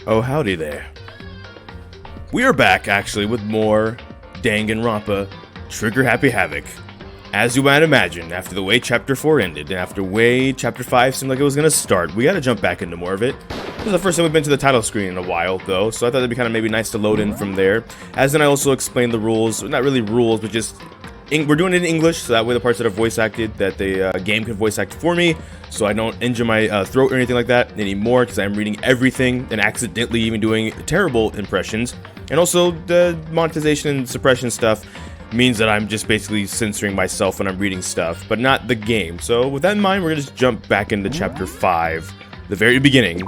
Oh, howdy there. We are back, actually, with more Danganronpa Trigger Happy Havoc. As you might imagine, after the way Chapter 4 ended, and after the way Chapter 5 seemed like it was going to start, we gotta jump back into more of it. This is the first time we've been to the title screen in a while, though, so I thought it'd be kind of maybe nice to load in from there. As then I also explained the rules, not really rules, but just... we're doing it in English, so that way the parts that are voice acted, that the game can voice act for me, so I don't injure my throat or anything like that anymore, because I'm reading everything and accidentally even doing terrible impressions. And also, the monetization and suppression stuff means that I'm just basically censoring myself when I'm reading stuff, but not the game. So with that in mind, we're going to just jump back into Chapter 5, the very beginning.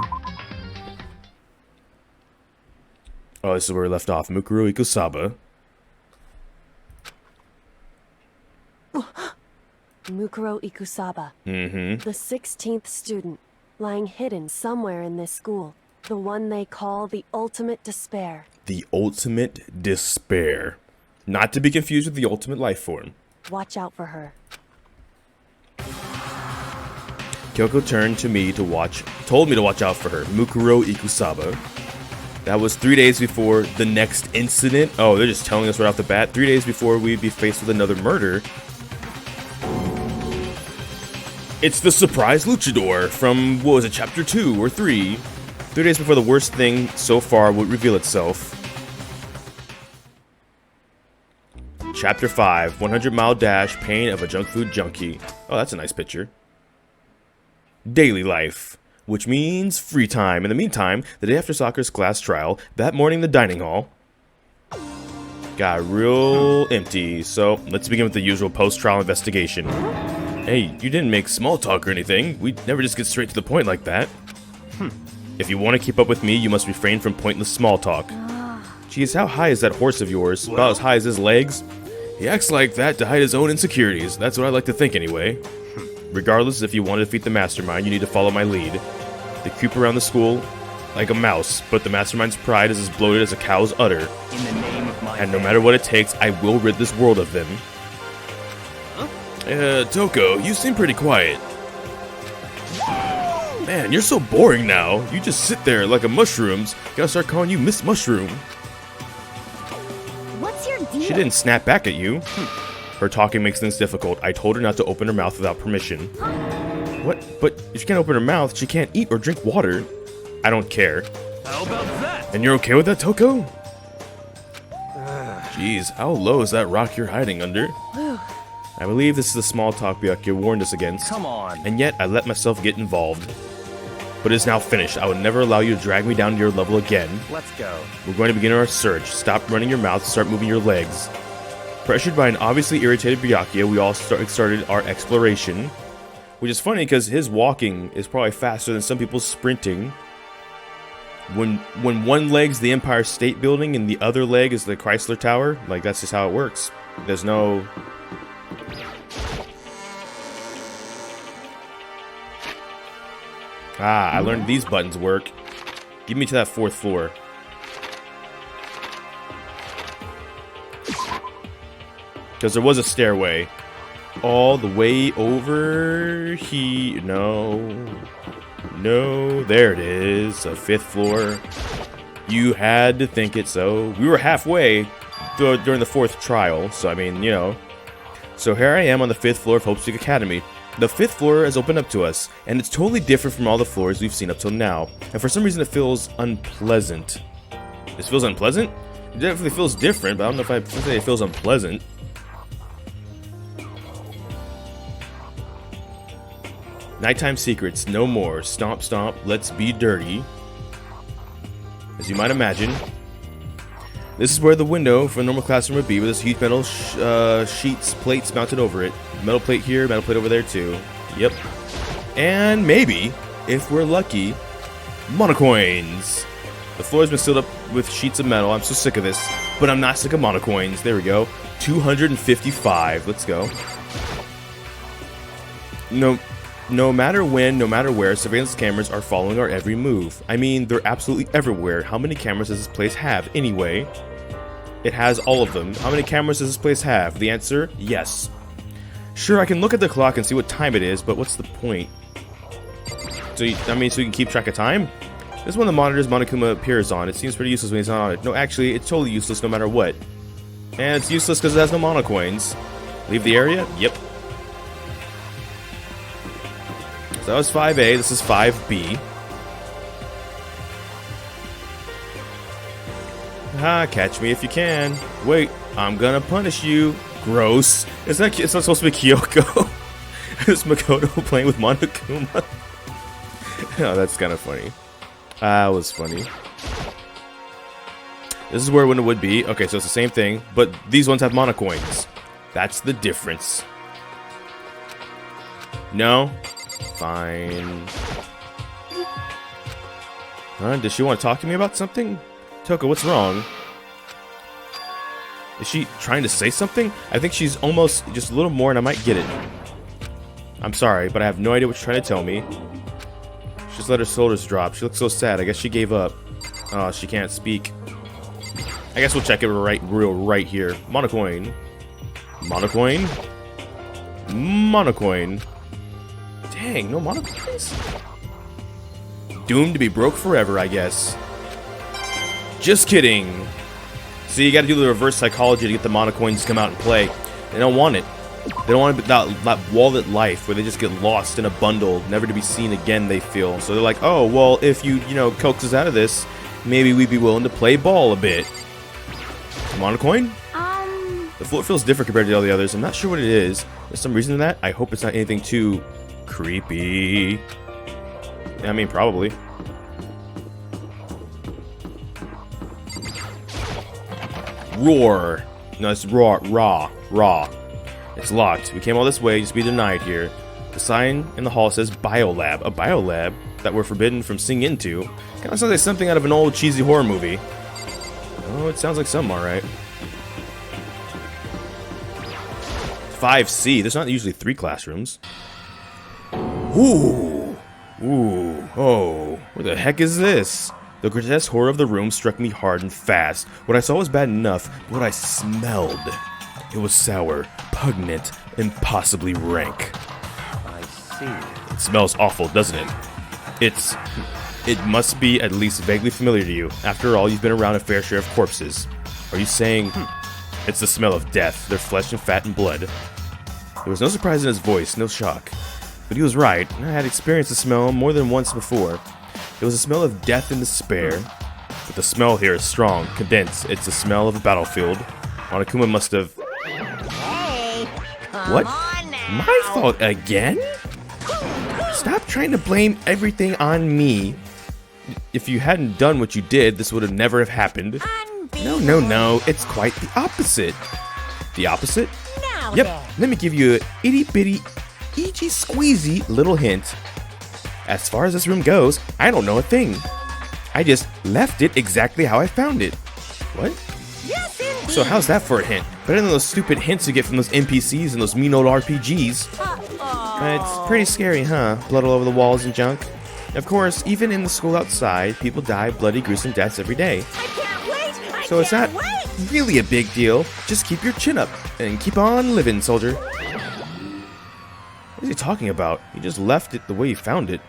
Oh, this is where we left off. Mukuro Ikusaba. Mukuro Ikusaba, the 16th student, lying hidden somewhere in this school. The one they call the Ultimate Despair. The Ultimate Despair. Not to be confused with the Ultimate Life Form. Watch out for her. Kyoko turned to me to told me to watch out for her. Mukuro Ikusaba. That was 3 days before the next incident. Oh, they're just telling us right off the bat. 3 days before we'd be faced with another murder. It's the surprise Luchador from, what was it, Chapter 2 or 3? 3 days before the worst thing so far would reveal itself. Chapter 5, 100-mile dash, pain of a junk food junkie. Oh, that's a nice picture. Daily life, which means free time. In the meantime, the day after Sakura's class trial, that morning the dining hall got real empty. So let's begin with the usual post-trial investigation. Hey, you didn't make small talk or anything. We'd never just get straight to the point like that. If you want to keep up with me, you must refrain from pointless small talk. Geez, how high is that horse of yours? About as high as his legs? He acts like that to hide his own insecurities. That's what I like to think anyway. Regardless, if you want to defeat the mastermind, you need to follow my lead. They creep around the school like a mouse, but the mastermind's pride is as bloated as a cow's udder. In the name of my and no matter what it takes, I will rid this world of them. Toko, you seem pretty quiet. Man, you're so boring now. You just sit there like a mushrooms. Gotta start calling you Miss Mushroom. What's your deal? She didn't snap back at you. Her talking makes things difficult. I told her not to open her mouth without permission. What? But if she can't open her mouth, she can't eat or drink water. I don't care. How about that? And you're okay with that, Toko? Jeez, how low is that rock you're hiding under? I believe this is the small talk Byakuya warned us against. Come on. And yet, I let myself get involved. But it's now finished. I would never allow you to drag me down to your level again. Let's go. We're going to begin our search. Stop running your mouth, start moving your legs. Pressured by an obviously irritated Byakuya, we all started our exploration. Which is funny, because his walking is probably faster than some people's sprinting. When one leg's the Empire State Building and the other leg is the Chrysler Tower, like, that's just how it works. There's no... Ah, I learned these buttons work. Give me to that 4th floor. Because there was a stairway. All the way over here. No. No, there it is. A 5th floor. You had to think it so. We were halfway during the 4th trial. So, I mean, you know. So here I am on the 5th floor of Hope Street Academy. The 5th floor has opened up to us, and it's totally different from all the floors we've seen up till now. And for some reason, it feels unpleasant. This feels unpleasant? It definitely feels different, but I don't know if I say it feels unpleasant. Nighttime secrets, no more. Stomp, stomp, let's be dirty. As you might imagine, this is where the window for a normal classroom would be, with this huge metal plates mounted over it. Metal plate here, metal plate over there too. Yep. And maybe, if we're lucky, monocoins. The floor has been sealed up with sheets of metal. I'm so sick of this, but I'm not sick of monocoins. There we go. 255. Let's go. No matter when, no matter where, surveillance cameras are following our every move. I mean, they're absolutely everywhere. How many cameras does this place have anyway? It has all of them. How many cameras does this place have? The answer, yes. Sure, I can look at the clock and see what time it is, but what's the point? So you can keep track of time? This is one of the monitors Monokuma appears on. It seems pretty useless when he's not on it. No, actually, it's totally useless no matter what. And it's useless because it has no monocoins. Leave the area? Yep. So that was 5A. This is 5B. Ah, catch me if you can. Wait, I'm gonna punish you. Gross. It's not supposed to be Kyoko. It's Makoto playing with Monokuma. Oh, that's kind of funny. That was funny. This is where it would be. Okay, so it's the same thing, but these ones have monocoins. That's the difference. No? Fine. Huh? Does she want to talk to me about something? Toko, what's wrong? Is she trying to say something? I think she's almost just a little more and I might get it. I'm sorry, but I have no idea what you're trying to tell me. She just let her shoulders drop. She looks so sad. I guess she gave up. Oh, she can't speak. I guess we'll check it right here. Monocoin. Monocoin? Monocoin. Dang, no monocoins? Doomed to be broke forever, I guess. Just kidding. See, you gotta do the reverse psychology to get the monocoins to come out and play. They don't want it. They don't want that wallet life where they just get lost in a bundle, never to be seen again, they feel. So they're like, oh, well, if you coax us out of this, maybe we'd be willing to play ball a bit. Monocoin? The floor feels different compared to all the others. I'm not sure what it is. There's some reason to that. I hope it's not anything too creepy. I mean, probably. Roar. No, it's raw. It's locked. We came all this way just to be denied here. The sign in the hall says Biolab. A biolab that we're forbidden from seeing into. Kind of sounds like something out of an old cheesy horror movie. Oh, it sounds like something, alright. 5C. There's not usually 3 classrooms. Ooh. Oh. What the heck is this? The grotesque horror of the room struck me hard and fast. What I saw was bad enough, but what I smelled, it was sour, pungent, and possibly rank. I see. It smells awful, doesn't it? It must be at least vaguely familiar to you. After all, you've been around a fair share of corpses. Are you saying it's the smell of death, their flesh and fat and blood? There was no surprise in his voice, no shock. But he was right. I had experienced the smell more than once before. It was a smell of death and despair. But the smell here is strong, condensed. It's the smell of a battlefield. Monokuma must have... Hey, come What? on now. My fault again? Stop trying to blame everything on me. If you hadn't done what you did, this would have never have happened. No. It's quite the opposite. The opposite? Now Yep. then. Let me give you a itty-bitty, easy-squeezy little hint. As far as this room goes, I don't know a thing. I just left it exactly how I found it. What? Yes, indeed. So how's that for a hint? Better than those stupid hints you get from those NPCs and those mean old RPGs. It's pretty scary, huh? Blood all over the walls and junk. Of course, even in the school outside, people die bloody, gruesome deaths every day. I can't wait. So it's not really a big deal. Just keep your chin up and keep on living, soldier. What is he talking about? He just left it the way he found it.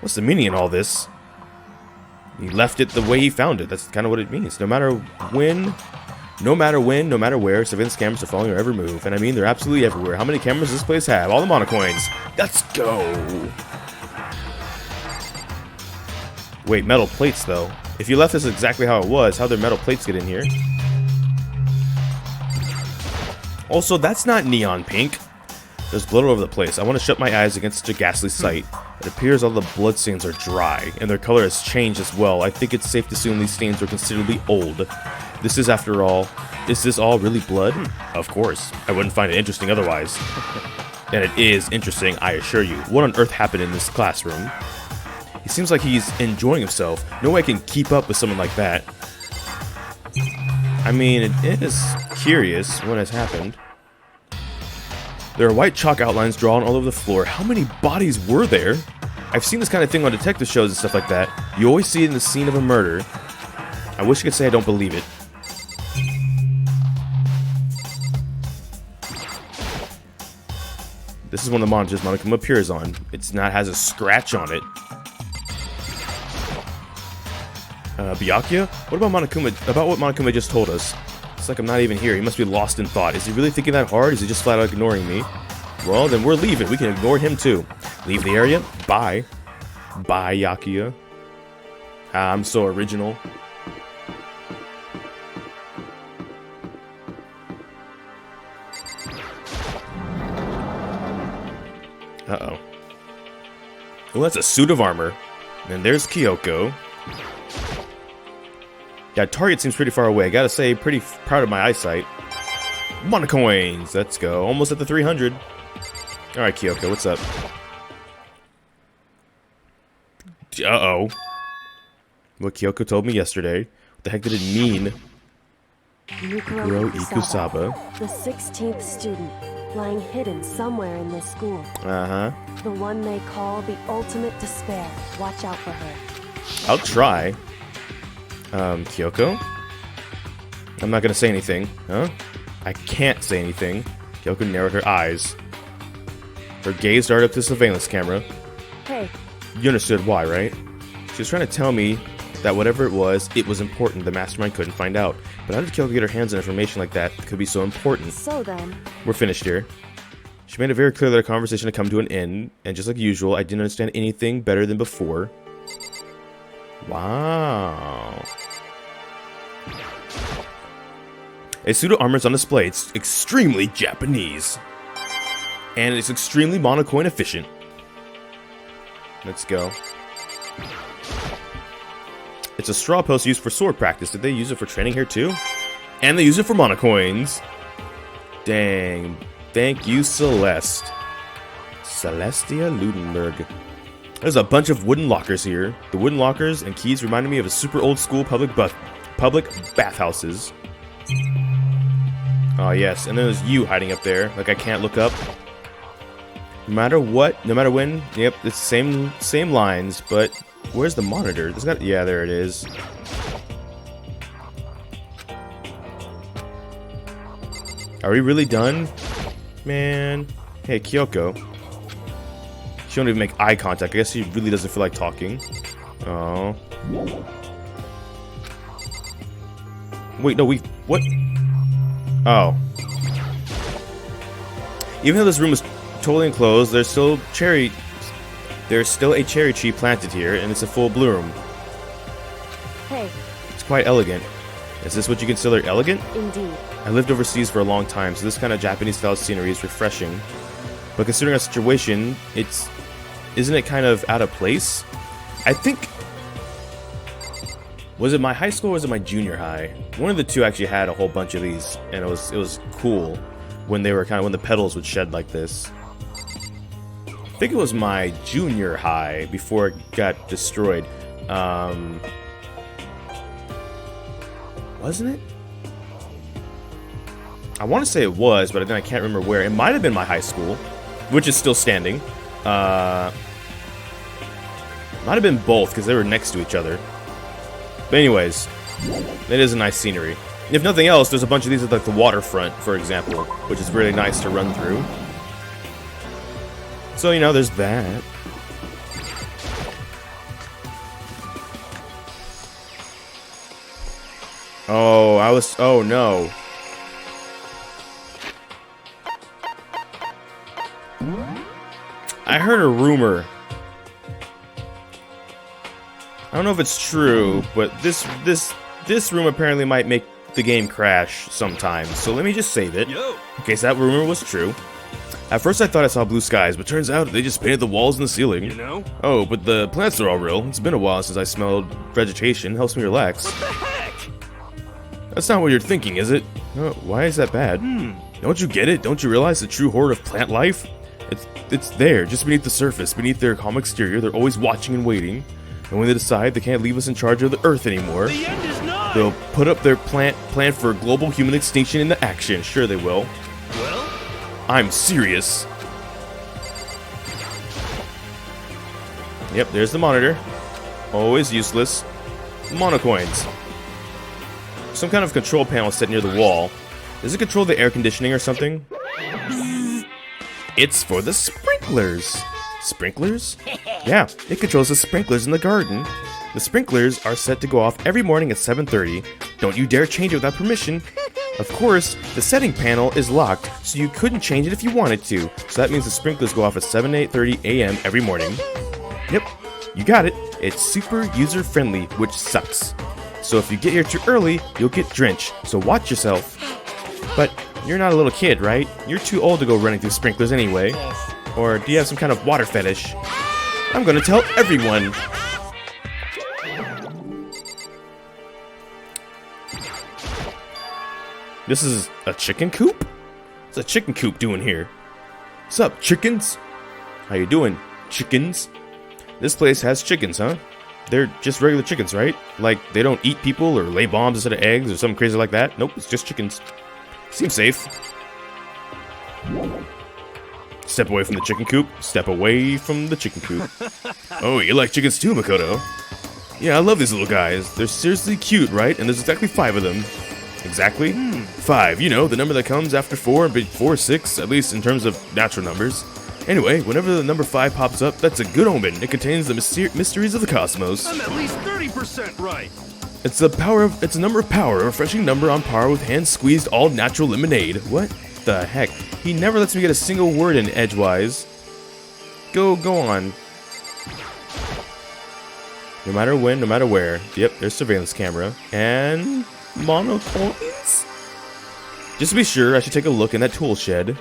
What's the meaning in all this? He left it the way he found it. That's kind of what it means. No matter when, no matter where, surveillance cameras are following your every move. And I mean, they're absolutely everywhere. How many cameras does this place have? All the monocoins. Let's go. Wait, metal plates, though. If you left this exactly how it was, how did metal plates get in here? Also, that's not neon pink. There's blood all over the place. I want to shut my eyes against such a ghastly sight. It appears all the blood stains are dry, and their color has changed as well. I think it's safe to assume these stains are considerably old. This is, after all, is this all really blood? Of course. I wouldn't find it interesting otherwise. And it is interesting, I assure you. What on earth happened in this classroom? He seems like he's enjoying himself. No way I can keep up with someone like that. I mean, it is curious what has happened. There are white chalk outlines drawn all over the floor. How many bodies were there? I've seen this kind of thing on detective shows and stuff like that. You always see it in the scene of a murder. I wish I could say I don't believe it. This is one of the monitors Monokuma appears on. It's not has a scratch on it. Byakuya? What about Monokuma? About what Monokuma just told us? It's like I'm not even here. He must be lost in thought. Is he really thinking that hard? Is he just flat out ignoring me? Well, then we're leaving. We can ignore him too. Leave the area? Bye. Bye, Byakuya. I'm so original. Uh-oh. Well, that's a suit of armor. And there's Kyoko. Yeah, target seems pretty far away. I gotta say, pretty proud of my eyesight. Monocoins! Let's go. Almost at the 300. Alright, Kyoko, what's up? Uh-oh. What Kyoko told me yesterday. What the heck did it mean? Mikuro Ikusaba. the 16th student, lying hidden somewhere in this school. Uh-huh. The one they call the ultimate despair. Watch out for her. I'll try. Kyoko? I'm not gonna say anything, huh? I can't say anything. Kyoko narrowed her eyes. Her gaze darted up to the surveillance camera. Hey, You understood why, right? She was trying to tell me that whatever it was important the mastermind couldn't find out. But how did Kyoko get her hands on information like that could be so important? so then, We're finished here. She made it very clear that our conversation had come to an end, and just like usual, I didn't understand anything better than before. Wow. A suit of armor is on display. It's extremely Japanese. And it's extremely monocoin efficient. Let's go. It's a straw post used for sword practice. Did they use it for training here too? And they use it for monocoins. Dang. Thank you, Celeste. Celestia Ludenberg. There's a bunch of wooden lockers here. The wooden lockers and keys reminded me of a super old school public bathhouses. Oh yes, and then there's you hiding up there. Like I can't look up. No matter what, no matter when. Yep, it's the same lines, but where's the monitor? It's got, yeah, there it is. Are we really done? Man. Hey, Kyoko. She don't even make eye contact. I guess she really doesn't feel like talking. Oh. Wait, no, what? Oh. Even though this room is totally enclosed, there's still a cherry tree planted here, and it's in full bloom. hey, It's quite elegant. Is this what you consider elegant? indeed. I lived overseas for a long time, so this kind of Japanese-style scenery is refreshing. But considering our situation, isn't it kind of out of place? I think... Was it my high school or was it my junior high? One of the two actually had a whole bunch of these, and it was cool when they were when the petals would shed like this. I think it was my junior high before it got destroyed. Wasn't it? I want to say it was, but then I can't remember where. It might have been my high school, which is still standing. Might have been both, because they were next to each other. But anyways, it is a nice scenery. If nothing else, there's a bunch of these at like the waterfront, for example, which is really nice to run through. So, you know, there's that. Oh no. I heard a rumor. I don't know if it's true, but this room apparently might make the game crash sometimes. So let me just save it. In case that rumor was true. At first I thought I saw blue skies, but turns out they just painted the walls and the ceiling. You know? Oh, but the plants are all real. It's been a while since I smelled vegetation. Helps me relax. What the heck? That's not what you're thinking, is it? Oh, why is that bad? Don't you get it? Don't you realize the true horror of plant life? It's there, just beneath the surface, beneath their calm exterior. They're always watching and waiting. And when they decide they can't leave us in charge of the Earth anymore, The end is nigh! they'll put up their plan for global human extinction into action. Sure they will. Well? I'm serious. Yep, there's the monitor. Always useless. Monocoins. Some kind of control panel set near the wall. Does it control the air conditioning or something? It's for the sprinklers. Sprinklers? Yeah, it controls the sprinklers in the garden. The sprinklers are set to go off every morning at 7:30. Don't you dare change it without permission. Of course, the setting panel is locked, so you couldn't change it if you wanted to. So that means the sprinklers go off at 7:30 a.m. every morning. Yep, you got it. It's super user-friendly, which sucks. So if you get here too early, you'll get drenched, so watch yourself. But you're not a little kid, right? You're too old to go running through sprinklers anyway. Or do you have some kind of water fetish? I'm gonna tell everyone. This is a chicken coop? What's a chicken coop doing here? What's up, chickens? How you doing, chickens? This place has chickens, huh? They're just regular chickens, right? Like, they don't eat people or lay bombs instead of eggs or something crazy like that? Nope, it's just chickens. Seems safe. Step away from the chicken coop. Step away from the chicken coop. Oh, you like chickens too, Makoto? Yeah, I love these little guys. They're seriously cute, right? And there's exactly 5 of them. Exactly? 5, you know, the number that comes after 4 and before 6, at least in terms of natural numbers. Anyway, whenever the number 5 pops up, that's a good omen. It contains the mysteries of the cosmos. I'm at least 30% right. It's a number of power, a refreshing number on par with hand-squeezed all-natural lemonade. What the heck? He never lets me get a single word in edgewise. Go on. No matter when, no matter where. Yep, there's surveillance camera. And monocoins? Just to be sure, I should take a look in that tool shed.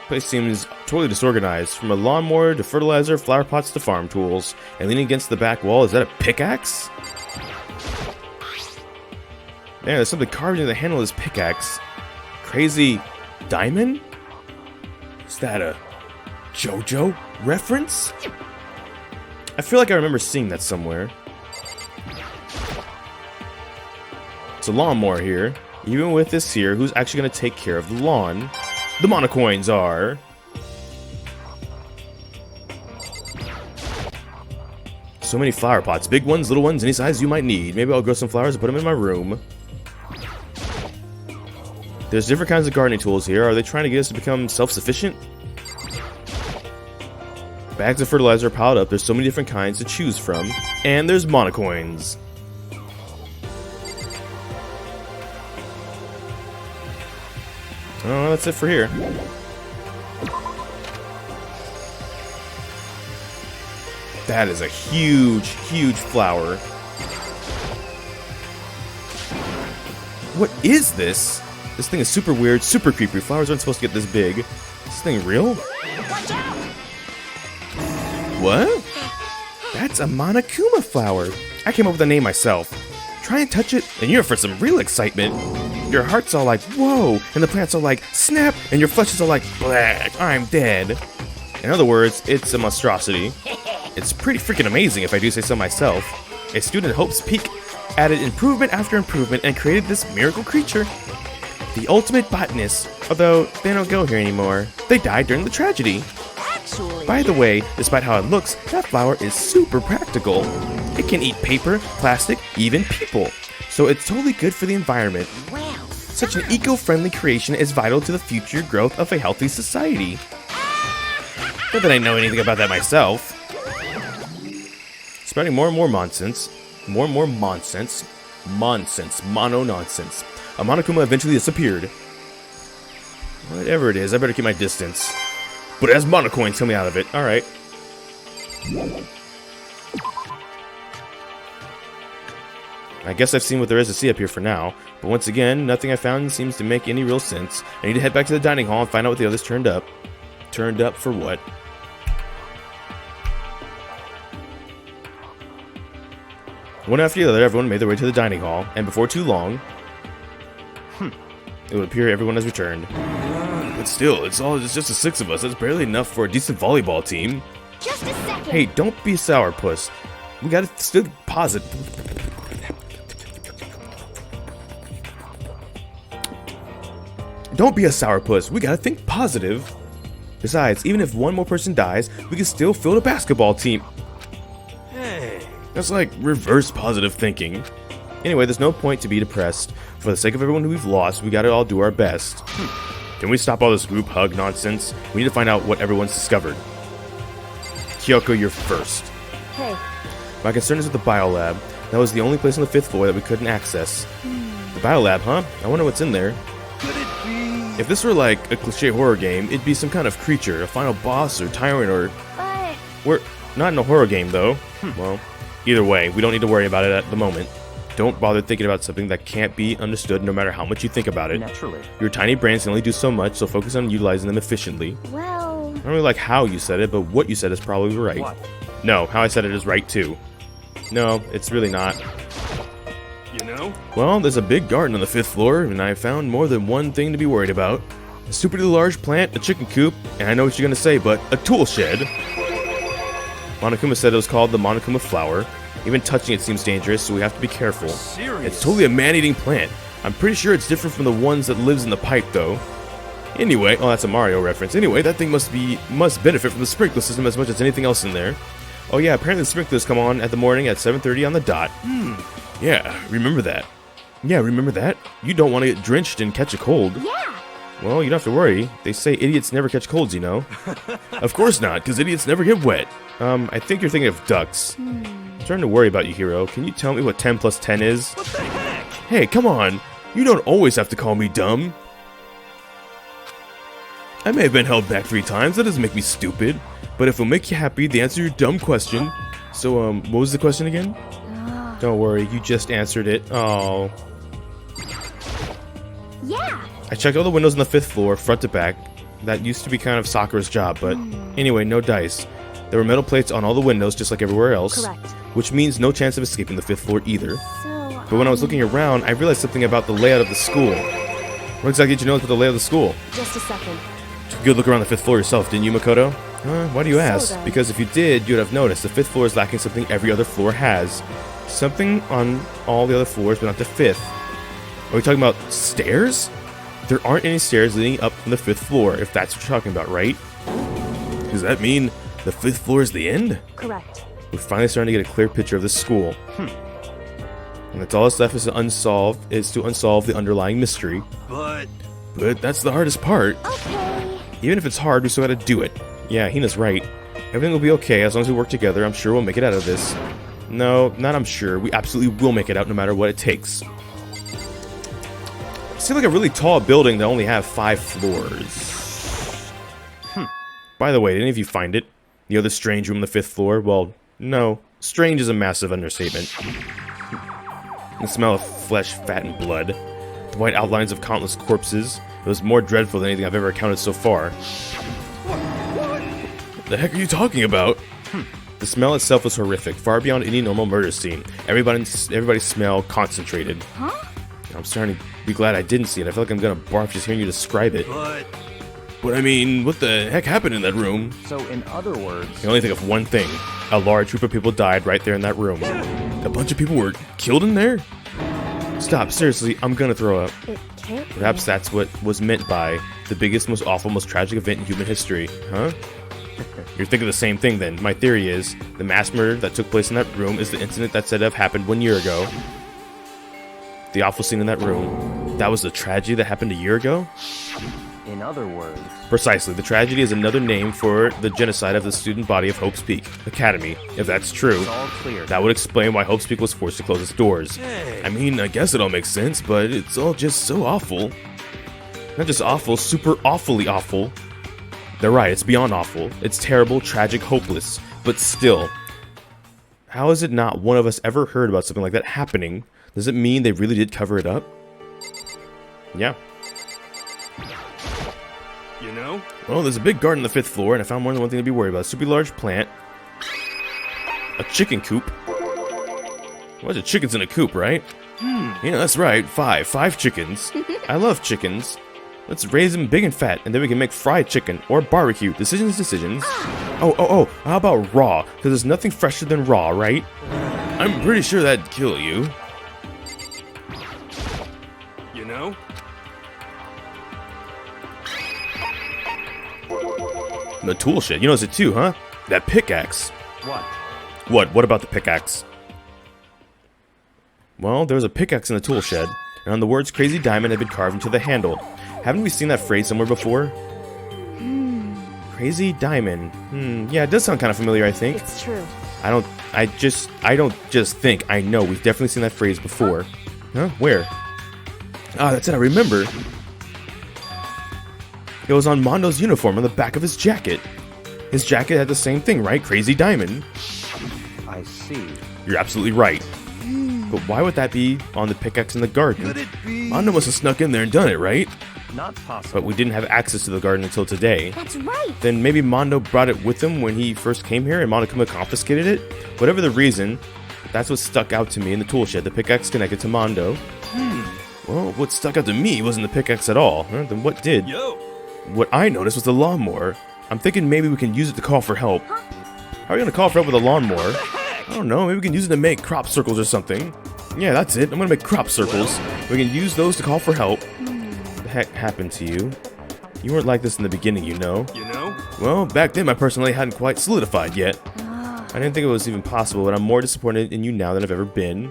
Place seems totally disorganized. From a lawnmower to fertilizer, flower pots to farm tools. And leaning against the back wall, is that a pickaxe? Man, there's something carved into the handle of this pickaxe. Crazy diamond? Is that a JoJo reference? I feel like I remember seeing that somewhere. It's a lawnmower here. Even with this here, who's actually going to take care of the lawn? The monocoins are. So many flower pots. Big ones, little ones, any size you might need. Maybe I'll grow some flowers and put them in my room. There's different kinds of gardening tools here. Are they trying to get us to become self-sufficient? Bags of fertilizer are piled up. There's so many different kinds to choose from. And there's monocoins. Oh, that's it for here. That is a huge, huge flower. What is this? This thing is super weird, super creepy. Flowers aren't supposed to get this big. Is this thing real? Watch out! What? That's a Monokuma flower. I came up with the name myself. Try and touch it, and you're in for some real excitement. Your heart's all like, whoa, and the plant's all like, snap, and your flesh is all like, black, I'm dead. In other words, it's a monstrosity. It's pretty freaking amazing if I do say so myself. A student at Hope's Peak added improvement after improvement and created this miracle creature. The ultimate botanist, although they don't go here anymore. They died during the tragedy. Actually, By the way, despite how it looks, that flower is super practical. It can eat paper, plastic, even people. So it's totally good for the environment. well, Such an eco-friendly creation is vital to the future growth of a healthy society. Not that I know anything about that myself. Spreading more and more nonsense. More and more nonsense. Mono-nonsense. A Monokuma eventually disappeared. Whatever it is, I better keep my distance. But it has monocoins coming out of it. Alright. I guess I've seen what there is to see up here for now. But once again, nothing I found seems to make any real sense. I need to head back to the dining hall and find out what the others turned up. Turned up for what? One after the other, everyone made their way to the dining hall, and before too long, it would appear everyone has returned. But still, it's just the 6 of us. That's barely enough for a decent volleyball team. just a second. Hey, don't be sourpuss. We gotta still pause it. Don't be a sourpuss. We gotta think positive. Besides, even if one more person dies, we can still field a basketball team. Hey. That's like reverse positive thinking. Anyway, there's no point to be depressed. For the sake of everyone who we've lost, we gotta all do our best. Can we stop all this group hug nonsense? We need to find out what everyone's discovered. Kyoko, you're first. Hey, My concern is with the biolab. That was the only place on the 5th floor that we couldn't access. The biolab, huh? I wonder what's in there. Could it be? If this were like a cliche horror game, it'd be some kind of creature, a final boss or tyrant or... But We're not in a horror game, though. Well, either way, we don't need to worry about it at the moment. Don't bother thinking about something that can't be understood no matter how much you think about it. Naturally. Your tiny brains can only do so much, so focus on utilizing them efficiently. well, I don't really like how you said it, but what you said is probably right. What? No, how I said it is right, too. No, it's really not. You know? Well, there's a big garden on the 5th floor, and I found more than one thing to be worried about. A stupidly large plant, a chicken coop, and I know what you're gonna say, but a tool shed. Monokuma said it was called the Monokuma Flower. Even touching it seems dangerous, so we have to be careful. Serious. It's totally a man-eating plant. I'm pretty sure it's different from the ones that lives in the pipe, though. Anyway, oh, that's a Mario reference. Anyway, that thing must benefit from the sprinkler system as much as anything else in there. Oh yeah, apparently the sprinklers come on at the morning at 7:30 on the dot. Yeah, remember that. Yeah, remember that? You don't want to get drenched and catch a cold. yeah. Well, you don't have to worry. They say idiots never catch colds, you know. Of course not, because idiots never get wet. I think you're thinking of ducks. I'm starting to worry about you, Hero. Can you tell me what 10 plus 10 is? What the heck? Hey, come on. You don't always have to call me dumb. I may have been held back 3 times. That doesn't make me stupid. But if it'll make you happy, the answer to your dumb question. So, what was the question again? Don't worry, you just answered it. Oh. Yeah. I checked all the windows on the 5th floor, front to back. That used to be kind of Sakura's job, but anyway, no dice. There were metal plates on all the windows, just like everywhere else. Correct. Which means no chance of escaping the 5th floor either. So, But when I was looking around, I realized something about the layout of the school. What exactly did you notice about the layout of the school? Just a second. Took a good look around the 5th floor yourself, didn't you, Makoto? Why do you ask? then. Because if you did, you'd have noticed the 5th floor is lacking something every other floor has. Something on all the other floors, but not the 5th. Are we talking about stairs? There aren't any stairs leading up from the 5th floor, if that's what you're talking about, right? Does that mean the 5th floor is the end? Correct. We're finally starting to get a clear picture of the school. And that's all that's left is to unsolve the underlying mystery. But But that's the hardest part. okay. Even if it's hard, we still gotta do it. Yeah, Hina's right. Everything will be okay as long as we work together. I'm sure we'll make it out of this. No, not I'm sure. We absolutely will make it out no matter what it takes. It seems like a really tall building that only have 5 floors. By the way, did any of you find it? The other strange room on the 5th floor? Well, no. Strange is a massive understatement. The smell of flesh, fat, and blood. The white outlines of countless corpses. It was more dreadful than anything I've ever encountered so far. What the heck are you talking about? The smell itself was horrific, far beyond any normal murder scene. Everybody's smell concentrated. Huh? I'm starting to be glad I didn't see it. I feel like I'm gonna barf just hearing you describe it. But I mean, what the heck happened in that room? So, in other words, I can only think of one thing. A large group of people died right there in that room. A bunch of people were killed in there? Stop, seriously, I'm gonna throw up. It can't be. Perhaps that's what was meant by the biggest, most awful, most tragic event in human history, huh? You're thinking the same thing then. My theory is, the mass murder that took place in that room is the incident that said to have happened 1 year ago. The awful scene in that room. That was the tragedy that happened a year ago? in other words, Precisely. The tragedy is another name for the genocide of the student body of Hope's Peak Academy. If that's true, it's all clear. that would explain why Hope's Peak was forced to close its doors. Hey. I mean, I guess it all makes sense, but it's all just so awful. Not just awful, super awfully awful. They're right, it's beyond awful. It's terrible, tragic, hopeless. But still, how is it not one of us ever heard about something like that happening? Does it mean they really did cover it up? Yeah. You know? Well, there's a big garden on the 5th floor, and I found more than one thing to be worried about. A super large plant. A chicken coop. A bunch of chickens in a coop, right? Yeah, that's right. 5 chickens. I love chickens. Let's raise them big and fat, and then we can make fried chicken or barbecue. Decisions. Oh, how about raw? Because there's nothing fresher than raw, right? I'm pretty sure that'd kill you. You know? The tool shed. You notice it too, huh? That pickaxe. What? What about the pickaxe? Well, there was a pickaxe in the tool shed, and on the words Crazy Diamond had been carved into the handle. Haven't we seen that phrase somewhere before? Crazy Diamond. Yeah, it does sound kind of familiar, I think. It's true. I don't just think. I know. We've definitely seen that phrase before. Huh? Where? Ah, that's it. I remember. It was on Mondo's uniform on the back of his jacket. His jacket had the same thing, right? Crazy diamond. I see. You're absolutely right. But why would that be on the pickaxe in the garden? Could it be? Mondo must have snuck in there and done it, right? Not possible. But we didn't have access to the garden until today. That's right. Then maybe Mondo brought it with him when he first came here and Monokuma confiscated it? Whatever the reason, that's what stuck out to me in the tool shed, the pickaxe connected to Mondo. Well, what stuck out to me wasn't the pickaxe at all. Huh? Then what did? Yo. What I noticed was the lawnmower. I'm thinking maybe we can use it to call for help. How are we gonna call for help with a lawnmower? I don't know, maybe we can use it to make crop circles or something. Yeah, that's it. I'm gonna make crop circles. We can use those to call for help. What the heck happened to you? You weren't like this in the beginning, you know. You know? Well, back then my personality hadn't quite solidified yet. I didn't think it was even possible, but I'm more disappointed in you now than I've ever been.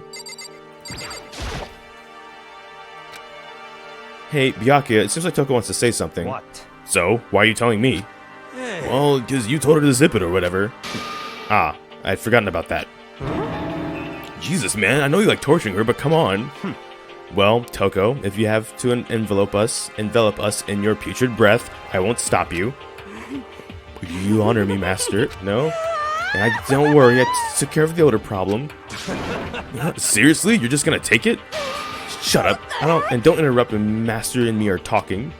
Hey, Byakuya, it seems like Toko wants to say something. What? So, why are you telling me? Hey. Well, because you told her to zip it or whatever. Ah, I'd forgotten about that. Jesus, man, I know you like torturing her, but come on. Well, Toko, if you have to envelop us in your putrid breath, I won't stop you. You honor me, master. No? And don't worry, I took care of the odor problem. Seriously? You're just gonna take it? Shut up. Don't interrupt when master and me are talking.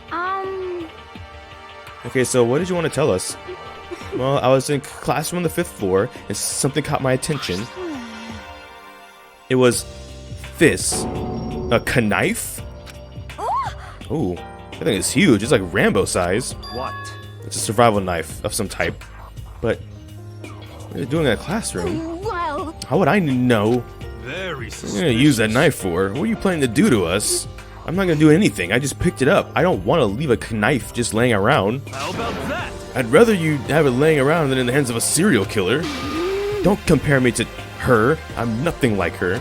Okay, so what did you want to tell us? Well, I was in classroom on the 5th floor, and something caught my attention. It was this. A knife? Oh, that thing is huge. It's like Rambo size. What? It's a survival knife of some type. But what are you doing in a classroom? Well, How would I know? Very What are you suspicious. gonna use that knife for? What are you planning to do to us? I'm not gonna do anything. I just picked it up. I don't want to leave a knife just laying around. How about that? I'd rather you have it laying around than in the hands of a serial killer. Don't compare me to her. I'm nothing like her.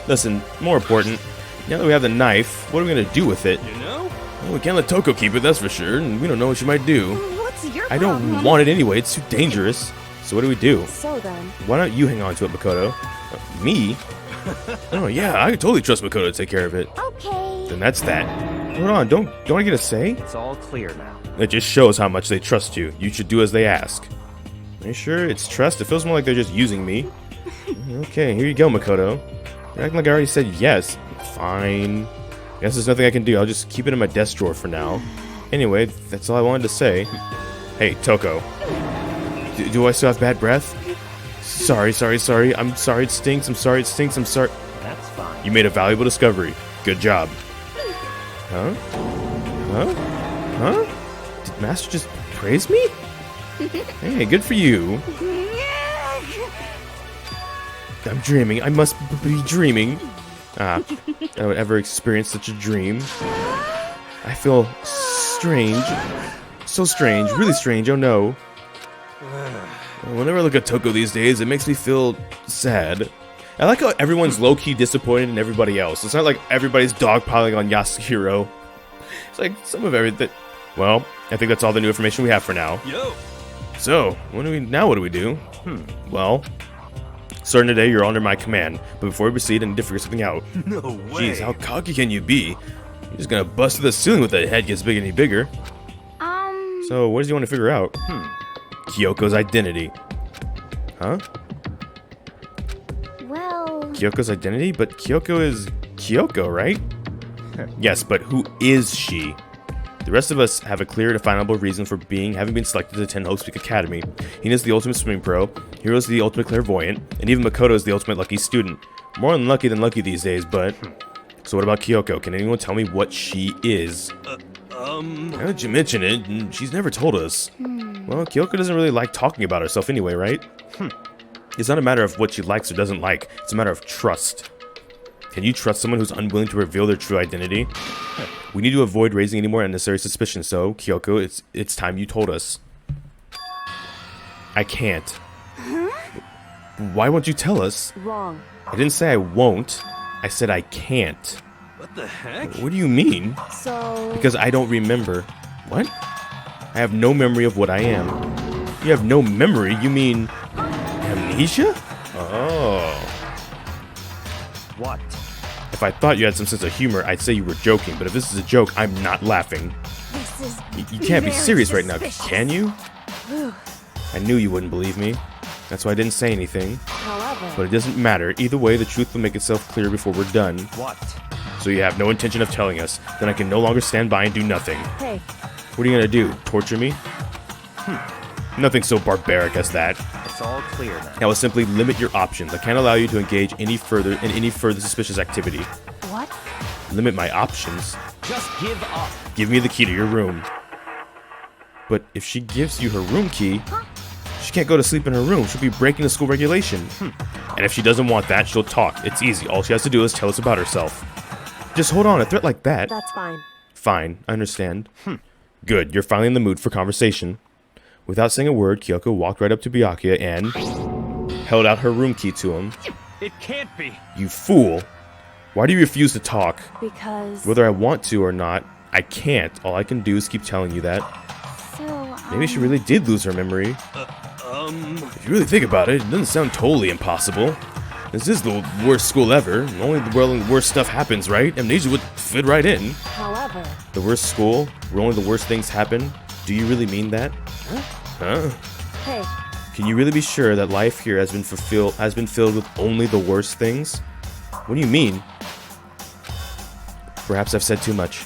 Listen, more important, now that we have the knife, what are we gonna do with it? You know? Well, we can't let Toko keep it, that's for sure, and we don't know what she might do. what's your I don't problem? want it anyway, it's too dangerous. So what do we do? So then, Why don't you hang on to it, Makoto? Me? Oh yeah, I could totally trust Makoto to take care of it. Okay. Then that's that. Hold on, don't I get a say? It's all clear now. It just shows how much they trust you. You should do as they ask. Are you sure it's trust? It feels more like they're just using me. Okay, here you go, Makoto. You're acting like I already said yes. Fine. Guess there's nothing I can do. I'll just keep it in my desk drawer for now. Anyway, that's all I wanted to say. Hey, Toko. Do I still have bad breath? Sorry. I'm sorry it stinks. I'm sorry it stinks. I'm sorry. That's fine. You made a valuable discovery. Good job. Huh? Did Master just praise me? Hey, good for you. I'm dreaming. I must be dreaming. I would ever experience such a dream. I feel strange. So strange. Really strange. Oh no. Whenever I look at Toko these days, it makes me feel sad. I like how everyone's low-key disappointed in everybody else. It's not like everybody's dogpiling on Yasuhiro. It's like some of everything. Well, I think that's all the new information we have for now. Yo. So, what do we do? Well, starting today, you're under my command. But before we proceed, I need to figure something out. No way. Jeez, how cocky can you be? You're just gonna bust through the ceiling with that head gets big any bigger. So, what does he want to figure out? Kyoko's identity. Huh? Well, Kyoko's identity? But Kyoko is Kyoko, right? Yes, but who is she? The rest of us have a clear, definable reason for having been selected to attend Hope's Peak Academy. Hina's the ultimate swimming pro, Hiro's the ultimate clairvoyant, and even Makoto is the ultimate lucky student. More unlucky than lucky these days, but... So what about Kyoko? Can anyone tell me what she is? Now that you mention it, she's never told us. Well, Kyoko doesn't really like talking about herself anyway, right? It's not a matter of what she likes or doesn't like, it's a matter of trust. Can you trust someone who's unwilling to reveal their true identity? We need to avoid raising any more unnecessary suspicion, so, Kyoko, it's time you told us. I can't. Why won't you tell us? wrong. I didn't say I won't. I said I can't. What the heck? What do you mean? So, Because I don't remember. What? I have no memory of what I am. You have no memory? You mean Amnesia? Oh. What? If I thought you had some sense of humor, I'd say you were joking, but if this is a joke, I'm not laughing. This is You can't be very serious right now, suspicious. can you? I knew you wouldn't believe me. That's why I didn't say anything. However, But it doesn't matter. Either way, the truth will make itself clear before we're done. What? So you have no intention of telling us. Then I can no longer stand by and do nothing. hey, What are you gonna do? Torture me? Nothing so barbaric as that. It's all clear now. I will simply limit your options. I can't allow you to engage any further in any further suspicious activity. what? Limit my options? Just give up. Give me the key to your room. But if she gives you her room key, she can't go to sleep in her room. She'll be breaking the school regulation. And if she doesn't want that, she'll talk. It's easy. All she has to do is tell us about herself. Just hold on. A threat like that. That's fine. Fine. I understand. Good. You're finally in the mood for conversation. Without saying a word, Kyoko walked right up to Byakuya and held out her room key to him. It can't be. You fool. Why do you refuse to talk? Because. Whether I want to or not, I can't. All I can do is keep telling you that. So, Maybe she really did lose her memory. If you really think about it, it doesn't sound totally impossible. This is the worst school ever. Only the worst stuff happens, right? Amnesia would fit right in. However, The worst school, where only the worst things happen? Do you really mean that? Huh? hey, Can you really be sure that life here has been filled with only the worst things? What do you mean? Perhaps I've said too much.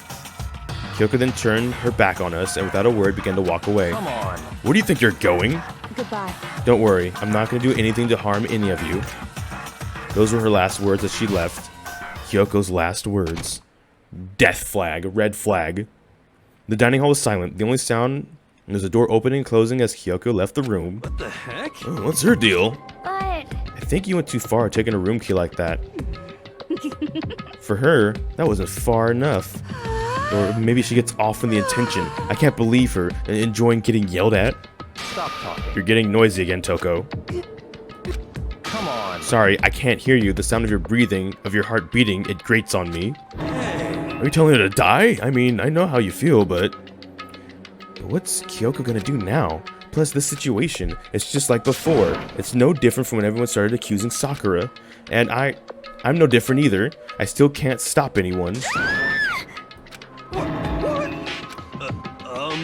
Kyoko then turned her back on us and without a word began to walk away. Come on. Where do you think you're going? goodbye. Don't worry, I'm not going to do anything to harm any of you. Those were her last words as she left. Kyoko's last words. Death flag, red flag. The dining hall was silent. The only sound was the door opening and closing as Kyoko left the room. What the heck? Oh, what's her deal? but I think you went too far taking a room key like that. For her, that wasn't far enough. Or maybe she gets off on the intention. I can't believe her enjoying getting yelled at. Stop talking. You're getting noisy again, Toko. Come on. Sorry, I can't hear you. The sound of your breathing, of your heart beating, it grates on me. Are you telling her to die? I mean, I know how you feel, but what's Kyoko gonna do now? Plus, this situation, it's just like before. It's no different from when everyone started accusing Sakura. And I'm no different either. I still can't stop anyone.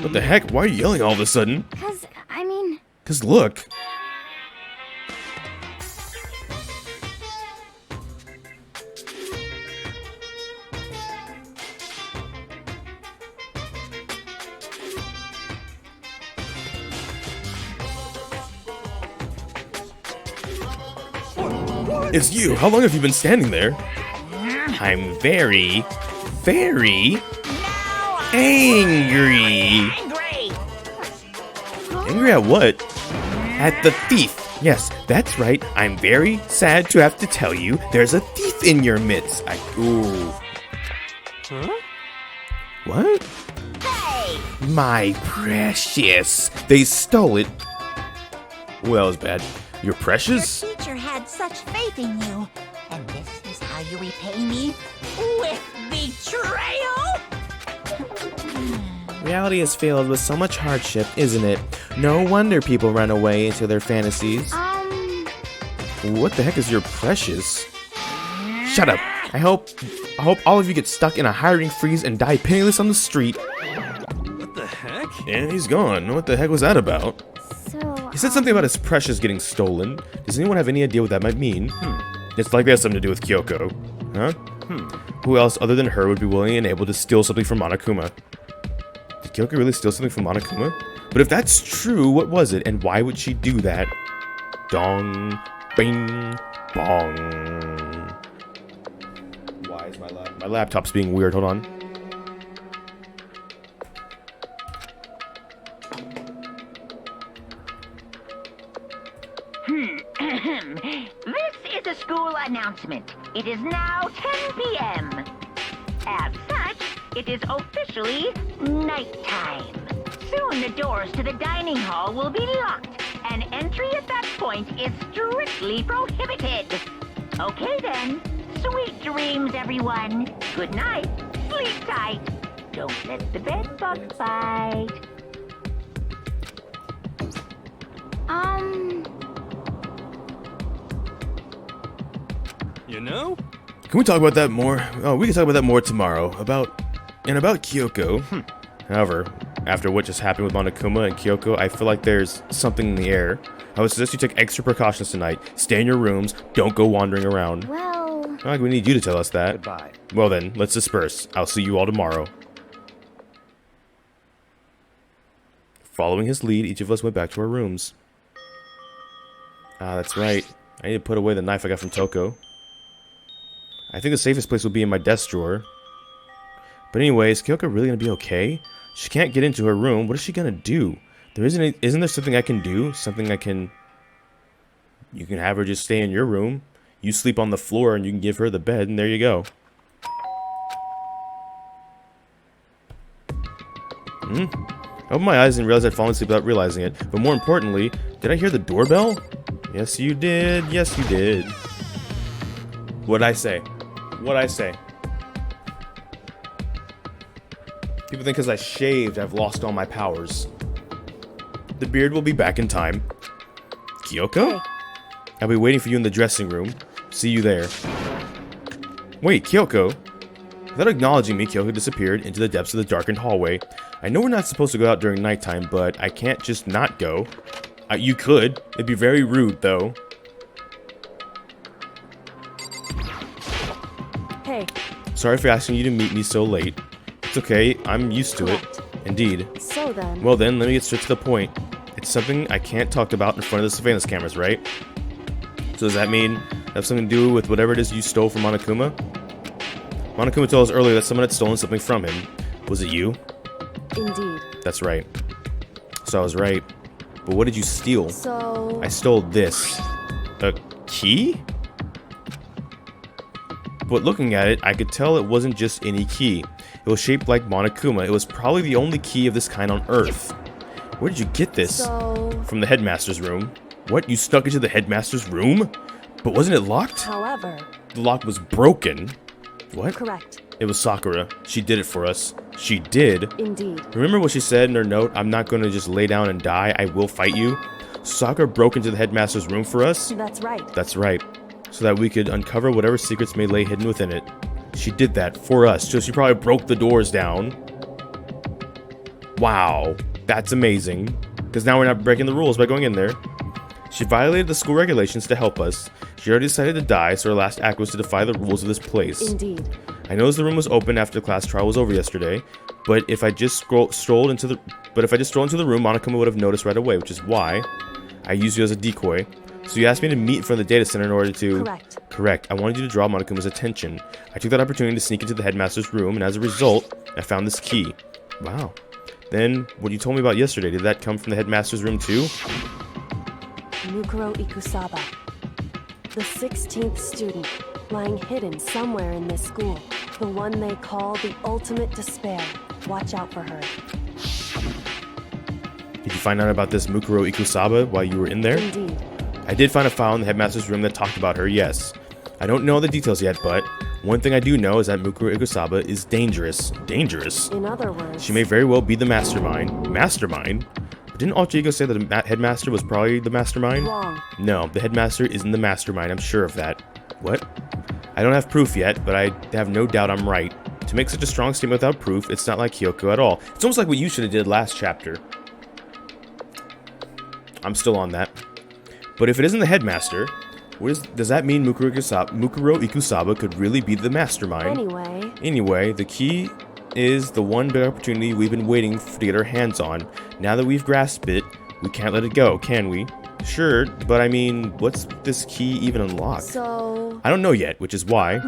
What the heck? Why are you yelling all of a sudden? because I mean, 'Cause look. It's you. How long have you been standing there? I'm very, very angry. Angry at what? At the thief. Yes, that's right. I'm very sad to have to tell you there's a thief in your midst. Ooh. Huh? What? hey, My precious. They stole it. Well, that was bad. Your precious? your teacher had such faith in you, and this is how you repay me with betrayal. Reality is filled with so much hardship, isn't it? No wonder people run away into their fantasies. What the heck is your precious? Shut up. I hope all of you get stuck in a hiring freeze and die penniless on the street. What the heck? And he's gone. What the heck was that about? So, He said something about his precious getting stolen. Does anyone have any idea what that might mean? It's likely it has something to do with Kyoko. Huh? Who else other than her would be willing and able to steal something from Monokuma? Did Kyoko really steal something from Monokuma? But if that's true, what was it? And why would she do that? Dong, bing, bong. Why is my laptop's being weird? Hold on. This is a school announcement. It is now 10 p.m. As such, it is officially nighttime. Soon the doors to the dining hall will be locked, and entry at that point is strictly prohibited. Okay then. Sweet dreams, everyone. Good night. Sleep tight. Don't let the bed bug bite. You know? Can we talk about that more? Oh, we can talk about that more tomorrow. About Kyoko. However, after what just happened with Monokuma and Kyoko, I feel like there's something in the air. I would suggest you take extra precautions tonight. Stay in your rooms. Don't go wandering around. Well, Not like we need you to tell us that. Goodbye. Well then, let's disperse. I'll see you all tomorrow. Following his lead, each of us went back to our rooms. Ah, that's right. I need to put away the knife I got from Toko. I think the safest place will be in my desk drawer. But anyways, is Kyoko really gonna be okay? She can't get into her room. What is she gonna do? Isn't there something I can do? Something I can... You can have her just stay in your room. You sleep on the floor and you can give her the bed, and there you go. I opened my eyes and realized I'd fallen asleep without realizing it. But more importantly, did I hear the doorbell? Yes, you did. Yes, you did. What'd I say? What'd I say? People think because I shaved, I've lost all my powers. The beard will be back in time. Kyoko? I'll be waiting for you in the dressing room. See you there. Wait, Kyoko? Without acknowledging me, Kyoko disappeared into the depths of the darkened hallway. I know we're not supposed to go out during nighttime, but I can't just not go. You could. It'd be very rude, though. Hey, Sorry for asking you to meet me so late. It's okay, I'm used to it. Correct. Indeed. so then, Well then, let me get straight to the point. It's something I can't talk about in front of the surveillance cameras, right? So does that mean that have something to do with whatever it is you stole from Monokuma? Monokuma told us earlier that someone had stolen something from him. Was it you? indeed. That's right. So I was right. But what did you steal? So, I stole this. A key? But looking at it, I could tell it wasn't just any key. It was shaped like Monokuma. It was probably the only key of this kind on Earth. Where did you get this? so, From the headmaster's room. What? You snuck into the headmaster's room? But wasn't it locked? however, The lock was broken. What? correct, It was Sakura. She did it for us. She did. indeed. Remember what she said in her note? I'm not going to just lay down and die. I will fight you. Sakura broke into the headmaster's room for us? That's right. That's right. So that we could uncover whatever secrets may lay hidden within it. She did that for us. So she probably broke the doors down. Wow. That's amazing. Because now we're not breaking the rules by going in there. She violated the school regulations to help us. She already decided to die, so her last act was to defy the rules of this place. Indeed. I noticed the room was open after the class trial was over yesterday, but if I just strolled into the room, Monokuma would have noticed right away, which is why I used you as a decoy. So you asked me to meet in front of the data center in order to... Correct. Correct. I wanted you to draw Monokuma's attention. I took that opportunity to sneak into the headmaster's room, and as a result, I found this key. Wow. Then, what you told me about yesterday, did that come from the headmaster's room too? Mukuro Ikusaba. The 16th student, lying hidden somewhere in this school. The one they call the ultimate despair. Watch out for her. Did you find out about this Mukuro Ikusaba while you were in there? Indeed. I did find a file in the headmaster's room that talked about her, yes. I don't know all the details yet, but one thing I do know is that Mukuro Ikusaba is dangerous. Dangerous? In other words, She may very well be the mastermind. Mastermind? But didn't Alchigo say that the headmaster was probably the mastermind? wrong. No, the headmaster isn't the mastermind, I'm sure of that. What? I don't have proof yet, but I have no doubt I'm right. To make such a strong statement without proof, it's not like Kyoko at all. It's almost like what you should have did last chapter. I'm still on that. But if it isn't the headmaster, does that mean Mukuro Ikusaba could really be the mastermind? Anyway, the key is the one big opportunity we've been waiting to get our hands on. Now that we've grasped it, we can't let it go, can we? Sure, but I mean, what's this key even unlock? So, I don't know yet, which is why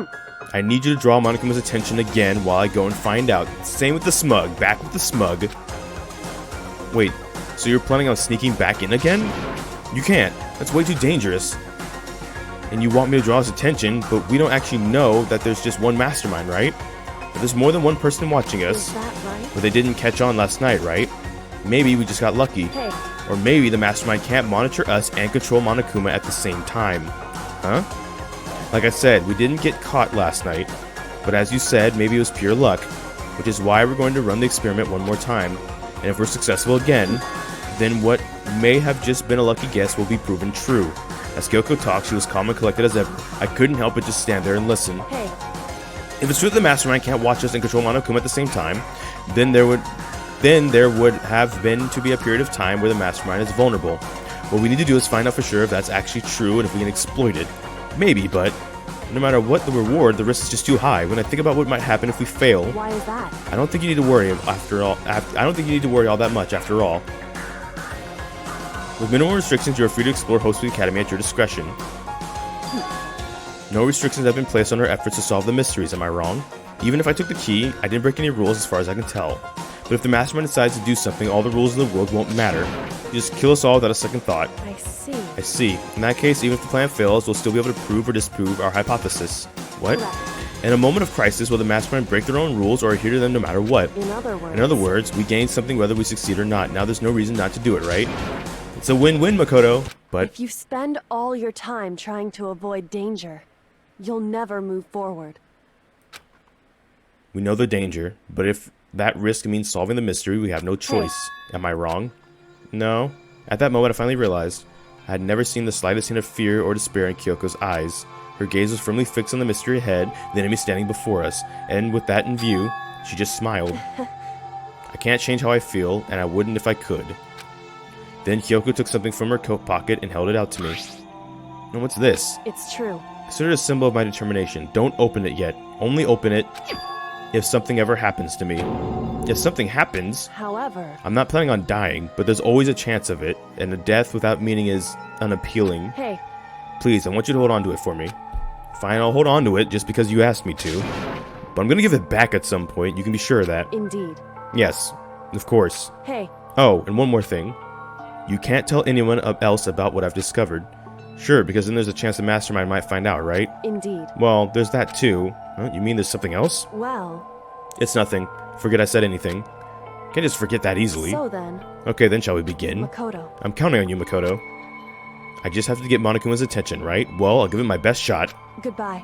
I need you to draw Monokuma's attention again while I go and find out. Same with the smug. Back with the smug. Wait, so you're planning on sneaking back in again? You can't. That's way too dangerous. And you want me to draw his attention, but we don't actually know that there's just one mastermind, right? But there's more than one person watching us. is that right? But they didn't catch on last night, right? Maybe we just got lucky. Hey, Or maybe the mastermind can't monitor us and control Monokuma at the same time. Huh? Like I said, we didn't get caught last night. But as you said, maybe it was pure luck. Which is why we're going to run the experiment one more time. And if we're successful again, then what may have just been a lucky guess will be proven true. As Kyoko talked, she was calm and collected as ever. I couldn't help but just stand there and listen. Hey, If it's true that the mastermind can't watch us and control Monokuma at the same time, then there would have been to be a period of time where the mastermind is vulnerable. What we need to do is find out for sure if that's actually true and if we can exploit it. Maybe, but no matter what the reward, the risk is just too high. When I think about what might happen if we fail, why is that? I don't think you need to worry after all. I don't think you need to worry all that much after all. With minimal restrictions, you are free to explore Homestead Academy at your discretion. No restrictions have been placed on our efforts to solve the mysteries, am I wrong? Even if I took the key, I didn't break any rules as far as I can tell. But if the mastermind decides to do something, all the rules of the world won't matter. You just kill us all without a second thought. I see. I see. In that case, even if the plan fails, we'll still be able to prove or disprove our hypothesis. What? Correct. In a moment of crisis, will the mastermind break their own rules or adhere to them no matter what? In other words, we gain something whether we succeed or not. Now there's no reason not to do it, right? It's a win-win, Makoto. But if you spend all your time trying to avoid danger, you'll never move forward. we know the danger, but if that risk means solving the mystery, we have no choice. Am I wrong? No. At that moment, I finally realized I had never seen the slightest hint of fear or despair in Kyoko's eyes. Her gaze was firmly fixed on the mystery ahead, the enemy standing before us, and with that in view, she just smiled. I can't change how I feel, and I wouldn't if I could. Then Kyoko took something from her coat pocket and held it out to me. And what's this? It's true. Consider it a symbol of my determination. Don't open it yet. Only open it if something ever happens to me. If something happens, However, I'm not planning on dying, but there's always a chance of it, and a death without meaning is unappealing. hey, Please, I want you to hold on to it for me. Fine, I'll hold on to it just because you asked me to. But I'm gonna give it back at some point, you can be sure of that. indeed. Yes, of course. Hey, Oh, and one more thing. You can't tell anyone else about what I've discovered. Sure, because then there's a chance the mastermind might find out, right? indeed. Well, there's that too. Huh, you mean there's something else? Well, It's nothing. Forget I said anything. Can't just forget that easily. so then, Okay, then shall we begin? Makoto. I'm counting on you, Makoto. I just have to get Monokuma's attention, right? Well, I'll give it my best shot. Goodbye.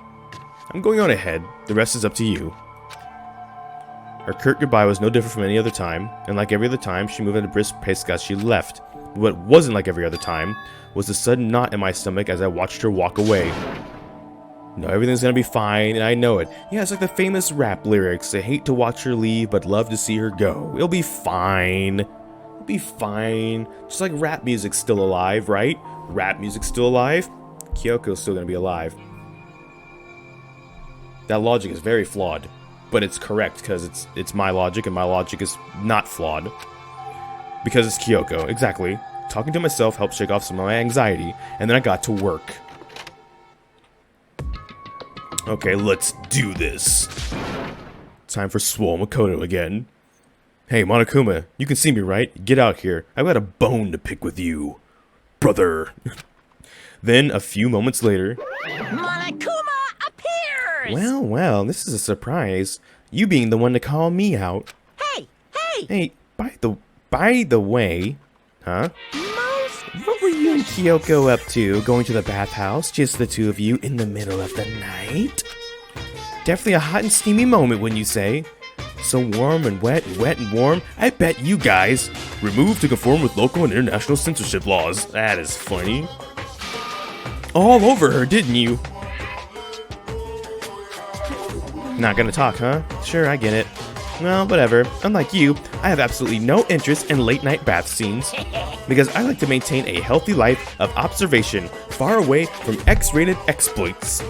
I'm going on ahead. The rest is up to you. Her curt goodbye was no different from any other time, and like every other time, she moved at a brisk pace as she left. What wasn't like every other time was the sudden knot in my stomach as I watched her walk away. No, everything's gonna be fine, and I know it. Yeah, it's like the famous rap lyrics. I hate to watch her leave, but love to see her go. It'll be fine. It'll be fine. Just like rap music's still alive, right? Rap music's still alive. Kyoko's still gonna be alive. That logic is very flawed, but it's correct because it's my logic, and my logic is not flawed. Because it's Kyoko, exactly. Talking to myself helped shake off some of my anxiety, and then I got to work. Okay, let's do this. Time for Swole Makoto again. Hey, Monokuma, you can see me, right? Get out here. I've got a bone to pick with you, brother. Then, a few moments later... Monokuma appears! Well, this is a surprise. You being the one to call me out. Hey! Hey, by the way... Huh? What were you and Kyoko up to, going to the bathhouse, just the two of you, in the middle of the night? Definitely a hot and steamy moment, wouldn't you say? So warm and wet and warm, I bet you guys removed to conform with local and international censorship laws. That is funny. All over her, didn't you? Not gonna talk, huh? Sure, I get it. Well, whatever. Unlike you, I have absolutely no interest in late-night bath scenes. Because I like to maintain a healthy life of observation, far away from X-rated exploits.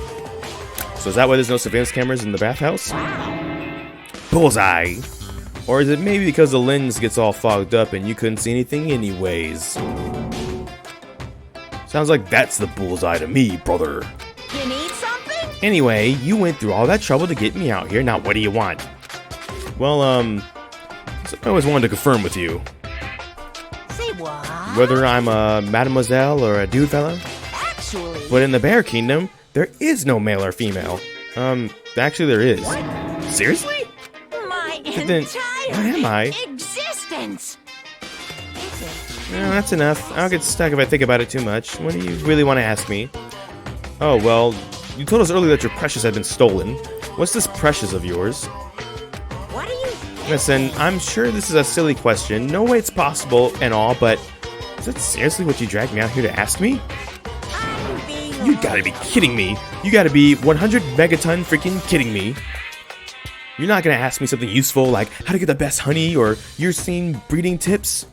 So is that why there's no surveillance cameras in the bathhouse? Bullseye! Or is it maybe because the lens gets all fogged up and you couldn't see anything anyways? Sounds like that's the bullseye to me, brother. You need something? Anyway, you went through all that trouble to get me out here, now what do you want? Well, I always wanted to confirm with you. Say what? Whether I'm a mademoiselle or a dude fella. Actually, But in the Bear Kingdom, there is no male or female. Actually there is. Seriously? my then, entire what am I? existence. No, that's enough. I'll get stuck if I think about it too much. What do you really want to ask me? Oh, well, you told us earlier that your precious had been stolen. What's this precious of yours? What are you? Listen, I'm sure this is a silly question. No way it's possible and all, but is that seriously what you dragged me out here to ask me? I'm You gotta be kidding me. You gotta be 100 megaton freaking kidding me. You're not gonna ask me something useful like how to get the best honey or Ursine breeding tips?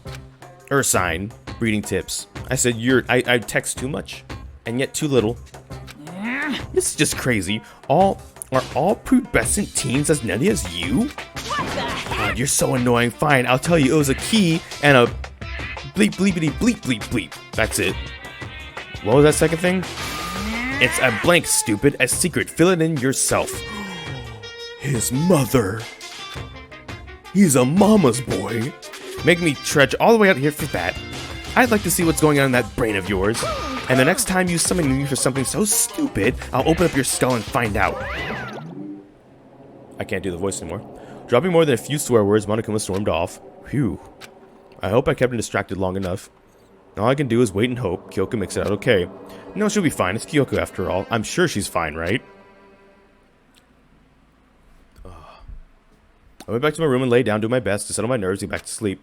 Ursine breeding tips. I said I text too much and yet too little. This is just crazy. Are all pubescent teens as nutty as you? What the heck? God, you're so annoying. Fine, I'll tell you. It was a key and a bleep bleepity bleep bleep bleep. That's it. What was that second thing? It's a blank, stupid. A secret. Fill it in yourself. His mother. He's a mama's boy. Make me trudge all the way out here for that. I'd like to see what's going on in that brain of yours. And the next time you summon me for something so stupid, I'll open up your skull and find out. I can't do the voice anymore. Dropping more than a few swear words, Monokuma stormed off. Phew. I hope I kept him distracted long enough. All I can do is wait and hope Kyoko makes it out okay. No, she'll be fine. It's Kyoko after all. I'm sure she's fine, right? I went back to my room and lay down, doing my best to settle my nerves and get back to sleep.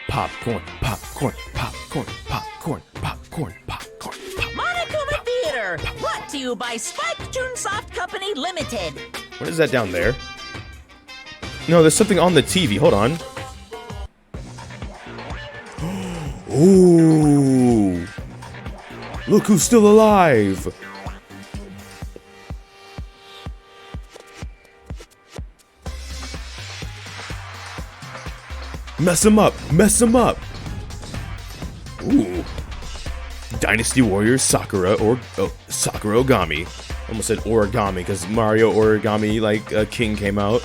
Popcorn, popcorn, popcorn, popcorn, popcorn, popcorn, popcorn. Monokuma Theater, brought to you by Spike Toon Soft Company Limited. What is that down there? No, there's something on the TV. Hold on. Ooh! Look who's still alive! Mess him up! Mess him up! Ooh. Dynasty Warrior Sakura or Sakura Ogami. Almost said origami because Mario Origami King came out.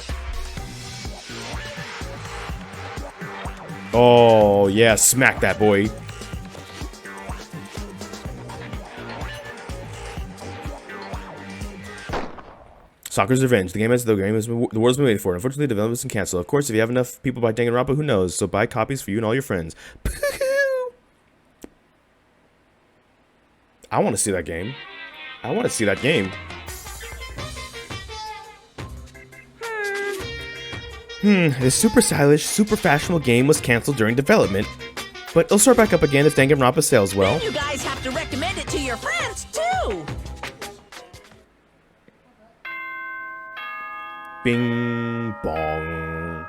Oh yeah, smack that boy. Sakura's Revenge. The world's been waiting for. Unfortunately, the development's been canceled. Of course, if you have enough people buy Danganronpa, who knows? So buy copies for you and all your friends. I want to see that game. I want to see that game. This super stylish, super fashionable game was canceled during development. But it'll start back up again if Danganronpa sells well. You guys have to recommend it to your friends, too. Bing bong.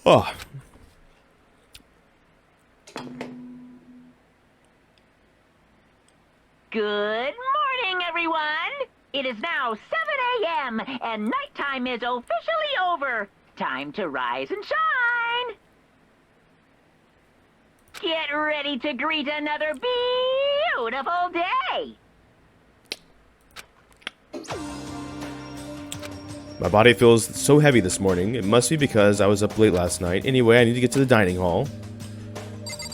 Oh. Good morning, everyone. It is now 7 a.m. and nighttime is officially over. Time to rise and shine. Get ready to greet another beautiful day. My body feels so heavy this morning. It must be because I was up late last night. Anyway, I need to get to the dining hall.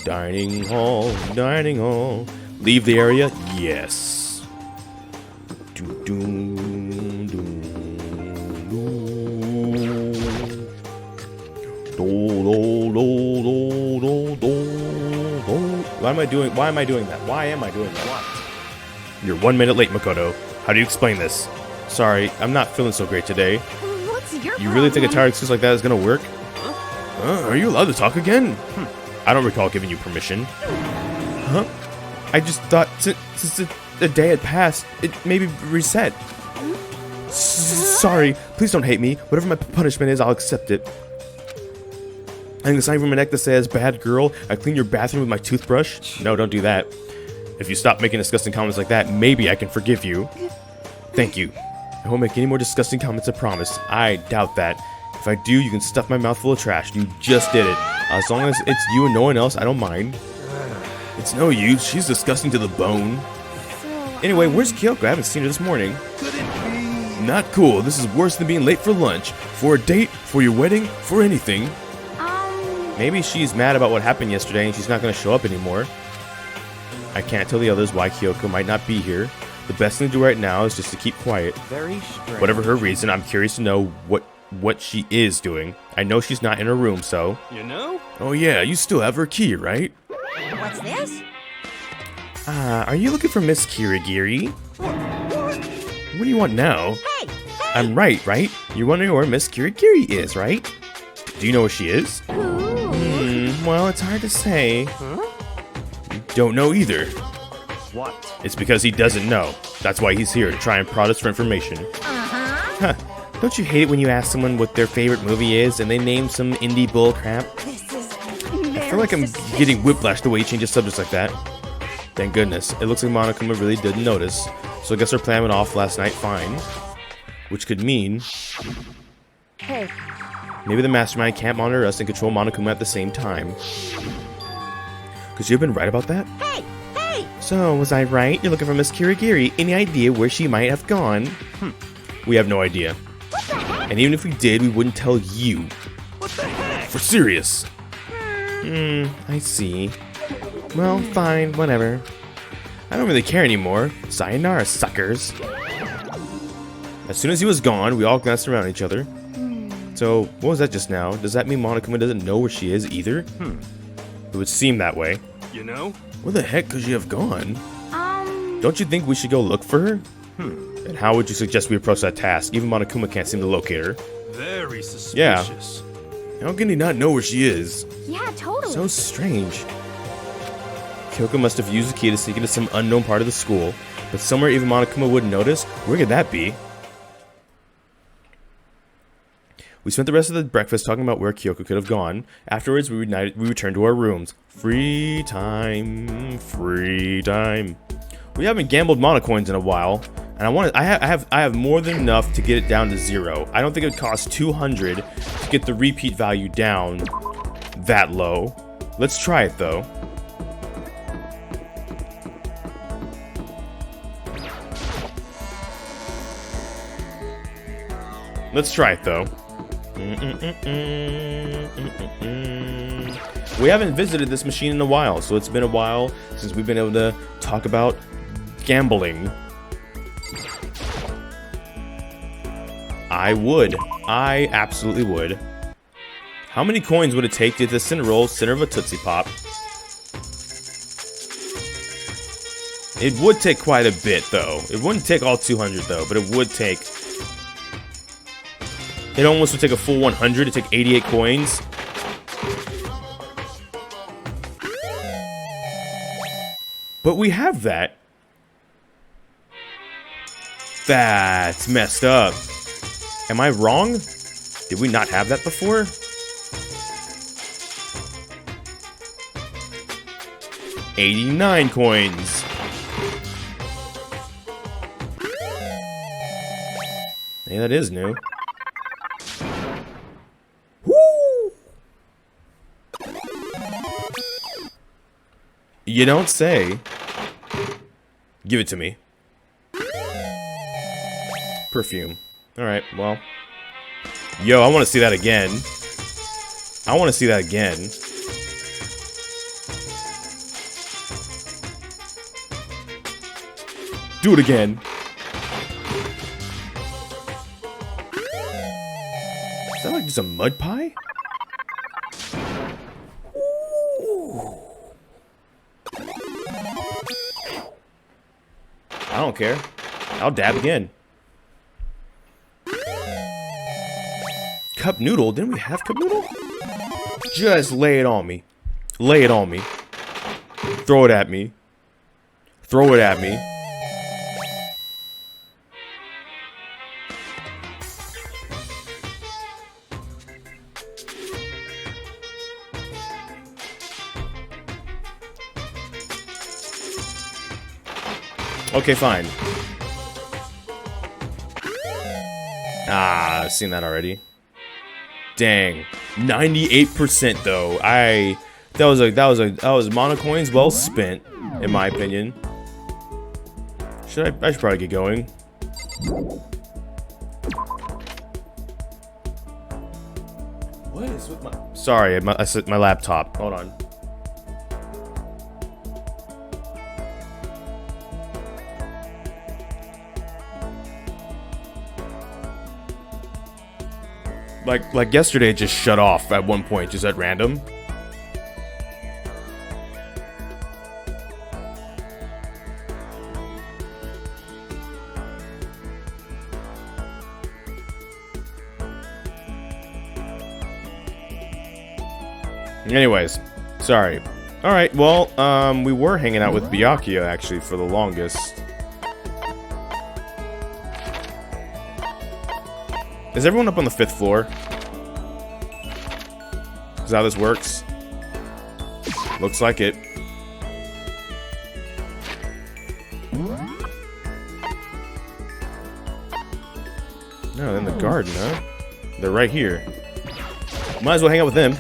Dining hall, dining hall. Leave the area? Yes. Why am I doing that? Why am I doing that? What? You're 1 minute late, Makoto. How do you explain this? Sorry, I'm not feeling so great today. What's your You really think a problem? tired excuse like that is gonna work? Are you allowed to talk again? I don't recall giving you permission. Huh? I just thought since the day had passed, it maybe reset. Sorry, please don't hate me. Whatever my punishment is, I'll accept it. I think the sign from my neck that says, "Bad girl, I clean your bathroom with my toothbrush." No, don't do that. If you stop making disgusting comments like that, maybe I can forgive you. Thank you. I won't make any more disgusting comments, I promise. I doubt that. If I do, you can stuff my mouth full of trash. You just did it. As long as it's you and no one else, I don't mind. It's no use. She's disgusting to the bone. Anyway, where's Kyoko? I haven't seen her this morning. Not cool. This is worse than being late for lunch, for a date, for your wedding, for anything. Maybe she's mad about what happened yesterday and she's not going to show up anymore. I can't tell the others why Kyoko might not be here. The best thing to do right now is just to keep quiet. Very strange. Whatever her reason, I'm curious to know what she is doing. I know she's not in her room, so... You know? Oh yeah, you still have her key, right? What's this? Are you looking for Miss Kirigiri? What do you want now? Hey! I'm right? You're wondering where Miss Kirigiri is, right? Do you know where she is? Ooh. Well, it's hard to say. Don't know either. What? It's because he doesn't know. That's why he's here, to try and prod us for information. Huh. Don't you hate it when you ask someone what their favorite movie is and they name some indie bull crap? This is I feel like I'm getting whiplashed the way he changes subjects like that. Thank goodness. It looks like Monokuma really didn't notice. So I guess our plan went off last night fine. Which could mean... Hey, maybe the mastermind can't monitor us and control Monokuma at the same time. Could you have been right about that? Hey! Hey! So, was I right? You're looking for Miss Kirigiri. Any idea where she might have gone? We have no idea. What the heck? And even if we did, we wouldn't tell you. What the heck? For serious. I see. Well, fine, whatever. I don't really care anymore. Sayonara, suckers. As soon as he was gone, we all glanced around at each other. So, what was that just now? Does that mean Monokuma doesn't know where she is either? It would seem that way. You know? Where the heck could she have gone? Don't you think we should go look for her? And how would you suggest we approach that task? Even Monokuma can't seem to locate her. Very suspicious. How can he not know where she is? Yeah, totally. So strange. Kyoko must have used the key to sneak into some unknown part of the school, but somewhere even Monokuma wouldn't notice. Where could that be? We spent the rest of the breakfast talking about where Kyoko could have gone. Afterwards, we returned to our rooms. Free time, free time. We haven't gambled monocoins in a while, and I have more than enough to get it down to 0. I don't think it would cost 200 to get the repeat value down that low. Let's try it though. Let's try it though. We haven't visited this machine in a while, so it's been a while since we've been able to talk about gambling. I absolutely would. How many coins would it take to get the Cinnarroll center of a Tootsie Pop? It would take quite a bit, though. It wouldn't take all 200, though, but it would take... It almost would take a full 100 to take 88 coins. But we have that. That's messed up. Am I wrong? Did we not have that before? $89 coins. Hey, that is new. Woo! You don't say. Give it to me. Perfume. Alright, well. Yo, I want to see that again. I want to see that again. Do it again. Is that like just a mud pie? Ooh. I don't care. I'll dab again. Cup noodle? Didn't we have cup noodle? Just lay it on me. Lay it on me. Throw it at me. Throw it at me. Okay, fine. Ah, I've seen that already. Dang, 98% though. That was monocoins well spent, in my opinion. I should probably get going. What is with my? Sorry, I set my laptop. Hold on. Like yesterday, it just shut off at one point, just at random. Anyways, Sorry. Alright, well, we were hanging out with Byakuya, actually, for the longest. Is everyone up on the 5th floor? Is that how this works? Looks like it. No, in the garden, huh? They're right here. Might as well hang out with them.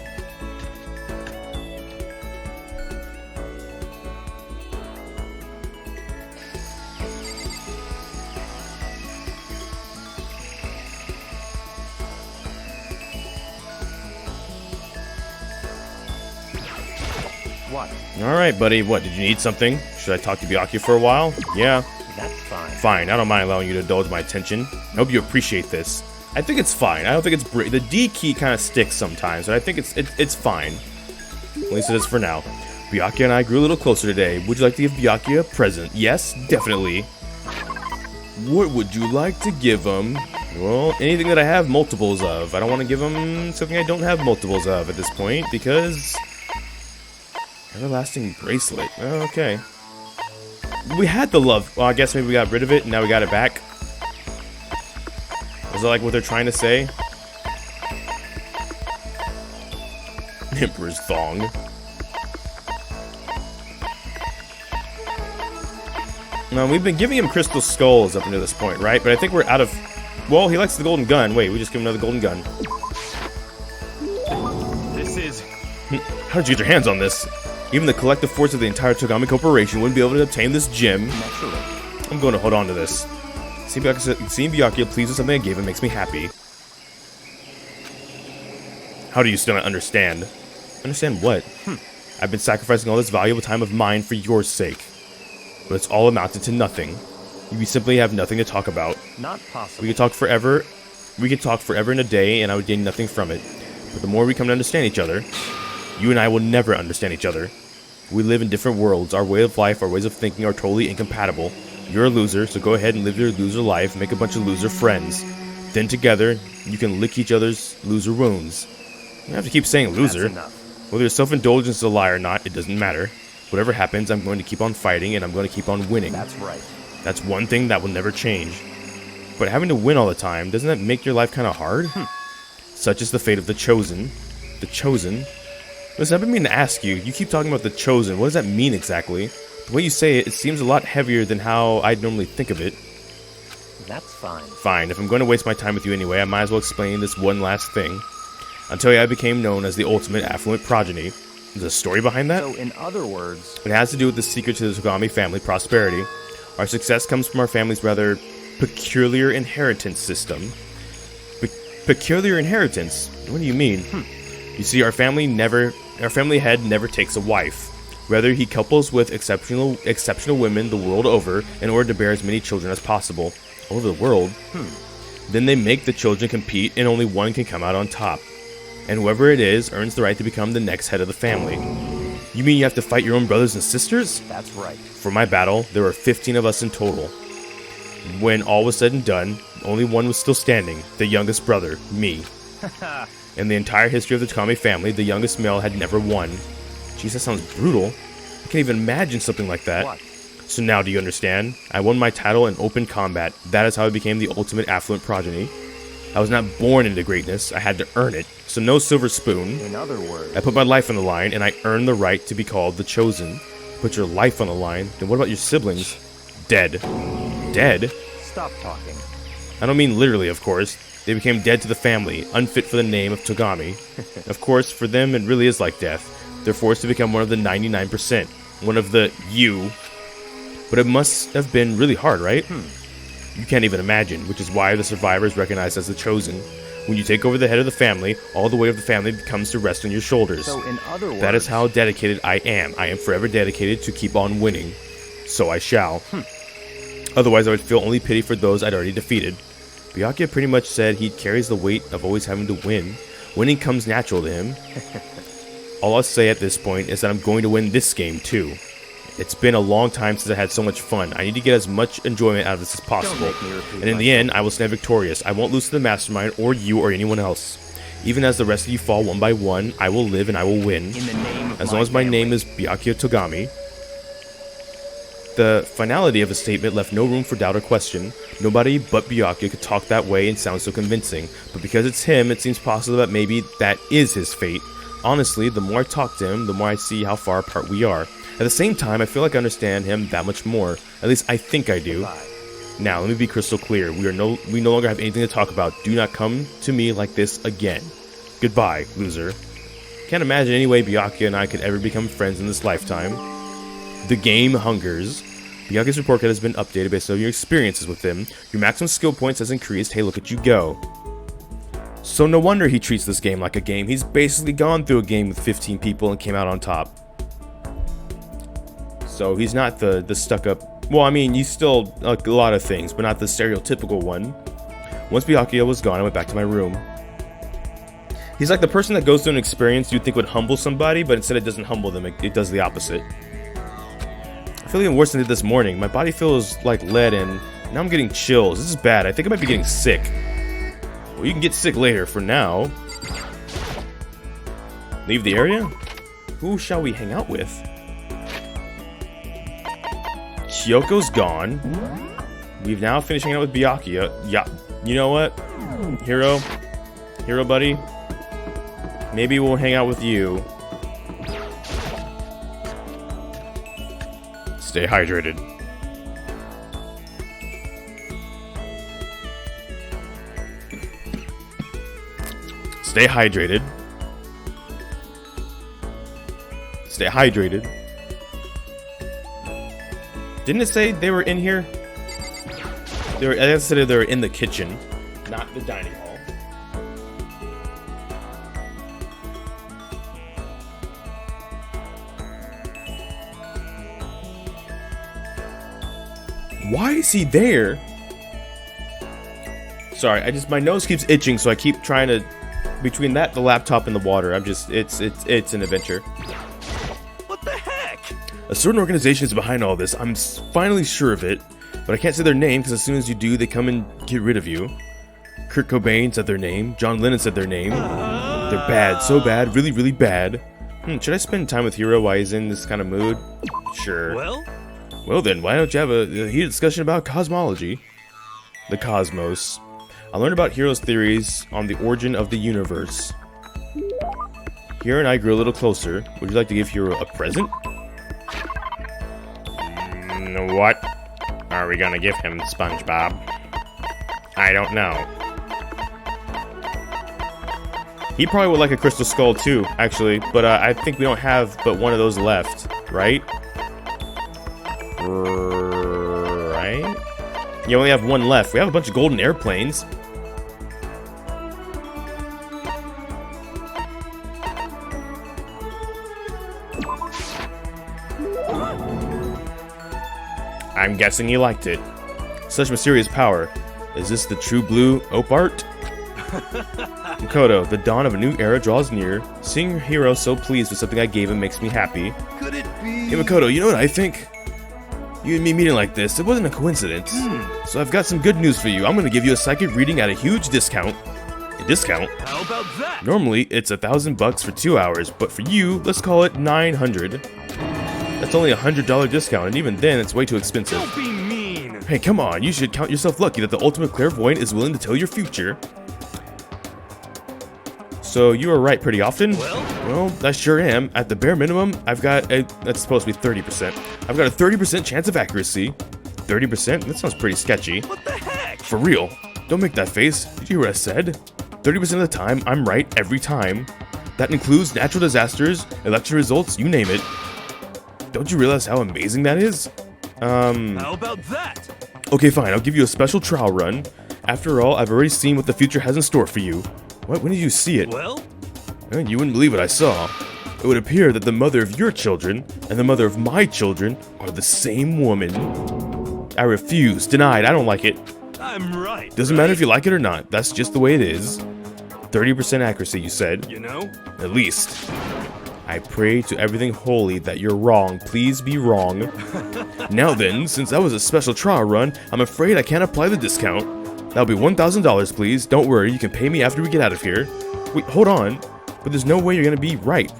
What? Alright, buddy. What, did you need something? Should I talk to Byakuya for a while? Yeah. That's fine. Fine, I don't mind allowing you to indulge my attention. I hope you appreciate this. I think it's fine. I don't think it's the D key kind of sticks sometimes, but I think it's fine. At least it is for now. Byakuya and I grew a little closer today. Would you like to give Byakuya a present? Yes, definitely. What would you like to give him? Well, anything that I have multiples of. I don't want to give him something I don't have multiples of at this point, because... Everlasting bracelet. Okay. We had the love. Well, I guess maybe we got rid of it and now we got it back. Is that like what they're trying to say? Emperor's thong. No, we've been giving him crystal skulls up until this point, right? But I think we're out of... Well, he likes the golden gun. Wait, we just give him another golden gun. This is... How did you get your hands on this? Even the collective force of the entire Togami Corporation wouldn't be able to obtain this gem. Naturally. I'm going to hold on to this. Seeing Byakuya pleased with something I gave him makes me happy. How do you still not understand? Understand what? I've been sacrificing all this valuable time of mine for your sake. But it's all amounted to nothing. We simply have nothing to talk about. Not possible. We could talk forever. We could talk forever in a day, and I would gain nothing from it. But the more we come to understand each other, you and I will never understand each other. We live in different worlds. Our way of life, our ways of thinking are totally incompatible. You're a loser, so go ahead and live your loser life, make a bunch of loser friends. Then together, you can lick each other's loser wounds. You don't have to keep saying loser. That's enough. Whether your self-indulgence is a lie or not, it doesn't matter. Whatever happens, I'm going to keep on fighting, and I'm going to keep on winning. That's right. That's one thing that will never change. But having to win all the time, doesn't that make your life kind of hard? Such is the fate of the Chosen. The Chosen? Listen, I've been meaning to ask you. You keep talking about the Chosen. What does that mean exactly? The way you say it, it seems a lot heavier than how I'd normally think of it. That's fine. Fine, if I'm going to waste my time with you anyway, I might as well explain this one last thing. Until I became known as the ultimate affluent progeny. There's a story behind that? So, in other words... It has to do with the secret to the Togami family prosperity. Our success comes from our family's rather peculiar inheritance system. Peculiar inheritance? What do you mean? You see, our family head never takes a wife. Rather, he couples with exceptional women the world over in order to bear as many children as possible. All over the world? Then they make the children compete and only one can come out on top. And whoever it is earns the right to become the next head of the family. You mean you have to fight your own brothers and sisters? That's right. For my battle, there were 15 of us in total. When all was said and done, only one was still standing, the youngest brother, me. In the entire history of the Togami family, the youngest male had never won. Jeez, that sounds brutal. I can't even imagine something like that. What? So now do you understand? I won my title in open combat. That is how I became the ultimate affluent progeny. I was not born into greatness, I had to earn it. So no silver spoon. In other words... I put my life on the line, and I earned the right to be called the Chosen. Put your life on the line, then what about your siblings? Dead. Dead? Stop talking. I don't mean literally, of course. They became dead to the family, unfit for the name of Togami. Of course, for them it really is like death. They're forced to become one of the 99%. One of the you. But it must have been really hard, right? You can't even imagine, which is why the survivor is recognized as the Chosen. When you take over the head of the family, all the weight of the family comes to rest on your shoulders. So, in other words... That is how dedicated I am. I am forever dedicated to keep on winning. So I shall. Otherwise, I would feel only pity for those I'd already defeated. Byakuya pretty much said he carries the weight of always having to win. Winning comes natural to him. All I'll say at this point is that I'm going to win this game, too. It's been a long time since I had so much fun. I need to get as much enjoyment out of this as possible. And in the end, I will stand victorious. I won't lose to the mastermind, or you, or anyone else. Even as the rest of you fall one by one, I will live and I will win. In the name of As long as my name is Byakuya Togami. The finality of his statement left no room for doubt or question. Nobody but Byakuya could talk that way and sound so convincing. But because it's him, it seems possible that maybe that is his fate. Honestly, the more I talk to him, the more I see how far apart we are. At the same time, I feel like I understand him that much more. At least I think I do. Now, let me be crystal clear. We no longer have anything to talk about. Do not come to me like this again. Goodbye, loser. Can't imagine any way Byakuya and I could ever become friends in this lifetime. The game hungers. Byakuya's report card has been updated based on your experiences with him. Your maximum skill points has increased. Hey, look at you go. So no wonder he treats this game like a game. He's basically gone through a game with 15 people and came out on top. So he's not the stuck-up... Well, I mean, he's still a lot of things, but not the stereotypical one. Once Byakuya was gone, I went back to my room. He's like the person that goes through an experience you'd think would humble somebody, but instead it doesn't humble them, it does the opposite. I feel even worse than it did this morning. My body feels like lead and now I'm getting chills. This is bad. I think I might be getting sick. Well, you can get sick later. For now, leave the area? Who shall we hang out with? Kyoko's gone. We've now finished hanging out with Byakuya. Yeah, you know what? Hero buddy. Maybe we'll hang out with you. Stay hydrated. Stay hydrated. Stay hydrated. Didn't it say they were in here? I said they were in the kitchen, not the dining hall. Why is he there? Sorry, my nose keeps itching, so I keep trying to, between that, the laptop, and the water, it's an adventure. What the heck? A certain organization is behind all this. I'm finally sure of it, but I can't say their name because as soon as you do, they come and get rid of you. Kurt Cobain said their name. John Lennon said their name. They're bad, so bad, really, really bad. Should I spend time with Hiro while he's in this kind of mood? Sure. Well then, why don't you have a heated discussion about cosmology? The cosmos. I learned about Hiro's theories on the origin of the universe. Hiro and I grew a little closer. Would you like to give Hiro a present? What are we gonna give him, SpongeBob? I don't know. He probably would like a crystal skull too, actually, but I think we don't have but one of those left, right? Right? You only have one left. We have a bunch of golden airplanes. I'm guessing he liked it. Such mysterious power. Is this the true blue Opart? Makoto, the dawn of a new era draws near. Seeing your hero so pleased with something I gave him makes me happy. Could it be? Hey Makoto, you know what I think? You and me meeting like this, it wasn't a coincidence. So I've got some good news for you. I'm gonna give you a psychic reading at a huge discount. A discount? How about that? Normally, it's $1,000 for 2 hours, but for you, let's call it $900. That's only a $100 discount, and even then, it's way too expensive. Don't be mean. Hey, come on, you should count yourself lucky that the ultimate clairvoyant is willing to tell your future. So, you are right pretty often? Well, I sure am. At the bare minimum, I've got a... That's supposed to be 30%. I've got a 30% chance of accuracy. 30%? That sounds pretty sketchy. What the heck? For real. Don't make that face. Did you hear what I said? 30% of the time, I'm right every time. That includes natural disasters, election results, you name it. Don't you realize how amazing that is? How about that? Okay, fine. I'll give you a special trial run. After all, I've already seen what the future has in store for you. What? When did you see it? Well? You wouldn't believe what I saw. It would appear that the mother of your children and the mother of my children are the same woman. I refuse. Denied. I don't like it. I'm right. Doesn't matter if you like it or not. That's just the way it is. 30% accuracy, you said. You know? At least. I pray to everything holy that you're wrong. Please be wrong. Now then, since that was a special trial run, I'm afraid I can't apply the discount. That'll be $1,000, please. Don't worry, you can pay me after we get out of here. Wait, hold on. But there's no way you're gonna be right?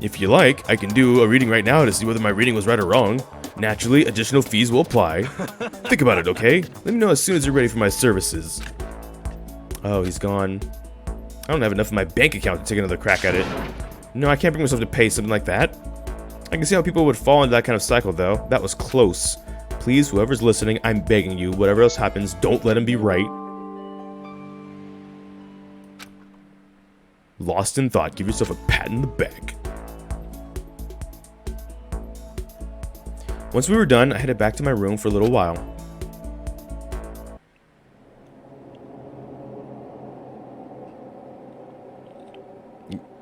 If you like, I can do a reading right now to see whether my reading was right or wrong. Naturally, additional fees will apply. Think about it, okay? Let me know as soon as you're ready for my services. Oh, he's gone. I don't have enough in my bank account to take another crack at it. No, I can't bring myself to pay something like that. I can see how people would fall into that kind of cycle, though. That was close. Please, whoever's listening, I'm begging you, whatever else happens, don't let him be right. Lost in thought. Give yourself a pat in the back. Once we were done, I headed back to my room for a little while.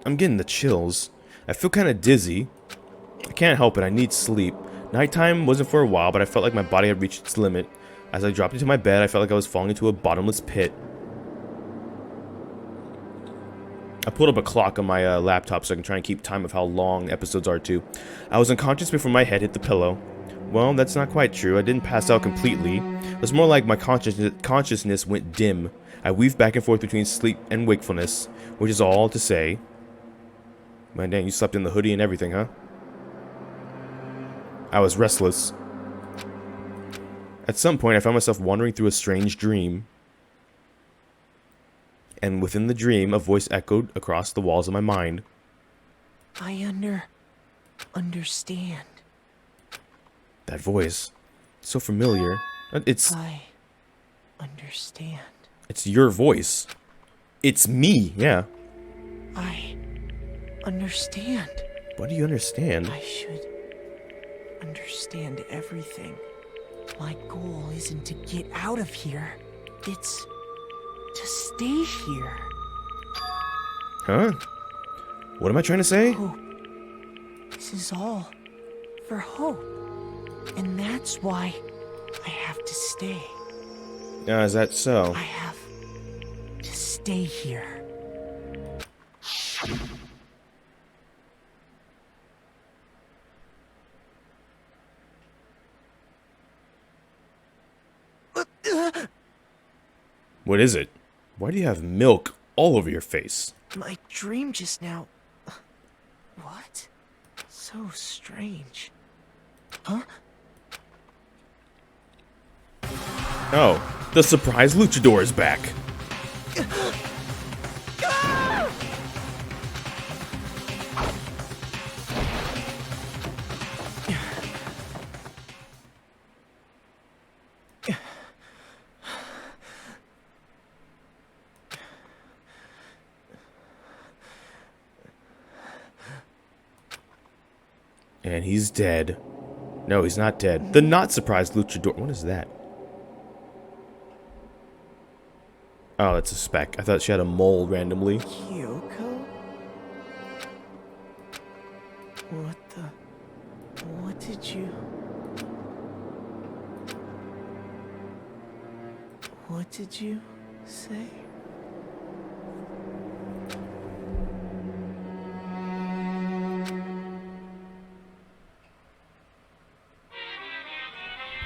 I'm getting the chills. I feel kind of dizzy. I can't help it, I need sleep. Nighttime wasn't for a while, but I felt like my body had reached its limit. As I dropped into my bed, I felt like I was falling into a bottomless pit. I pulled up a clock on my laptop so I can try and keep time of how long episodes are too. I was unconscious before my head hit the pillow. Well, that's not quite true. I didn't pass out completely. It was more like my consciousness went dim. I weaved back and forth between sleep and wakefulness, which is all to say... Man, dang, you slept in the hoodie and everything, huh? I was restless. At some point, I found myself wandering through a strange dream. And within the dream, a voice echoed across the walls of my mind. I understand. That voice. So familiar. It's... I understand. It's your voice. It's me, yeah. I understand. What do you understand? I should understand everything. My goal isn't to get out of here. It's to stay here. Huh? What am I trying to say? Hope. This is all for hope. And that's why I have to stay. Is that so? I have to stay here. What is it? Why do you have milk all over your face? My dream just now... What? So strange. Huh? Oh, the surprise Luchador is back. And he's dead. No, he's not dead. The not surprised Luchador. What is that? Oh, that's a speck. I thought she had a mole randomly. Kyoko? What did you... What did you say?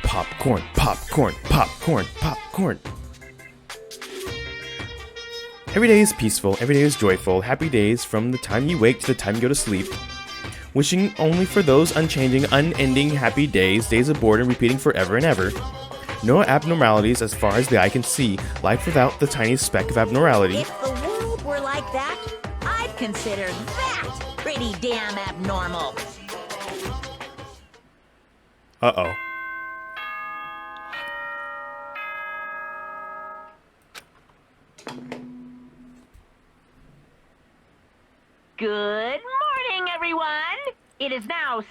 Popcorn, popcorn, popcorn, popcorn. Every day is peaceful, every day is joyful, happy days from the time you wake to the time you go to sleep. Wishing only for those unchanging, unending happy days, days of boredom repeating forever and ever. No abnormalities as far as the eye can see, life without the tiniest speck of abnormality. If the world were like that, I'd consider that pretty damn abnormal. Uh-oh. Good morning, everyone! It is now 7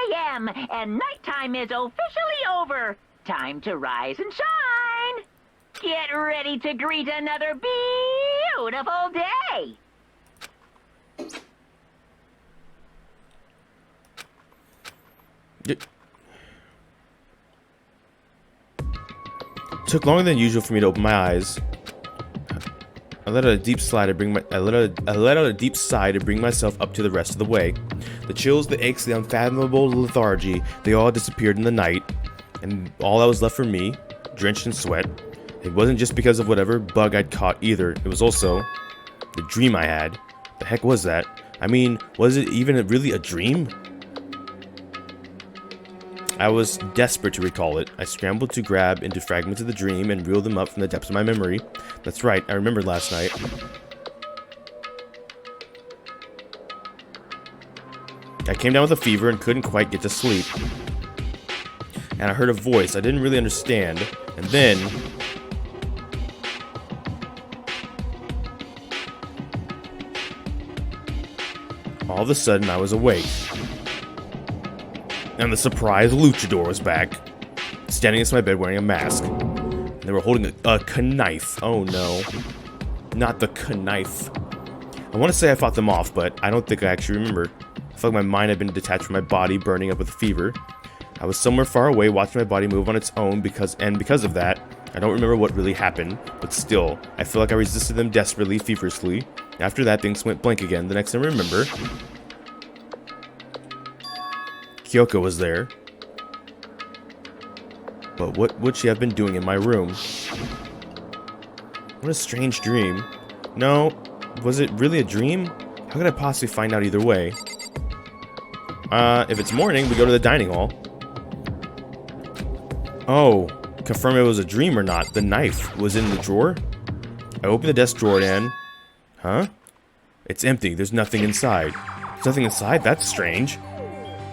a.m. and nighttime is officially over. Time to rise and shine! Get ready to greet another beautiful day! Took longer than usual for me to open my eyes. I let out a deep sigh to bring myself up to the rest of the way. The chills, the aches, the unfathomable lethargy, they all disappeared in the night, and all that was left for me, drenched in sweat. It wasn't just because of whatever bug I'd caught either. It was also The dream I had. The heck was that? I mean, was it even really a dream? I was desperate to recall it. I scrambled to grab into fragments of the dream and reel them up from the depths of my memory. That's right, I remembered last night. I came down with a fever and couldn't quite get to sleep. And I heard a voice I didn't really understand. And then... all of a sudden, I was awake. And the surprise Luchador was back, standing against my bed wearing a mask. And they were holding a knife. Oh no. Not the knife. I want to say I fought them off, but I don't think I actually remember. I felt like my mind had been detached from my body, burning up with fever. I was somewhere far away watching my body move on its own because of that, I don't remember what really happened, but still, I feel like I resisted them desperately, feverishly. After that, things went blank again. The next thing I remember... Kyoko was there. But what would she have been doing in my room? What a strange dream. No, was it really a dream? How could I possibly find out either way? If it's morning, we go to the dining hall. Oh, confirm it was a dream or not. The knife was in the drawer. I opened the desk drawer and... huh? It's empty. There's nothing inside. There's nothing inside? That's strange.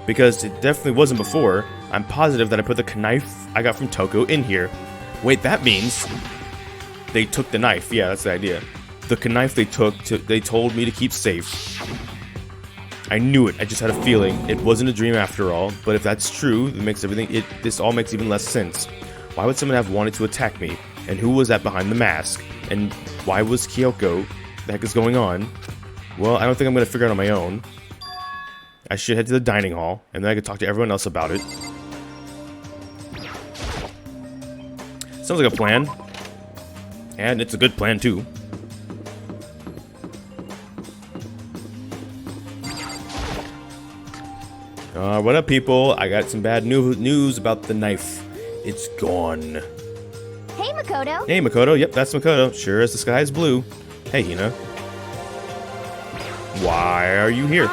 Because it definitely wasn't before. I'm positive that I put the knife I got from Toko in here. Wait, that means they took the knife. Yeah, that's the idea. The knife they took, they told me to keep safe. I knew it. I just had a feeling. It wasn't a dream after all. But if that's true, it makes everything. This all makes even less sense. Why would someone have wanted to attack me? And who was that behind the mask? And why was Kyoko? What the heck is going on? Well, I don't think I'm gonna figure it out on my own. I should head to the dining hall, and then I could talk to everyone else about it. Sounds like a plan. And it's a good plan, too. What up, people? I got some bad news about the knife. It's gone. Hey, Makoto. Hey, Makoto. Yep, that's Makoto. Sure as the sky is blue. Hey, Hina. Why are you here?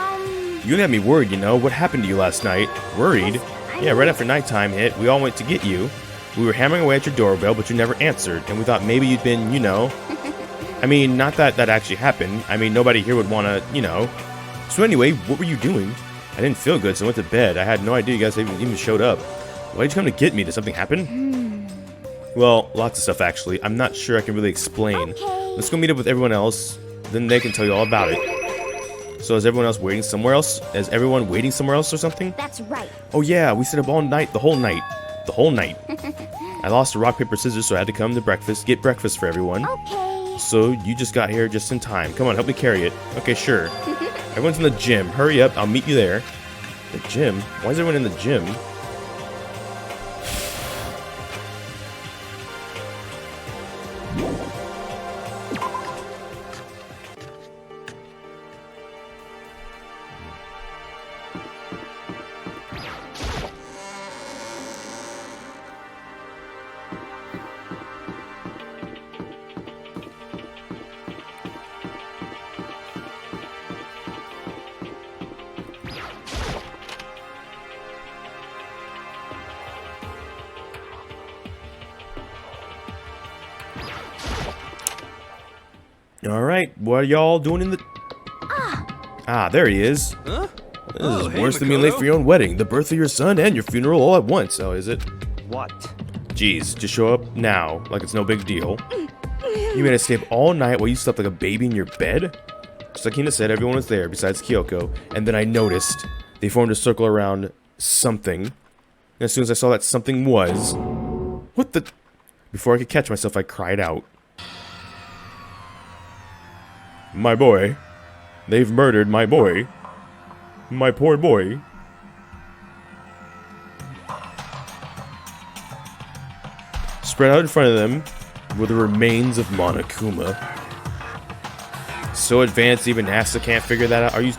You had me worried, you know. What happened to you last night? Worried? Yeah, right after nighttime hit, we all went to get you. We were hammering away at your doorbell, but you never answered, and we thought maybe you'd been, you know... I mean, not that that actually happened. I mean, nobody here would want to, you know... So anyway, what were you doing? I didn't feel good, so I went to bed. I had no idea you guys even showed up. Why did you come to get me? Did something happen? Well, lots of stuff, actually. I'm not sure I can really explain. Okay. Let's go meet up with everyone else, then they can tell you all about it. So is everyone else waiting somewhere else? Is everyone waiting somewhere else or something? That's right. Oh yeah, we stayed up all night, the whole night. The whole night. I lost a rock, paper, scissors, so I had to come to breakfast, get breakfast for everyone. Okay. So you just got here just in time. Come on, help me carry it. Okay, sure. Everyone's in the gym. Hurry up, I'll meet you there. The gym? Why is everyone in the gym? Alright, what are y'all doing in the... Ah, there he is. Huh? This Oh, is hey, worse than being late Makoto. for your own wedding, the birth of your son, and your funeral all at once. Oh, is it? What? Jeez, just show up now, like it's no big deal. You made us stay up all night while you slept like a baby in your bed? Just like Hina said, everyone was there besides Kyoko, and then I noticed they formed a circle around something. And as soon as I saw that something was... What the... Before I could catch myself, I cried out. My boy. They've murdered my boy. My poor boy. Spread out in front of them were the remains of Monokuma. So advanced, even NASA can't figure that out. Are you...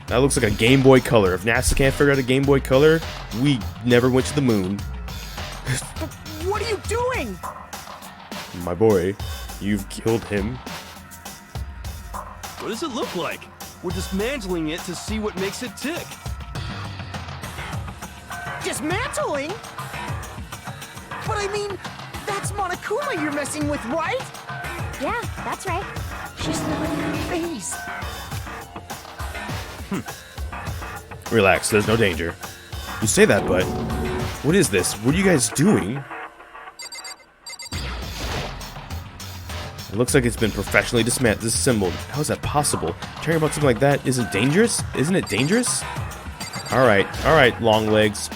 That looks like a Game Boy Color. If NASA can't figure out a Game Boy Color, we never went to the moon. What are you doing? My boy, you've killed him. What does it look like? We're dismantling it to see what makes it tick. Dismantling? But I mean, that's Monokuma you're messing with, right? Yeah, that's right. She's not in her face. Relax, there's no danger. You say that, but what is this? What are you guys doing? It looks like it's been professionally disassembled. How is that possible? Caring about something like that isn't dangerous? Isn't it dangerous? Alright, long legs.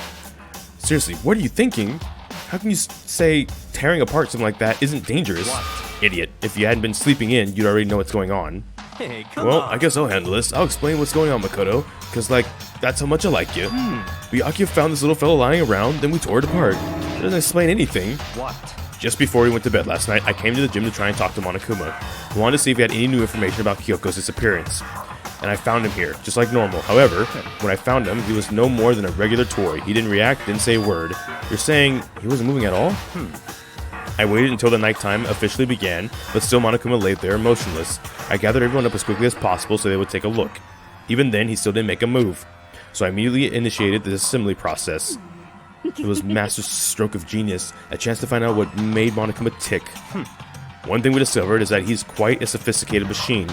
Seriously, what are you thinking? How can you say tearing apart something like that isn't dangerous? What? Idiot. If you hadn't been sleeping in, you'd already know what's going on. Hey, come Well, on. I guess I'll handle this. I'll explain what's going on, Makoto. Because, like, that's how much I like you. Byakuya found this little fellow lying around, then we tore it apart. It doesn't explain anything. What? Just before we went to bed last night, I came to the gym to try and talk to Monokuma. I wanted to see if he had any new information about Kyoko's disappearance. And I found him here, just like normal. However, when I found him, he was no more than a regular toy. He didn't react, didn't say a word. You're saying he wasn't moving at all? I waited until the nighttime officially began, but still Monokuma lay there motionless. I gathered everyone up as quickly as possible so they would take a look. Even then, he still didn't make a move. So I immediately initiated the assembly process. It was Master's stroke of genius, a chance to find out what made Monokuma tick. One thing we discovered is that he's quite a sophisticated machine.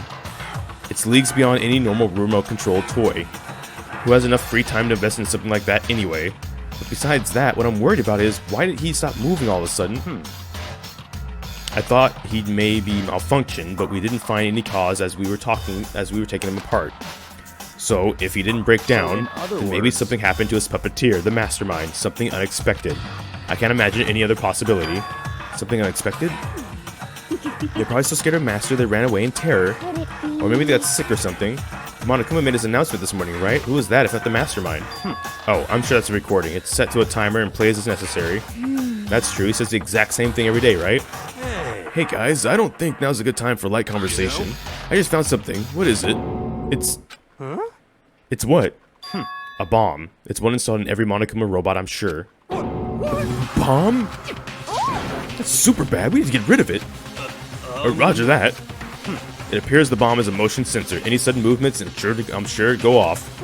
It's leagues beyond any normal remote-controlled toy. Who has enough free time to invest in something like that anyway? But besides that, what I'm worried about is, why did he stop moving all of a sudden? I thought he'd maybe malfunction, but we didn't find any cause as we were taking him apart. So, if he didn't break down, then maybe something happened to his puppeteer, the mastermind, something unexpected. I can't imagine any other possibility. Something unexpected? They're probably so scared of Master they ran away in terror. Could it be? Or maybe they got sick or something. Monokuma made his announcement this morning, right? Who was that if not the mastermind? Oh, I'm sure that's a recording. It's set to a timer and plays as necessary. That's true. He says the exact same thing every day, right? Hey guys, I don't think now's a good time for light conversation. I just found something. What is it? It's... It's what? A bomb. It's one installed in every Monokuma robot, I'm sure. Bomb? That's super bad. We need to get rid of it. Roger that. It appears the bomb is a motion sensor. Any sudden movements, I'm sure it'd go off.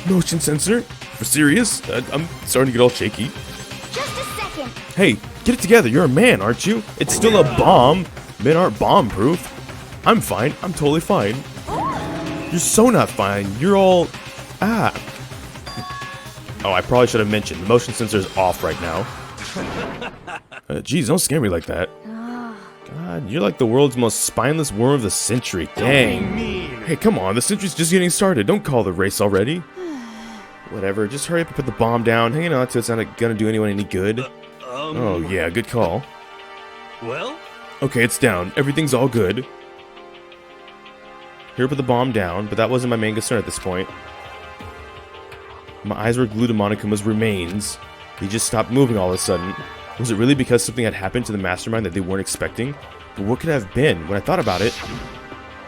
Motion sensor? For serious? I'm starting to get all shaky. Just a second. Hey, get it together. You're a man, aren't you? It's still a bomb. Men aren't bomb-proof. I'm fine. I'm totally fine. You're so not fine. You're all... Oh, I probably should have mentioned. The motion sensor is off right now. Geez, don't scare me like that. God, you're like the world's most spineless worm of the century. Dang. Hey, come on. The century's just getting started. Don't call the race already. Whatever. Just hurry up and put the bomb down. Hanging on to it's not gonna do anyone any good. Oh, yeah. Good call. Well? Okay, it's down. Everything's all good. Here, put the bomb down, but that wasn't my main concern at this point. My eyes were glued to Monokuma's remains. He just stopped moving all of a sudden. Was it really because something had happened to the mastermind that they weren't expecting? But what could it have been? When I thought about it,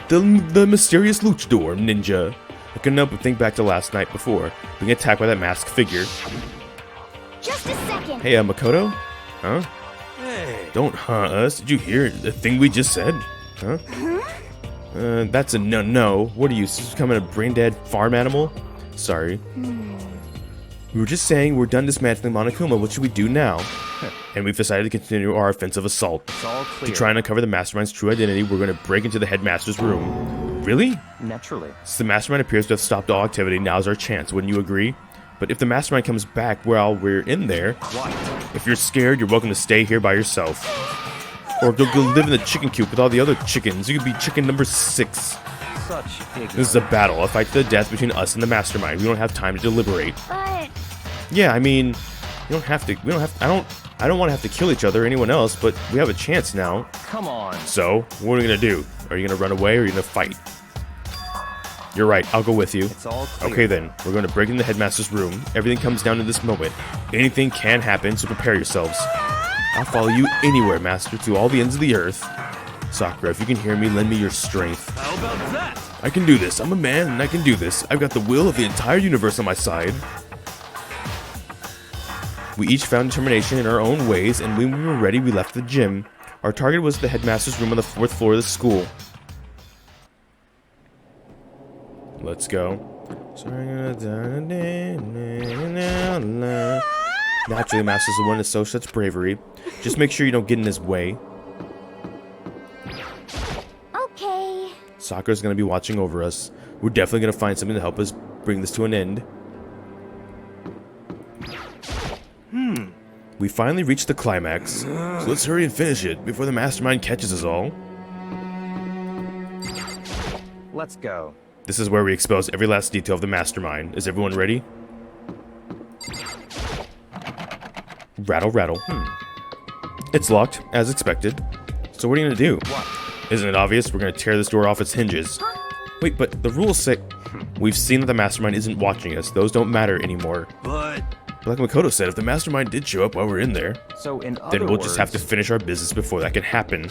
the mysterious Luchador ninja. I couldn't help but think back to last night before, being attacked by that masked figure. Just a second. Hey, Makoto? Huh? Hey. Don't us. Did you hear the thing we just said? Huh? That's a no. What are you, becoming a brain-dead farm animal? Sorry. We were just saying we're done dismantling Monokuma. What should we do now? And we've decided to continue our offensive assault. It's all clear. To try and uncover the mastermind's true identity, we're going to break into the headmaster's room. Really? Naturally. Since the mastermind appears to have stopped all activity, now's our chance. Wouldn't you agree? But if the mastermind comes back while we're in there, if you're scared, you're welcome to stay here by yourself. Or go live in the chicken coop with all the other chickens. You could be chicken number 6. Such ignorance. This is a battle, a fight to the death between us and the mastermind. We don't have time to deliberate. But Yeah, I mean, you don't have to. We don't have. I don't want to have to kill each other or anyone else, but we have a chance now. Come on. So, what are we gonna do? Are you gonna run away or are you gonna fight? You're right. I'll go with you. It's all clear. Okay then. We're going to break into the headmaster's room. Everything comes down to this moment. Anything can happen, so prepare yourselves. I'll follow you anywhere, master, to all the ends of the earth. Sakura, if you can hear me, lend me your strength. How about that? I can do this. I'm a man and I can do this. I've got the will of the entire universe on my side. We each found determination in our own ways, and when we were ready, we left the gym. Our target was the headmaster's room on the 4th floor of the school. Let's go. Naturally, Master's the one that shows such bravery. Just make sure you don't get in his way. Okay. Sakura's gonna be watching over us. We're definitely gonna find something to help us bring this to an end. We finally reached the climax, so let's hurry and finish it before the mastermind catches us all. Let's go. This is where we expose every last detail of the mastermind. Is everyone ready? Rattle, rattle. It's locked, as expected. So what are you gonna do? What? Isn't it obvious? We're gonna tear this door off its hinges. Wait, but the rules say... We've seen that the mastermind isn't watching us. Those don't matter anymore. But Like Makoto said, if the mastermind did show up while we're in there, So in other then we'll words, just have to finish our business before that can happen.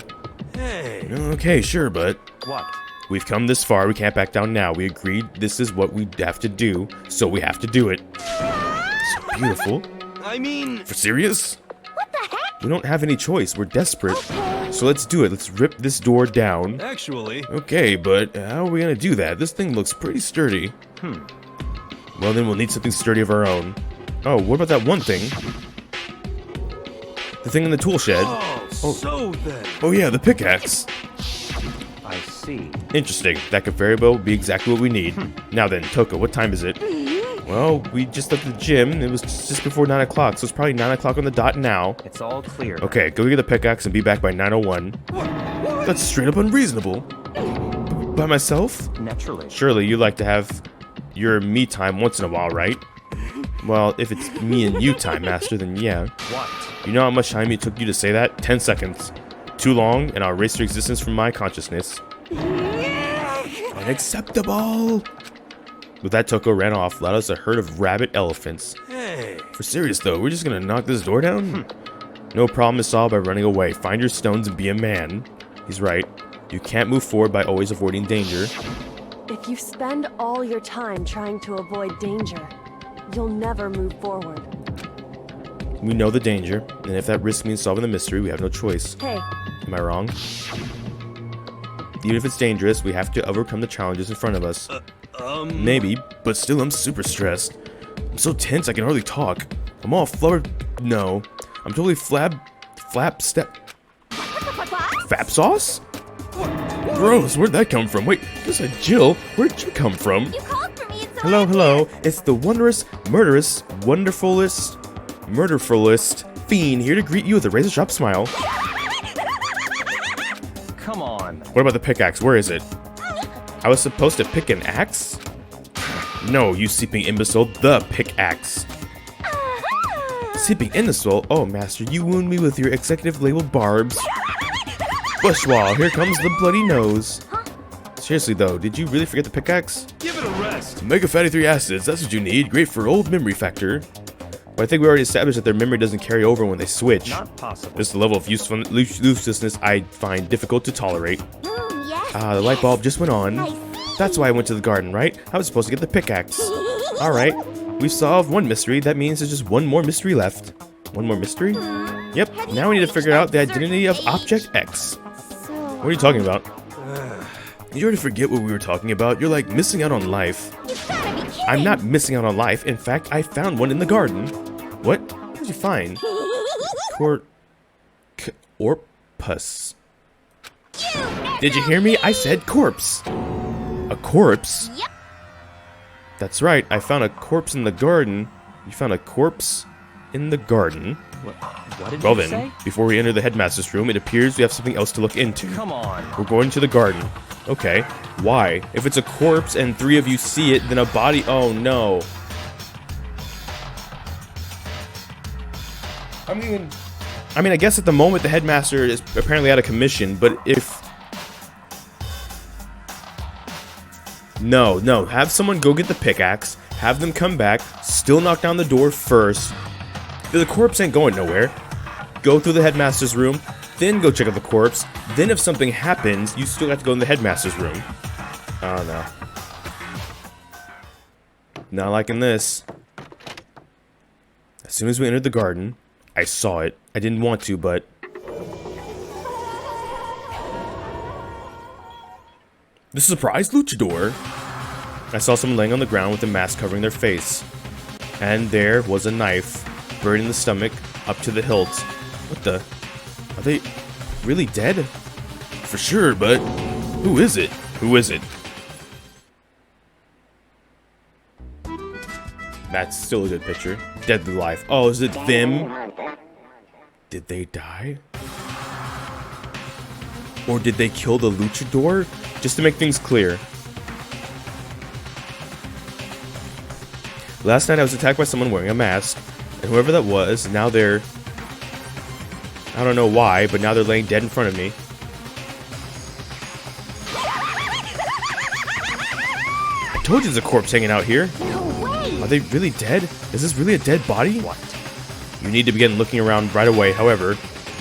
hey, Okay, sure, but What? we've come this far. We can't back down now. We agreed this is what we have to do, so we have to do it. So beautiful. I mean, For serious? What the heck? We don't have any choice. We're desperate. So let's do it. Let's rip this door down. actually, Okay, but how are we gonna do that? This thing looks pretty sturdy. Well, then we'll need something sturdy of our own. Oh, what about that one thing? The thing in the tool shed. so then, Oh yeah, the pickaxe. I see. Interesting. That could very well be exactly what we need. Now then, Toko, what time is it? Well, we just left the gym. It was just before 9 o'clock, so it's probably 9 o'clock on the dot now. It's all clear. Okay, go get the pickaxe and be back by 9:01. That's straight up unreasonable. By myself? Naturally. Surely you like to have your me time once in a while, right? Well, if it's me and you time, Master, then yeah. What? You know how much time it took you to say that? 10 seconds. Too long, and I'll erase your existence from my consciousness. Unacceptable! With that, Toko ran off, led us a herd of rabbit elephants. hey, For serious though, we're just gonna knock this door down? No problem is solved by running away. Find your stones and be a man. He's right. You can't move forward by always avoiding danger. If you spend all your time trying to avoid danger, you'll never move forward. We know the danger, and if that risk means solving the mystery, we have no choice. Hey, Am I wrong? Even if it's dangerous, we have to overcome the challenges in front of us. Maybe, but still I'm super stressed. I'm so tense I can hardly talk. I'm all flubber. No. I'm totally flap sauce? Gross, where'd that come from? Wait, this is Jill. Where'd you come from? You called for me, and so Hello, I did. hello. It's the wondrous, murderous, wonderfulest, murderfulest fiend here to greet you with a razor sharp smile. Come on. What about the pickaxe? Where is it? I was supposed to pick an axe? No, you sleeping imbecile, the pickaxe. Sleeping imbecile? Oh, Master, you wound me with your executive labeled barbs. Bushwall, here comes the bloody nose. Seriously though, did you really forget the pickaxe? give it a rest. Omega fatty 3 acids, that's what you need. Great for old memory factor. But I think we already established that their memory doesn't carry over when they switch. Not possible. This is the level of uselessness I find difficult to tolerate. Yes. Ah, the light bulb just went on. I see. That's why I went to the garden, right? I was supposed to get the pickaxe. Alright, we've solved one mystery. That means there's just one more mystery left. One more mystery? Yep, now we need to figure out the identity of Object X. What are you talking about? Did you already forget what we were talking about? You're like missing out on life. You gotta be kidding. I'm not missing out on life. In fact, I found one in the garden. What? What did you find? Corpus. Did you hear me? I said corpse. A corpse? Yep. That's right. I found a corpse in the garden. You found a corpse in the garden. What did Well you then, say? before we enter the headmaster's room, it appears we have something else to look into. Come on. We're going to the garden. Okay. Why? If it's a corpse and 3 of you see it, then a body... Oh, no. I mean, I guess at the moment the headmaster is apparently out of commission, but if... No. Have someone go get the pickaxe, have them come back, still knock down the door first. The corpse ain't going nowhere. Go through the headmaster's room, then go check out the corpse. Then if something happens, you still have to go in the headmaster's room. Oh no. Not liking this. As soon as we entered the garden, I saw it. I didn't want to, but... The surprise Luchador! I saw someone laying on the ground with a mask covering their face. And there was a knife, buried in the stomach, up to the hilt. What the? Are they really dead? For sure, but who is it? Who is it? That's still a good picture. Deadly life. Oh, is it them? Did they die? Or did they kill the Luchador? Just to make things clear. Last night I was attacked by someone wearing a mask, and whoever that was, now they're... I don't know why, but now they're laying dead in front of me. I told you there's a corpse hanging out here. No way! Are they really dead? Is this really a dead body? What? You need to begin looking around right away. However,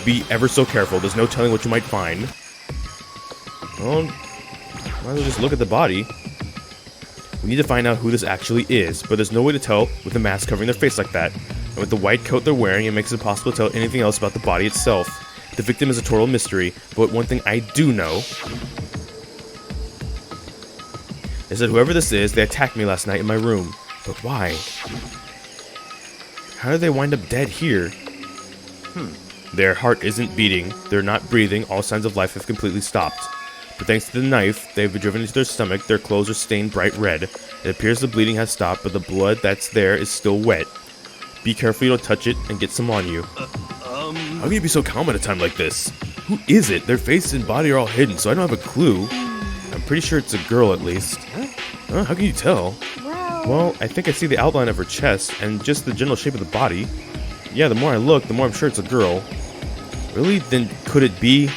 be ever so careful. There's no telling what you might find. Well, might as well just look at the body. We need to find out who this actually is, but there's no way to tell with the mask covering their face like that. And with the white coat they're wearing, it makes it impossible to tell anything else about the body itself. The victim is a total mystery, but one thing I do know is that whoever this is, they attacked me last night in my room. But why? How did they wind up dead here? Their heart isn't beating, they're not breathing, all signs of life have completely stopped. But thanks to the knife they've been driven into their stomach, their clothes are stained bright red. It appears the bleeding has stopped, but the blood that's there is still wet. Be careful you don't touch it and get some on you. How can you be so calm at a time like this? Who is it? Their face and body are all hidden, so I don't have a clue. I'm pretty sure it's a girl at least. How can you tell? Well, I think I see the outline of her chest and just the general shape of the body. Yeah, the more I look, the more I'm sure it's a girl. Really? Then could it be?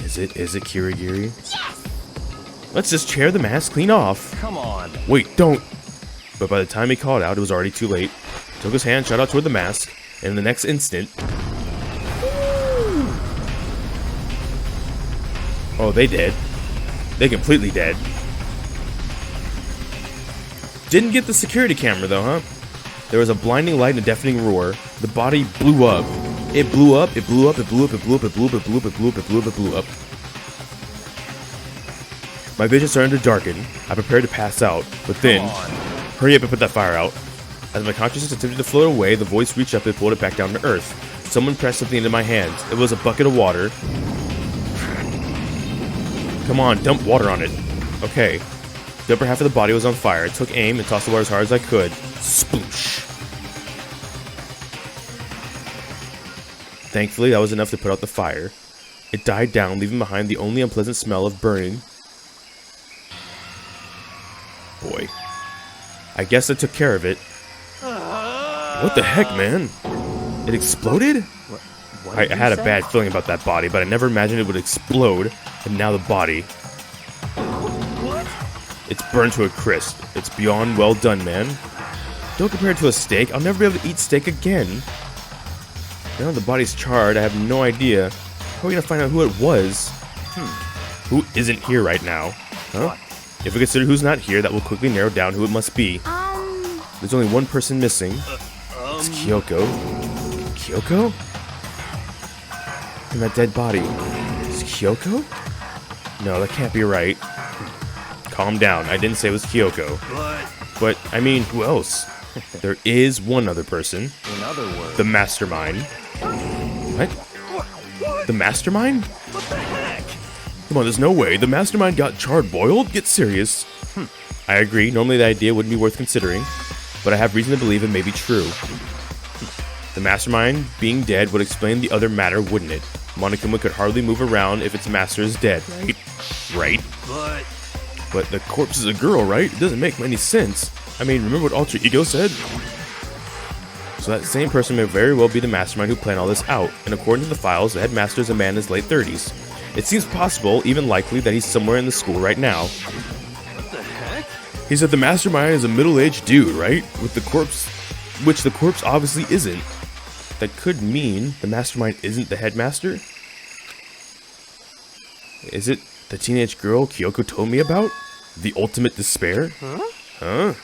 Is it Kirigiri? Yes! Let's just tear the mask clean off. Come on. Wait, don't. But by the time he called out, it was already too late. Took his hand, shot out toward the mask, and in the next instant... Oh, they dead. They completely dead. Didn't get the security camera though, huh? There was a blinding light and a deafening roar. The body blew up. It blew up, it blew up, it blew up, it blew up, it blew up, it blew up, it blew up, it blew up, it blew up. My vision started to darken. I prepared to pass out, but then... Hurry up and put that fire out. As my consciousness attempted to float away, the voice reached up and pulled it back down to earth. Someone pressed something into my hands. It was a bucket of water. Come on, dump water on it. Okay. The upper half of the body was on fire. I took aim and tossed the water as hard as I could. Sploosh. Thankfully, that was enough to put out the fire. It died down, leaving behind the only unpleasant smell of burning. Boy. I guess I took care of it. What the heck, man? It exploded? I had a bad feeling about that body, but I never imagined it would explode. And now the body. It's burned to a crisp. It's beyond well done, man. Don't compare it to a steak. I'll never be able to eat steak again. Now the body's charred, I have no idea. How are we gonna find out who it was? Who isn't here right now? Huh? If we consider who's not here, that will quickly narrow down who it must be. There's only one person missing. It's Kyoko. Kyoko? And that dead body. Is Kyoko? No, that can't be right. Calm down. I didn't say it was Kyoko. But, I mean, who else? There is one other person. In other words... The mastermind. What? The mastermind? What the heck? Come on, there's no way. The mastermind got charred boiled? Get serious. I agree. Normally the idea wouldn't be worth considering, but I have reason to believe it may be true. The mastermind being dead would explain the other matter, wouldn't it? Monokuma could hardly move around if its master is dead, right? Right? But the corpse is a girl, right? It doesn't make any sense. I mean, remember what Alter Ego said? So that same person may very well be the mastermind who planned all this out, and according to the files, the headmaster is a man in his late 30s. It seems possible, even likely, that he's somewhere in the school right now. What the heck? He said the mastermind is a middle-aged dude, right? With the corpse, which the corpse obviously isn't. That could mean the mastermind isn't the headmaster? Is it the teenage girl Kyoko told me about? The ultimate despair? Huh?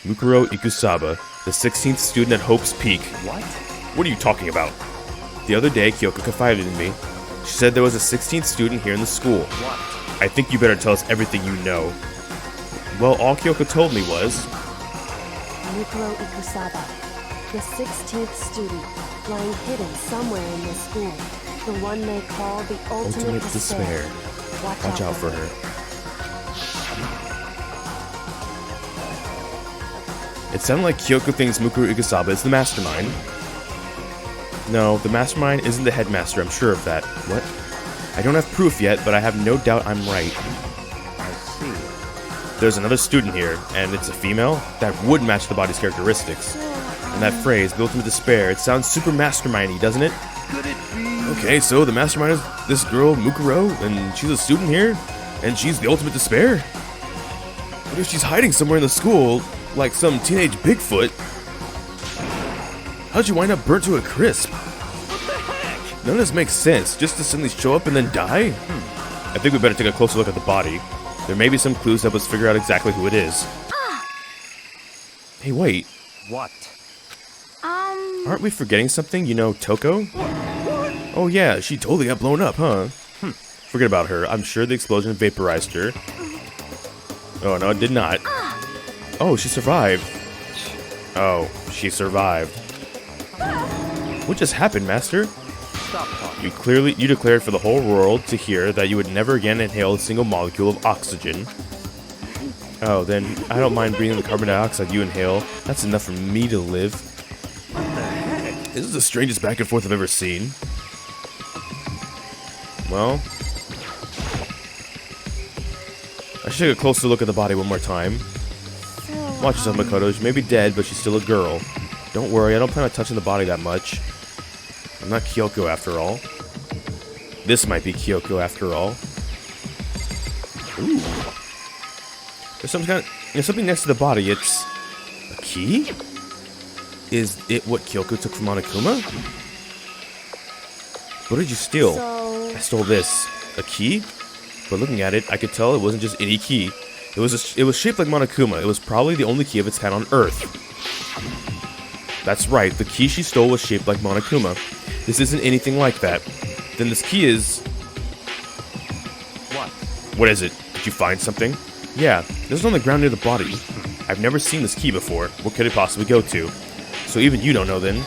Mukuro Ikusaba, the 16th student at Hope's Peak. What are you talking about? The other day, Kyoko confided in me. She said there was a 16th student here in the school. I think you better tell us everything you know. Well, all Kyoko told me was... Mukuro Ikusaba, the 16th student, lying hidden somewhere in this school. The one they call the Ultimate Despair. Watch out for her. It sounded like Kyoko thinks Mukuro Ikusaba is the mastermind. No, the mastermind isn't the headmaster, I'm sure of that. What? I don't have proof yet, but I have no doubt I'm right. I see. There's another student here, and it's a female? That would match the body's characteristics. And that phrase, the ultimate despair, it sounds super mastermindy, doesn't it? Could it be? Okay, so the mastermind is this girl, Mukuro, and she's a student here, and she's the ultimate despair? What if she's hiding somewhere in the school, like some teenage Bigfoot? How'd you wind up burnt to a crisp? None of this makes sense, just to suddenly show up and then die? I think we better take a closer look at the body. There may be some clues that help us figure out exactly who it is. Hey, wait. What? Aren't we forgetting something? You know, Toko? Oh yeah, she totally got blown up, huh? Forget about her. I'm sure the explosion vaporized her. Oh, no, it did not. Oh, she survived. Oh, she survived. What just happened, Master? Stop talking. You declared for the whole world to hear that you would never again inhale a single molecule of oxygen. Oh, then I don't mind breathing the carbon dioxide you inhale. That's enough for me to live. What the heck? This is the strangest back and forth I've ever seen. Well, I should take a closer look at the body one more time. Watch yourself, Makoto. She may be dead, but she's still a girl. Don't worry, I don't plan on touching the body that much. I'm not Kyoko after all. This might be Kyoko after all. Ooh. There's something next to the body. It's a key? Is it what Kyoko took from Monokuma? What did you steal? I stole this. A key? But looking at it, I could tell it wasn't just any key. It was shaped like Monokuma. It was probably the only key of its kind on Earth. That's right, the key she stole was shaped like Monokuma. This isn't anything like that. Then this key is... What? What is it? Did you find something? Yeah, this is on the ground near the body. I've never seen this key before. What could it possibly go to? So even you don't know then?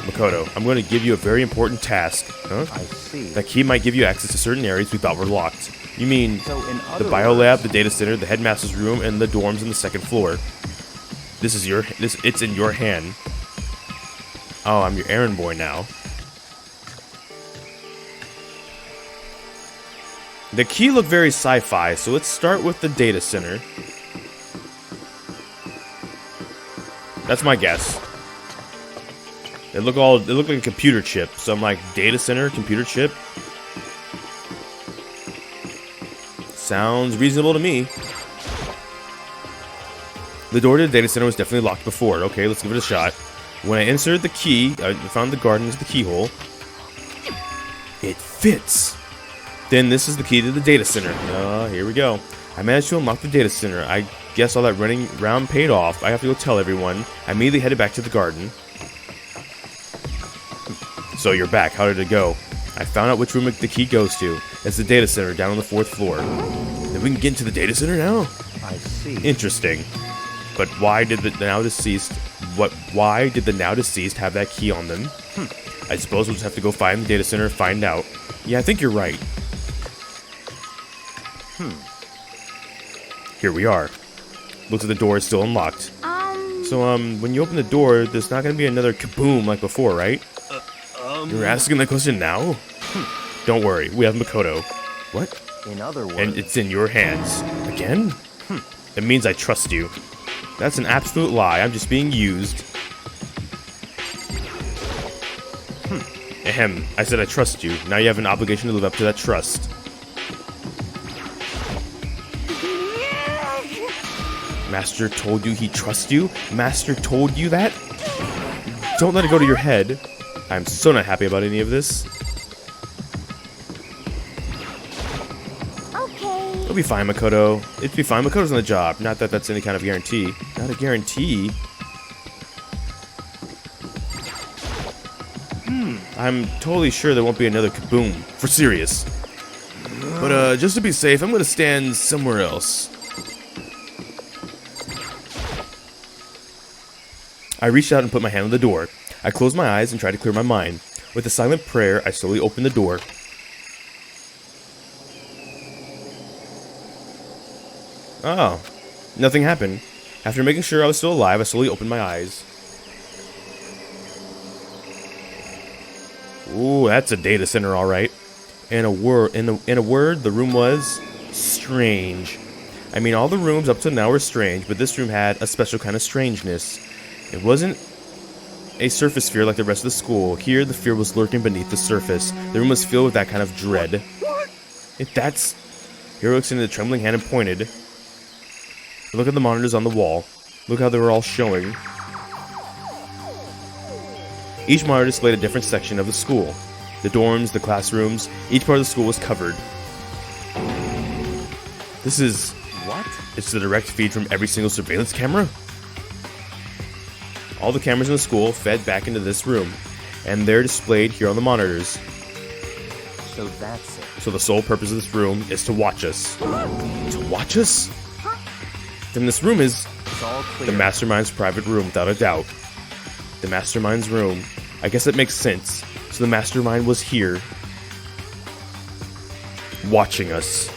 Makoto, I'm going to give you a very important task. Huh? I see. That key might give you access to certain areas we thought were locked. You mean So in the other biolab, the data center, the headmaster's room, and the dorms on the second floor. It's in your hand. Oh, I'm your errand boy now. The key looked very sci-fi, so let's start with the data center. That's my guess. It looked like a computer chip, so I'm like, data center, computer chip. Sounds reasonable to me. The door to the data center was definitely locked before. Okay, let's give it a shot. When I inserted the key, I found the garden as the keyhole. It fits. Then this is the key to the data center. Here we go. I managed to unlock the data center. I guess all that running around paid off. I have to go tell everyone. I immediately headed back to the garden. So you're back. How did it go? I found out which room the key goes to. It's the data center down on the 4th floor. Then we can get into the data center now? I see. Interesting. But why did the now deceased have that key on them? I suppose we'll just have to go find the data center and find out. Yeah, I think you're right. Here we are. Looks like the door is still unlocked. So, when you open the door, there's not gonna be another kaboom like before, right? You're asking that question now? Don't worry, we have Makoto. What? In other words, And it's in your hands. Again? It means I trust you. That's an absolute lie. I'm just being used. Ahem. I said I trust you. Now you have an obligation to live up to that trust. Master told you he trusts you? Master told you that? Don't let it go to your head. I'm so not happy about any of this. Okay. It'll be fine, Makoto. It'll be fine. Makoto's on the job. Not that that's any kind of guarantee. Not a guarantee. I'm totally sure there won't be another kaboom. For serious. But just to be safe, I'm gonna stand somewhere else. I reached out and put my hand on the door. I closed my eyes and tried to clear my mind. With a silent prayer, I slowly opened the door. Oh, nothing happened. After making sure I was still alive, I slowly opened my eyes. Ooh, that's a data center, all right. In a word, the room was strange. I mean, all the rooms up to now were strange, but this room had a special kind of strangeness. It wasn't a surface sphere like the rest of the school. Here, the fear was lurking beneath the surface. The room was filled with that kind of dread. If that's... Hero extended a trembling hand and pointed. Look at the monitors on the wall. Look how they were all showing. Each monitor displayed a different section of the school. The dorms, the classrooms, each part of the school was covered. This is... What? It's the direct feed from every single surveillance camera? All the cameras in the school fed back into this room, and they're displayed here on the monitors. So that's it. So the sole purpose of this room is to watch us. To watch us? Then this room is It's all clear. the Mastermind's private room, without a doubt. The Mastermind's room. I guess that makes sense. So the Mastermind was here, watching us.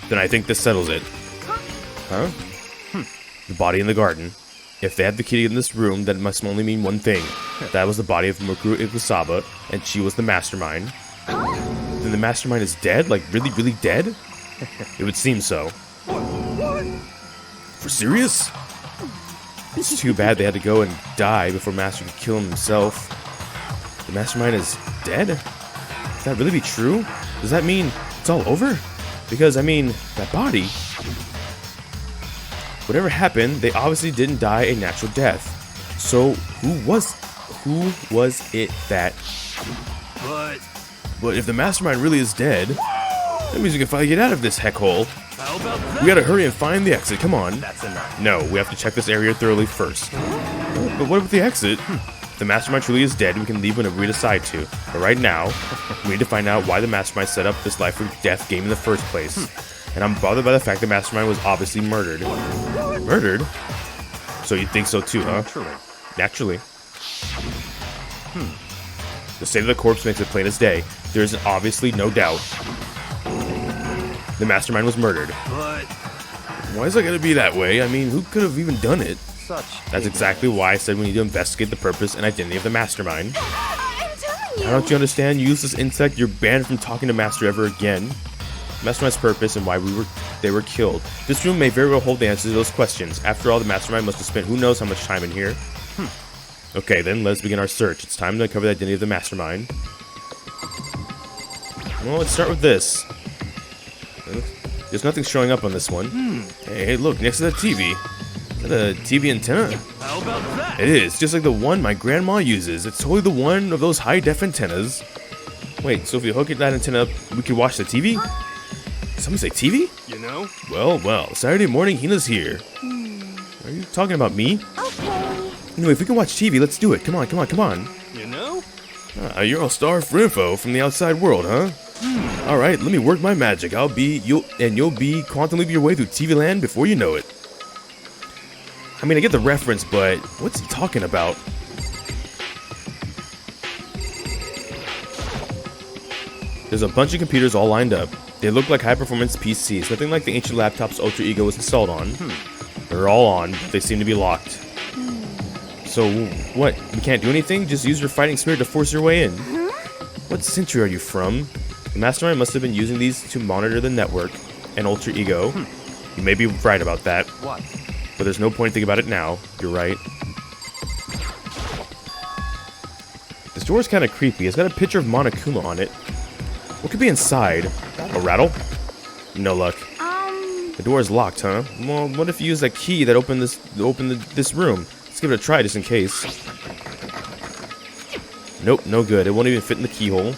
Then I think this settles it. Huh? The body in the garden. If they had the key in this room, then it must only mean one thing. That was the body of Mukuru Ikusaba, and she was the Mastermind. Then the Mastermind is dead? Like, really, really dead? It would seem so. For serious? It's too bad they had to go and die before Master could kill himself. The Mastermind is dead? Could that really be true? Does that mean it's all over? Because, I mean, that body... Whatever happened, they obviously didn't die a natural death. So, who was it that... But if the Mastermind really is dead, that means we can finally get out of this heck hole. How about that? We gotta hurry and find the exit, come on. That's enough. No, we have to check this area thoroughly first. But what about the exit? If the Mastermind truly is dead, we can leave whenever we decide to. But right now, we need to find out why the Mastermind set up this life or death game in the first place. And I'm bothered by the fact the Mastermind was obviously murdered. Murdered? So you think so too, huh? Naturally. Naturally. The state of the corpse makes it plain as day. There is obviously no doubt. The Mastermind was murdered. But Why is it gonna be that way? I mean, who could have even done it? Such. That's exactly why I said we need to investigate the purpose and identity of the Mastermind. I'm telling you. Why don't you understand? You useless insect, you're banned from talking to Master ever again. Mastermind's purpose and why they were killed. This room may very well hold the answers to those questions. After all, the Mastermind must have spent who knows how much time in here. Okay, then let's begin our search. It's time to uncover the identity of the Mastermind. Well, let's start with this. There's nothing showing up on this one. Hey, look, next to that TV. Is that a TV antenna? how about that? It is, just like the one my grandma uses. It's totally the one of those high-def antennas. Wait, so if we hook that antenna up, we can watch the TV? Somebody say TV? You know? Well, Saturday morning, Hina's here. Are you talking about me? Okay. Anyway, if we can watch TV, let's do it. Come on. You know? You're all starved for info from the outside world, huh? Alright, let me work my magic. You'll be quantum leap your way through TV land before you know it. I mean, I get the reference, but what's he talking about? There's a bunch of computers all lined up. They look like high-performance PCs, nothing like the ancient laptops Ultra Ego was installed on. They're all on, but they seem to be locked. So, what? You can't do anything? Just use your fighting spirit to force your way in? What century are you from? The Mastermind must have been using these to monitor the network and Ultra Ego. You may be right about that, What? but there's no point thinking about it now. You're right. This door's kind of creepy. It's got a picture of Monokuma on it. What could be inside? A rattle? No luck. The door is locked, huh? Well, what if you use that key that opened this room? Let's give it a try just in case. Nope, no good. It won't even fit in the keyhole.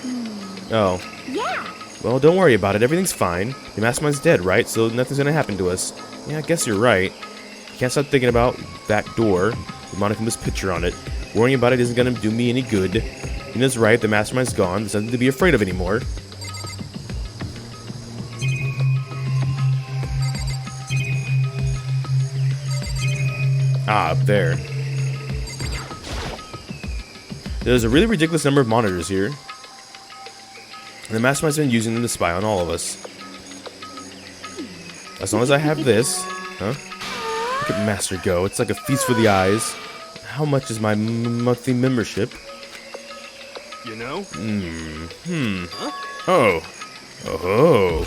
Oh. Yeah. Well, don't worry about it. Everything's fine. The Mastermind's dead, right? So nothing's gonna happen to us. Yeah, I guess you're right. You can't stop thinking about that door with Monokuma's picture on it. Worrying about it isn't gonna do me any good. Hina's right. The Mastermind's gone. There's nothing to be afraid of anymore. Ah, up there. There's a really ridiculous number of monitors here. And the mastermind's been using them to spy on all of us. As long as I have this... Huh? Look at Master go. It's like a feast for the eyes. How much is my monthly membership? You know? Oh. Oh.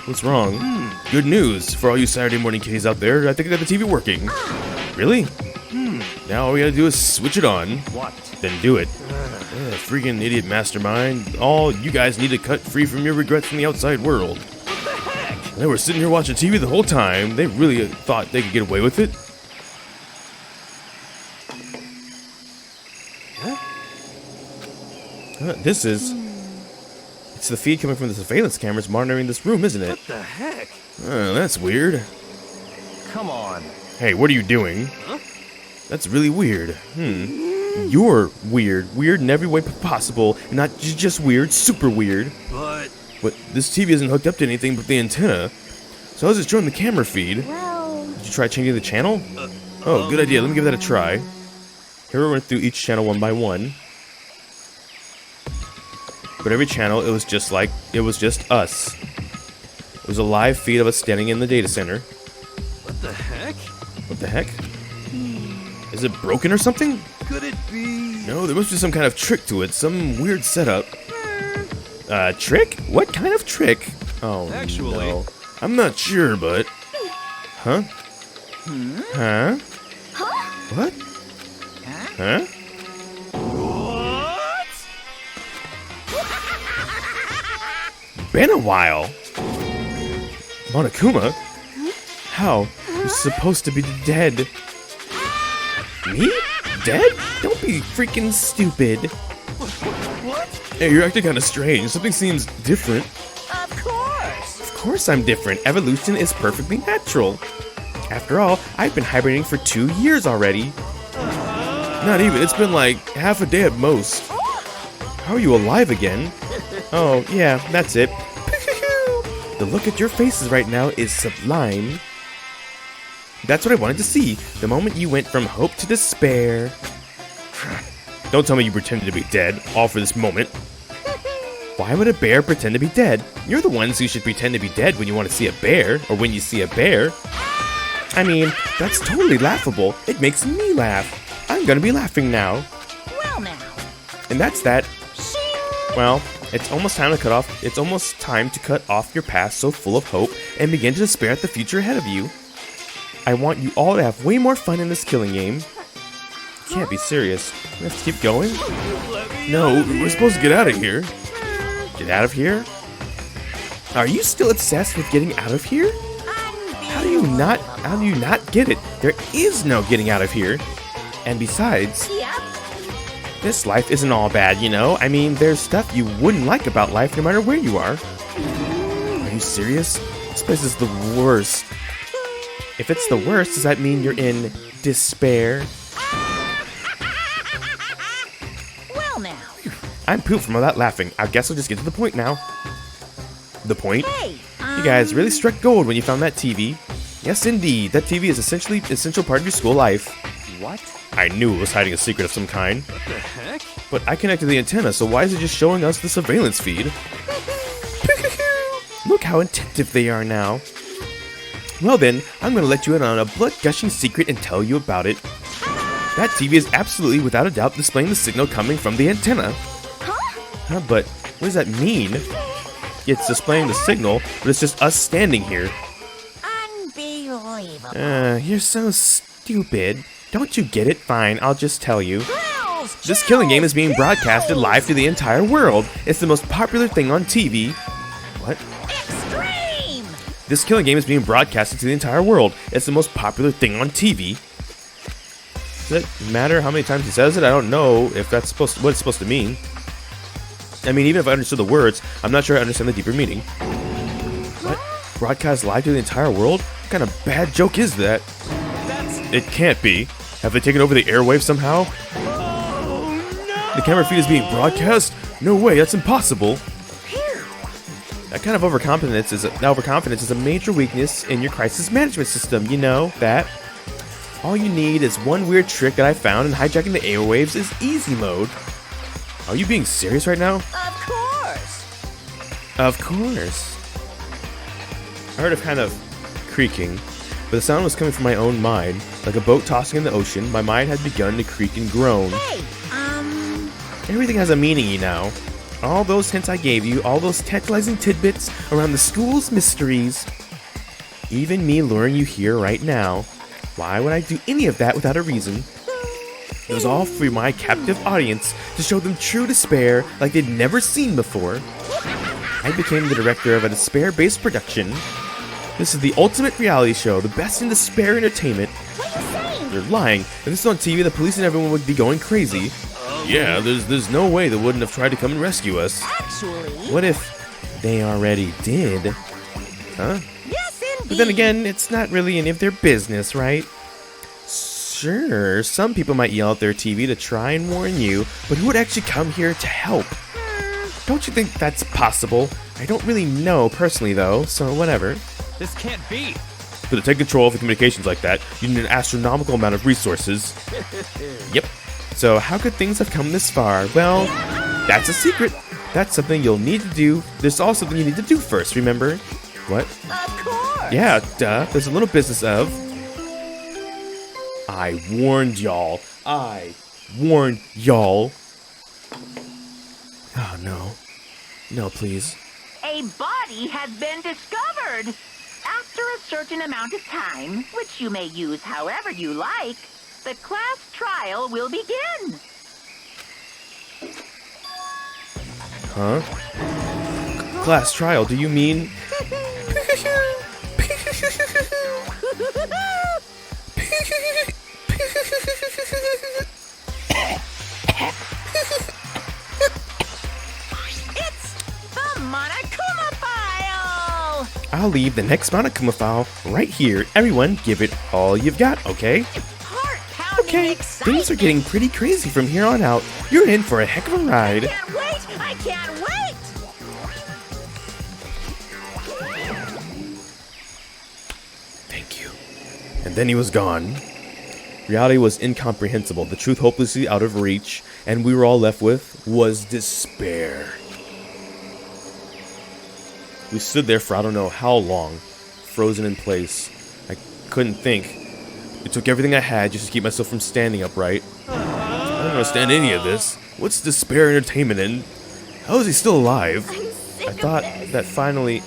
What's wrong? Good news for all you Saturday morning kitties out there. I think I got the TV working. Really? Now all we gotta do is switch it on. What? Then do it. Freaking idiot mastermind. All you guys need to cut free from your regrets from the outside world. What the heck? They were sitting here watching TV the whole time. They really thought they could get away with it. This is... It's the feed coming from the surveillance cameras monitoring this room, isn't it? What the heck? That's weird. Come on. Hey, what are you doing? Huh? That's really weird. You're weird. Weird in every way possible. Not just weird, super weird. But... But this TV isn't hooked up to anything but the antenna. So I was just showing the camera feed. Well, Did you try changing the channel? Oh, good idea. Let me give that a try. Here we went through each channel one by one. But every channel, it was just us. It was a live feed of us standing in the data center. what the heck? What the heck? Is it broken or something? Could it be... No, there must be some kind of trick to it. Some weird setup. Trick? What kind of trick? Oh, Actually- no. I'm not sure, but... Huh? Huh? What? Huh? Been a while. Monokuma? How? You're supposed to be dead. Me? Dead? Don't be freaking stupid. What? Hey, you're acting kind of strange. Something seems different. Of course. Of course I'm different. Evolution is perfectly natural. After all, I've been hibernating for 2 years already. Not even. It's been like half a day at most. How are you alive again? Oh, yeah, that's it. The look at your faces right now is sublime. That's what I wanted to see. The moment you went from hope to despair. Don't tell me you pretended to be dead, all for this moment. Why would a bear pretend to be dead? You're the ones who should pretend to be dead when you want to see a bear, or when you see a bear. I mean, that's totally laughable. It makes me laugh. I'm gonna be laughing now. Well now. And that's that. Shing. Well, it's almost time to cut off your past so full of hope and begin to despair at the future ahead of you. I want you all to have way more fun in this killing game. You can't be serious. We have to keep going? No, we're supposed to get out of here. Get out of here? Are you still obsessed with getting out of here? How do you not get it? There is no getting out of here. And besides, Yep. this life isn't all bad, you know? I mean, there's stuff you wouldn't like about life no matter where you are. Are you serious? This place is the worst. If it's the worst, does that mean you're in despair? Well now. I'm pooped from all that laughing. I guess I'll just get to the point now. The point? Hey. You guys really struck gold when you found that TV. Yes, indeed. That TV is essentially an essential part of your school life. What? I knew it was hiding a secret of some kind. What the heck? But I connected the antenna, so why is it just showing us the surveillance feed? Look how attentive they are now. Well then, I'm going to let you in on a blood-gushing secret and tell you about it. That TV is absolutely, without a doubt, displaying the signal coming from the antenna. Huh, but what does that mean? It's displaying the signal, but it's just us standing here. Unbelievable. You're so stupid. Don't you get it? Fine, I'll just tell you. Girls, This killing game is being girls, broadcasted live to the entire world. It's the most popular thing on TV. What? Extreme. This killing game is being broadcasted to the entire world. It's the most popular thing on TV. Does it matter how many times he says it? I don't know if that's what it's supposed to mean. I mean, even if I understood the words, I'm not sure I understand the deeper meaning. What? Broadcast live to the entire world? What kind of bad joke is that? It can't be. Have they taken over the airwaves somehow? The camera feed is being broadcast? No way, that's impossible. That kind of overconfidence is a major weakness in your crisis management system, you know that. All you need is one weird trick that I found, and hijacking the airwaves is easy mode. Are you being serious right now? Of course. Of course. I heard a kind of creaking, but the sound was coming from my own mind. Like a boat tossing in the ocean, my mind had begun to creak and groan. Hey, Everything has a meaning, you know. All those hints I gave you, all those tantalizing tidbits around the school's mysteries. Even me luring you here right now. Why would I do any of that without a reason? It was all for my captive audience to show them true despair like they'd never seen before. I became the director of a despair-based production. This is the ultimate reality show, the best in despair entertainment. What are you saying? They're lying. If this was on TV, the police and everyone would be going crazy. Yeah, there's no way they wouldn't have tried to come and rescue us. actually, What if they already did? Huh? yes, indeed. But then again, it's not really any of their business, right? Sure, some people might yell at their TV to try and warn you, but who would actually come here to help? Don't you think that's possible? I don't really know personally, though, so whatever. This can't be. But to take control of the communications like that, you need an astronomical amount of resources. Yep. So how could things have come this far? Well, that's a secret. That's something you'll need to do. There's also something you need to do first, remember? What? Of course. Yeah, duh. There's a little business of... I warned y'all. I warned y'all. Oh, no. No, please. A body has been discovered. After a certain amount of time, which you may use however you like, the class trial will begin. Huh? Class trial, do you mean... It's the Monokuma file. I'll leave the next Monokuma file right here. Everyone, give it all you've got, okay? Heart-pounding Okay, excitement. things are getting pretty crazy from here on out. You're in for a heck of a ride. Can't wait. I can't wait. Thank you. And then he was gone. Reality was incomprehensible, the truth hopelessly out of reach, and we were all left with was despair. We stood there for I don't know how long, frozen in place. I couldn't think. It took everything I had just to keep myself from standing upright. I don't understand any of this. What's despair entertainment in? How is he still alive? I'm sick I thought that finally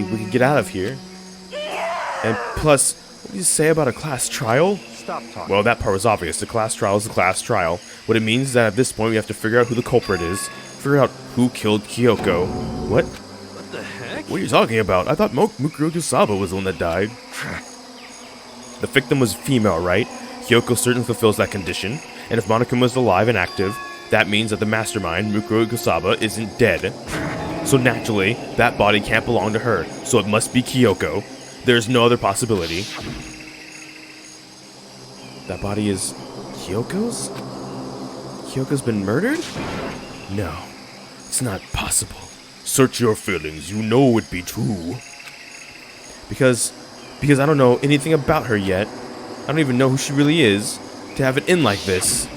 we could get out of here. And plus, what did you say about a class trial? Stop talking. Well, that part was obvious. The class trial is the class trial. What it means is that at this point we have to figure out who the culprit is. Figure out who killed Kyoko. What? What the heck? What are you talking about? I thought Mukuro Kusaba was the one that died. The victim was female, right? Kyoko certainly fulfills that condition. And if Monokuma is alive and active, that means that the mastermind, Mukuro Kusaba, isn't dead. So naturally, that body can't belong to her. So it must be Kyoko. There's no other possibility. That body is Kyoko's? Kyoko's been murdered? No, it's not possible. Search your feelings, you know it be true. Because I don't know anything about her yet. I don't even know who she really is. To have it in like this.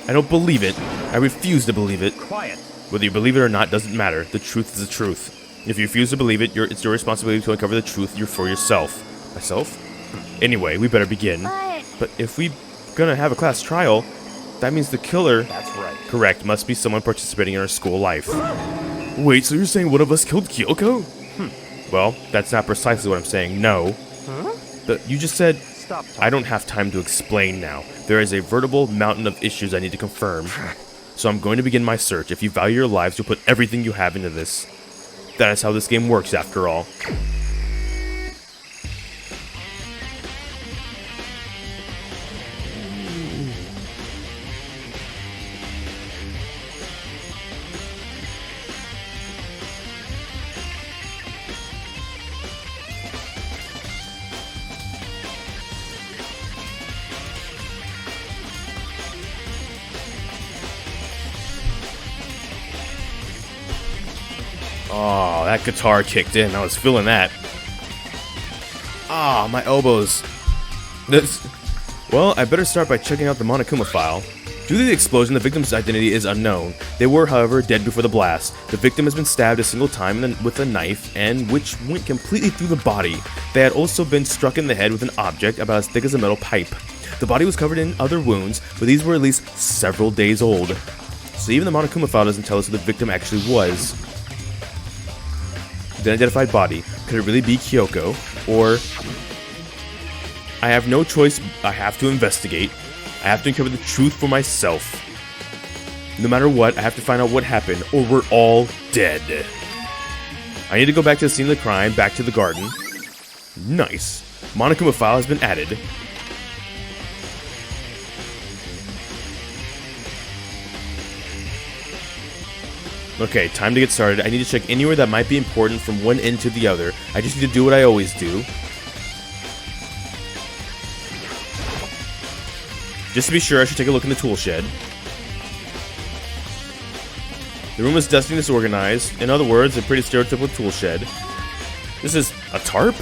I don't believe it. I refuse to believe it. Quiet. Whether you believe it or not doesn't matter. The truth is the truth. If you refuse to believe it, it's your responsibility to uncover the truth for yourself. Myself? Anyway, we better begin. But if we gonna have a class trial, that means the killer... That's right. Correct, must be someone participating in our school life. Wait, so you're saying one of us killed Kyoko? Well, that's not precisely what I'm saying, no. You just said... Stop talking. I don't have time to explain now. There is a veritable mountain of issues I need to confirm. So I'm going to begin my search. If you value your lives, you'll put everything you have into this. That is how this game works, after all. Oh, that guitar kicked in. I was feeling that. Ah, my elbows. Well, I better start by checking out the Monokuma file. Due to the explosion, the victim's identity is unknown. They were, however, dead before the blast. The victim has been stabbed a single time with a knife, and which went completely through the body. They had also been struck in the head with an object about as thick as a metal pipe. The body was covered in other wounds, but these were at least several days old. So even the Monokuma file doesn't tell us who the victim actually was. The unidentified body. Could it really be Kyoko? Or... I have no choice, I have to investigate. I have to uncover the truth for myself. No matter what, I have to find out what happened, or we're all dead. I need to go back to the scene of the crime, back to the garden. Nice. Monokuma file has been added. Okay, time to get started. I need to check anywhere that might be important from one end to the other. I just need to do what I always do. Just to be sure, I should take a look in the tool shed. The room is dusty and disorganized. In other words, a pretty stereotypical tool shed. This is a tarp?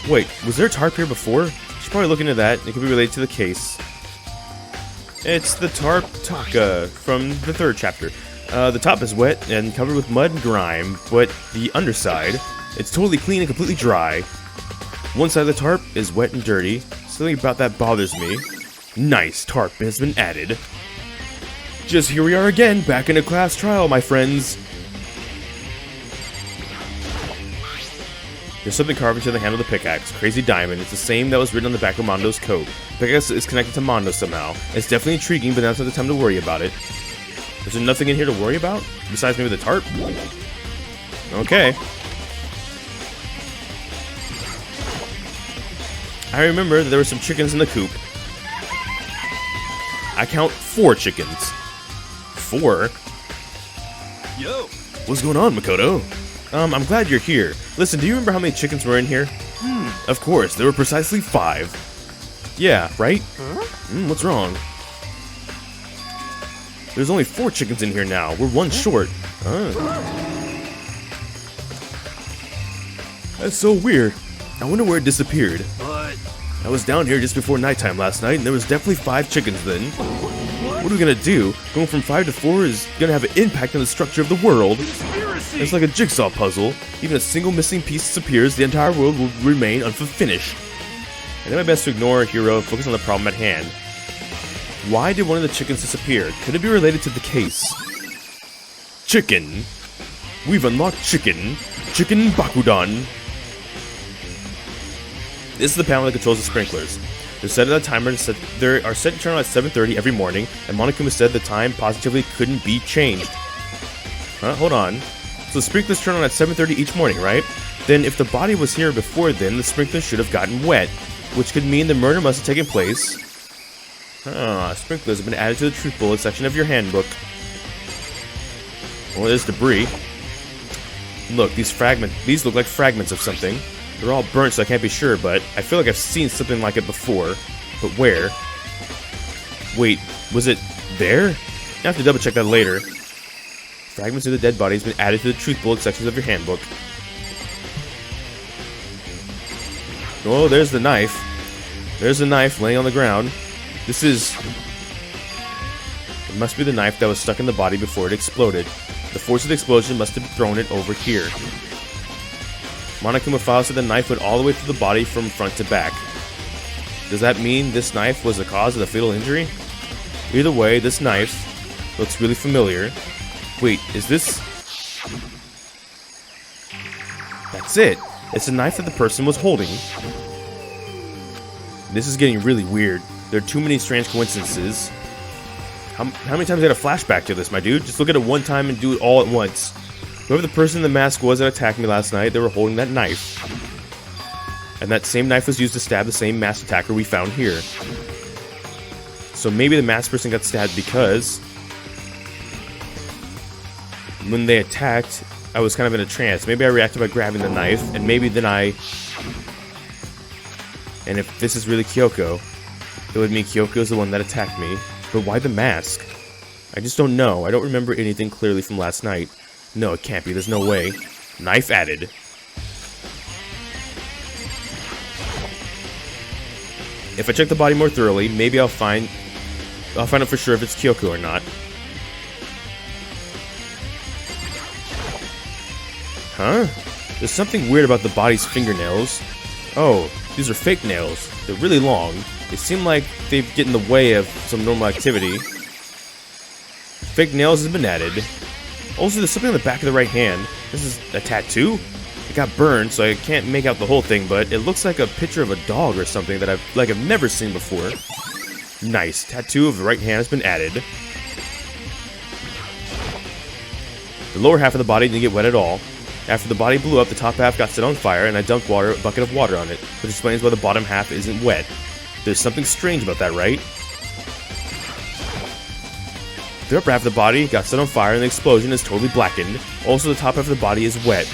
Wait, was there a tarp here before? Should probably look into that. It could be related to the case. It's the tarp taka from the 3rd chapter. The top is wet and covered with mud and grime, but the underside, it's totally clean and completely dry. One side of the tarp is wet and dirty. Something about that bothers me. Nice, tarp has been added. Just here we are again, back in a class trial, my friends. There's something carved into the handle of the pickaxe. Crazy diamond. It's the same that was written on the back of Mondo's coat. The pickaxe is connected to Mondo somehow. It's definitely intriguing, but now's not the time to worry about it. Is there nothing in here to worry about? Besides maybe the tarp? Okay. I remember that there were some chickens in the coop. I count 4 chickens. 4? Yo! What's going on, Makoto? I'm glad you're here. Listen, do you remember how many chickens were in here? Of course, there were precisely 5. Yeah, right? What's wrong? There's only 4 chickens in here now. We're 1 short. That's so weird. I wonder where it disappeared. But I was down here just before nighttime last night, and there was definitely 5 chickens then. What are we gonna do? Going from 5 to 4 is gonna have an impact on the structure of the world. conspiracy! It's like a jigsaw puzzle. Even a single missing piece disappears, the entire world will remain unfinished. I did my best to ignore Hiro and focus on the problem at hand. Why did one of the chickens disappear? Could it be related to the case? Chicken. We've unlocked chicken. Chicken Bakudan. This is the panel that controls the sprinklers. They're set at a timer. They are set to turn on at 7:30 every morning, and Monokuma said the time positively couldn't be changed. Hold on. So the sprinklers turn on at 7:30 each morning, right? Then if the body was here before then, the sprinklers should have gotten wet, which could mean the murder must have taken place. Sprinklers have been added to the truth bullet section of your handbook. Well, there's debris. Look, these look like fragments of something. They're all burnt, so I can't be sure, but I feel like I've seen something like it before. But where? Wait, was it there? I have to double check that later. Fragments of the dead body has been added to the truth bullet sections of your handbook. Oh, there's the knife. There's the knife laying on the ground. This is... It must be the knife that was stuck in the body before it exploded. The force of the explosion must have thrown it over here. Monokuma Flower said the knife went all the way through the body from front to back. Does that mean this knife was the cause of the fatal injury? Either way, this knife looks really familiar. Wait, is this... That's it! It's the knife that the person was holding. This is getting really weird. There are too many strange coincidences. How many times I had a flashback to this, my dude? Just look at it one time and do it all at once. Whoever the person in the mask was that attacked me last night, they were holding that knife. And that same knife was used to stab the same masked attacker we found here. So maybe the masked person got stabbed because... when they attacked, I was kind of in a trance. Maybe I reacted by grabbing the knife, and maybe then I... And if this is really Kyoko, it would mean Kyoko's the one that attacked me. But why the mask? I just don't know. I don't remember anything clearly from last night. No, it can't be. There's no way. Knife added. If I check the body more thoroughly, maybe I'll find out for sure if it's Kyoko or not. Huh? There's something weird about the body's fingernails. Oh, these are fake nails. They're really long. They seem like they get in the way of some normal activity. Fake nails has been added. Also, there's something on the back of the right hand. This is a tattoo? It got burned, so I can't make out the whole thing, but it looks like a picture of a dog or something that I've never seen before. Nice. Tattoo of the right hand has been added. The lower half of the body didn't get wet at all. After the body blew up, the top half got set on fire, and I dumped a bucket of water on it, which explains why the bottom half isn't wet. There's something strange about that, right? The upper half of the body got set on fire, and the explosion is totally blackened. Also, the top half of the body is wet.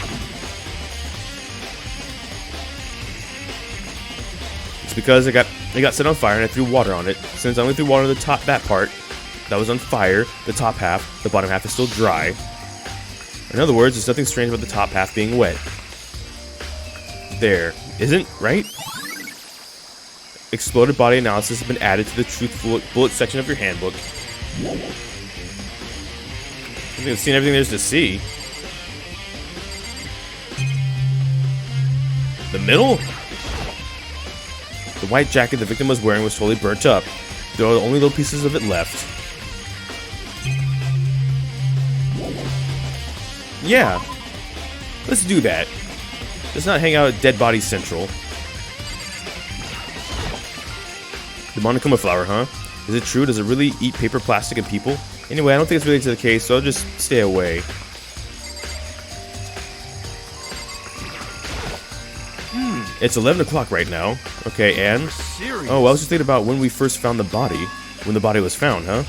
It's because it got set on fire, and I threw water on it. Since I only threw water on the top, that part that was on fire, the top half, the bottom half is still dry. In other words, there's nothing strange about the top half being wet. There. Isn't, right? Exploded body analysis has been added to the truth bullet section of your handbook. I think I've seen everything there's to see. The middle? The white jacket the victim was wearing was totally burnt up. There are only little pieces of it left. Yeah, let's do that. Let's not hang out at Dead Body Central. The Monokuma Flower, huh? Is it true? Does it really eat paper, plastic, and people? Anyway, I don't think it's related to the case, so I'll just stay away. It's 11 o'clock right now. Okay, and? Oh, well, I was just thinking about when we first found the body. When the body was found, huh?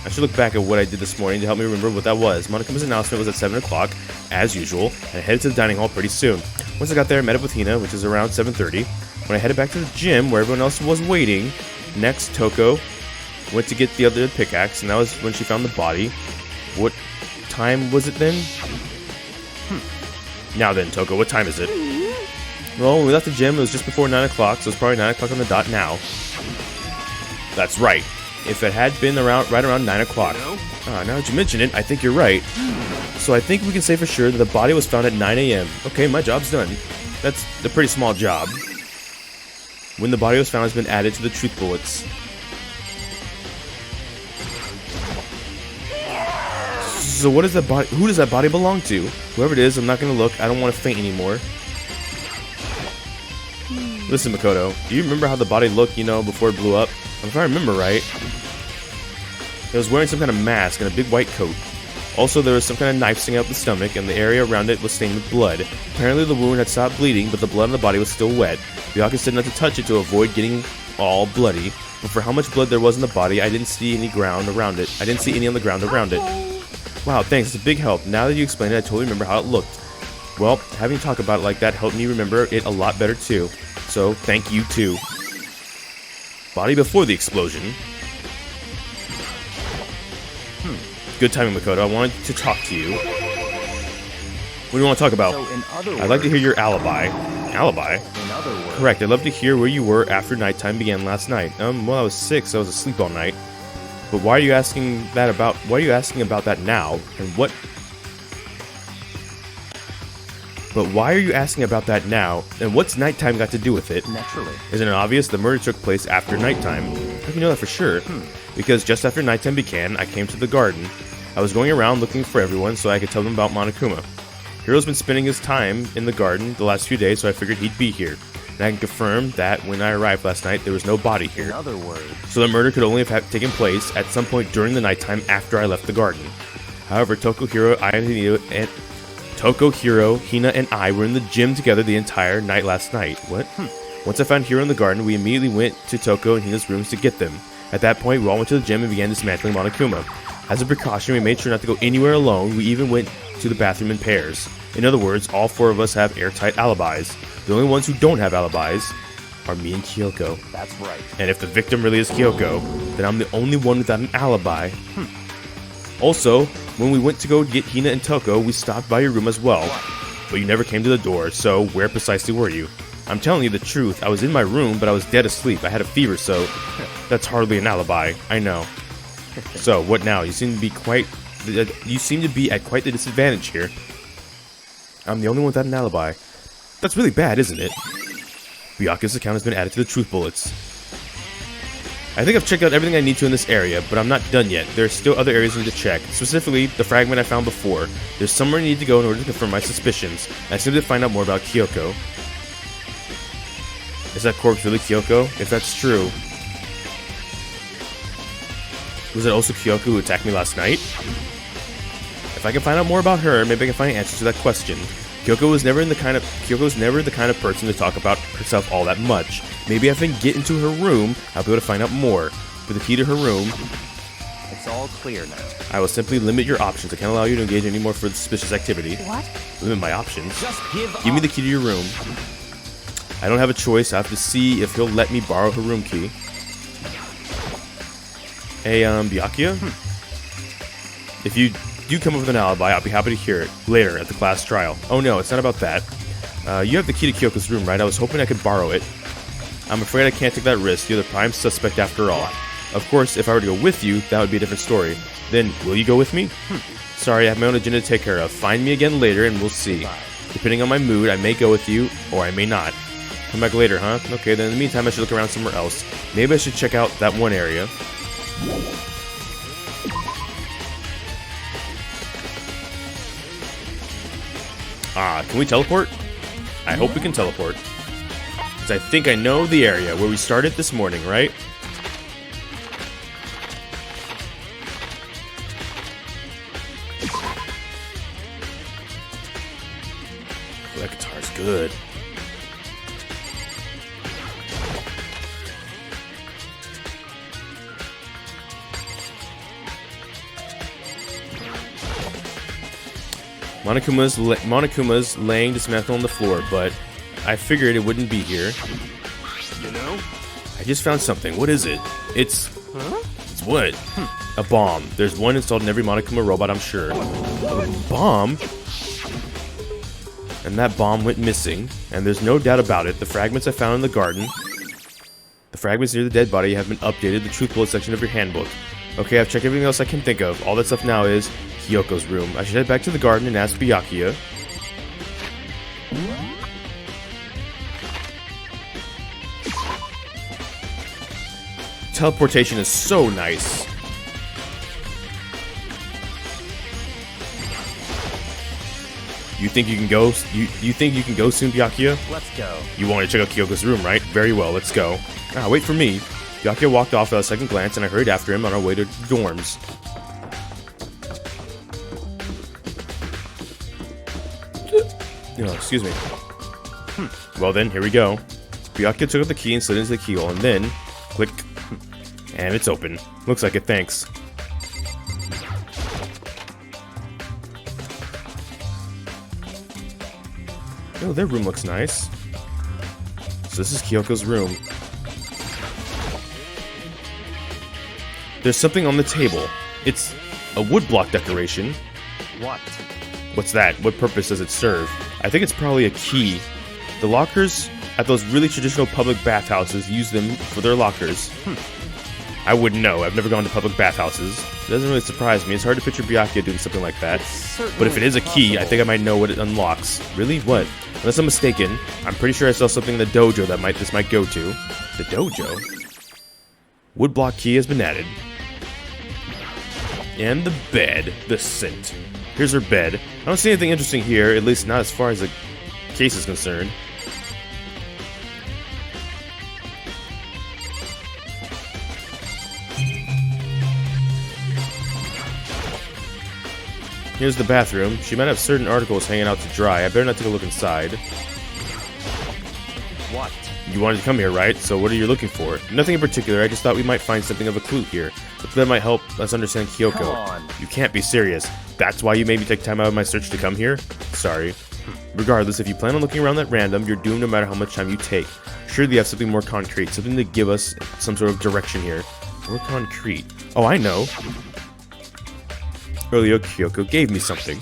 I should look back at what I did this morning to help me remember what that was. Monokuma's announcement was at 7 o'clock, as usual, and I headed to the dining hall pretty soon. Once I got there, I met up with Hina, which is around 7:30. When I headed back to the gym, where everyone else was waiting, next, Toko went to get the other pickaxe, and that was when she found the body. What time was it then? Now then, Toko, what time is it? Well, when we left the gym, it was just before 9 o'clock, so it's probably 9 o'clock on the dot now. That's right. If it had been right around 9 o'clock. Now that you mention it, I think you're right. So I think we can say for sure that the body was found at 9 a.m. Okay, my job's done. That's a pretty small job. When the body was found has been added to the truth bullets. So what is that body? Who does that body belong to? Whoever it is, I'm not gonna look. I don't want to faint anymore. Listen, Makoto, do you remember how the body looked, before it blew up? If I remember right, it was wearing some kind of mask and a big white coat. Also, there was some kind of knife sticking out the stomach, and the area around it was stained with blood. Apparently, the wound had stopped bleeding, but the blood on the body was still wet. Byakuya said not to touch it to avoid getting all bloody, but for how much blood there was in the body, I didn't see any ground around it. I didn't see any on the ground around it. Wow, thanks, it's a big help. Now that you explained it, I totally remember how it looked. Well, having you talk about it like that helped me remember it a lot better too. So, thank you too. Body before the explosion. Good timing, Makoto. I wanted to talk to you. What do you want to talk about? I'd like to hear your alibi. Alibi? Correct. I'd love to hear where you were after nighttime began last night. Well, I was sick, so I was asleep all night. But why are you asking that about? Why are you asking about that now? And what? But why are you asking about that now? And what's nighttime got to do with it? Naturally. Isn't it obvious the murder took place after nighttime? How can you know that for sure? Because just after nighttime began, I came to the garden. I was going around looking for everyone so I could tell them about Monokuma. Hiro's been spending his time in the garden the last few days, so I figured he'd be here. And I can confirm that when I arrived last night, there was no body here. In other words, So the murder could only have taken place at some point during the nighttime after I left the garden. However, Tokuhiro, Hina, and I were in the gym together the entire night last night. What? Once I found Hiro in the garden, we immediately went to Toko and Hina's rooms to get them. At that point, we all went to the gym and began dismantling Monokuma. As a precaution, we made sure not to go anywhere alone. We even went to the bathroom in pairs. In other words, all four of us have airtight alibis. The only ones who don't have alibis are me and Kyoko. that's right. And if the victim really is Kyoko, then I'm the only one without an alibi. Also, when we went to go get Hina and Toko, we stopped by your room as well. But you never came to the door, so where precisely were you? I'm telling you the truth. I was in my room, but I was dead asleep. I had a fever, so that's hardly an alibi. I know. So, what now? You seem to be at quite the disadvantage here. I'm the only one without an alibi. That's really bad, isn't it? Byakuya's account has been added to the truth bullets. I think I've checked out everything I need to in this area, but I'm not done yet. There are still other areas I need to check. Specifically, the fragment I found before. There's somewhere I need to go in order to confirm my suspicions. I just need to find out more about Kyoko. Is that corpse really Kyoko? If that's true... Was it also Kyoko who attacked me last night? If I can find out more about her, maybe I can find answers to that question. Kyoko was never the kind of person to talk about herself all that much. Maybe if I can get into her room, I'll be able to find out more. With the key to her room, It's all clear now. I will simply limit your options. I can't allow you to engage in any more further suspicious activity. What? Limit my options. Just Give me the key to your room. I don't have a choice. I have to see if he'll let me borrow her room key. Hey, Byakuya? If you do come up with an alibi, I'll be happy to hear it later at the class trial. Oh no, it's not about that. You have the key to Kyoko's room, right? I was hoping I could borrow it. I'm afraid I can't take that risk. You're the prime suspect after all. Of course, if I were to go with you, that would be a different story. Then, will you go with me? Sorry, I have my own agenda to take care of. Find me again later and we'll see. Depending on my mood, I may go with you, or I may not. Come back later, huh? Okay, then in the meantime, I should look around somewhere else. Maybe I should check out that one area. Can we teleport? I hope we can teleport. Because I think I know the area where we started this morning, right? Oh, that guitar's good. Monokuma's laying dismantled on the floor, but I figured it wouldn't be here. You know? I just found something. What is it? It's what? A bomb. There's one installed in every Monokuma robot, I'm sure. A bomb? And that bomb went missing, and there's no doubt about it. The fragments I found in the garden, the fragments near the dead body have been updated. The truth bullet section of your handbook. Okay, I've checked everything else I can think of. All that's left now is Kyoko's room. I should head back to the garden and ask Byakuya. Teleportation is so nice. You think you can go? You think you can go soon, Byakuya? Let's go. You want to check out Kyoko's room, right? Very well, let's go. Wait for me. Byakuya walked off without a second glance, and I hurried after him on our way to dorms. Oh, excuse me. Well then, here we go. Byakuya took out the key and slid into the keyhole, and then, click, and it's open. Looks like it, thanks. Oh, their room looks nice. So this is Kyoko's room. There's something on the table. It's a woodblock decoration. What? What's that? What purpose does it serve? I think it's probably a key. The lockers at those really traditional public bathhouses use them for their lockers. I wouldn't know. I've never gone to public bathhouses. It doesn't really surprise me. It's hard to picture Byakuya doing something like that. But if it is a key, I think I might know what it unlocks. Really? What? Unless I'm mistaken, I'm pretty sure I saw something in the dojo that this might go to. The dojo? Woodblock key has been added. And the bed. The scent. Here's her bed. I don't see anything interesting here, at least not as far as the case is concerned. Here's the bathroom. She might have certain articles hanging out to dry. I better not take a look inside. What? You wanted to come here, right? So what are you looking for? Nothing in particular. I just thought we might find something of a clue here. But that might help us understand Kyoko. Come on. You can't be serious. That's why you made me take time out of my search to come here? Sorry. Regardless, if you plan on looking around at random, you're doomed no matter how much time you take. Surely you have something more concrete, something to give us some sort of direction here. More concrete. Oh, I know. Earlier, Kyoko gave me something.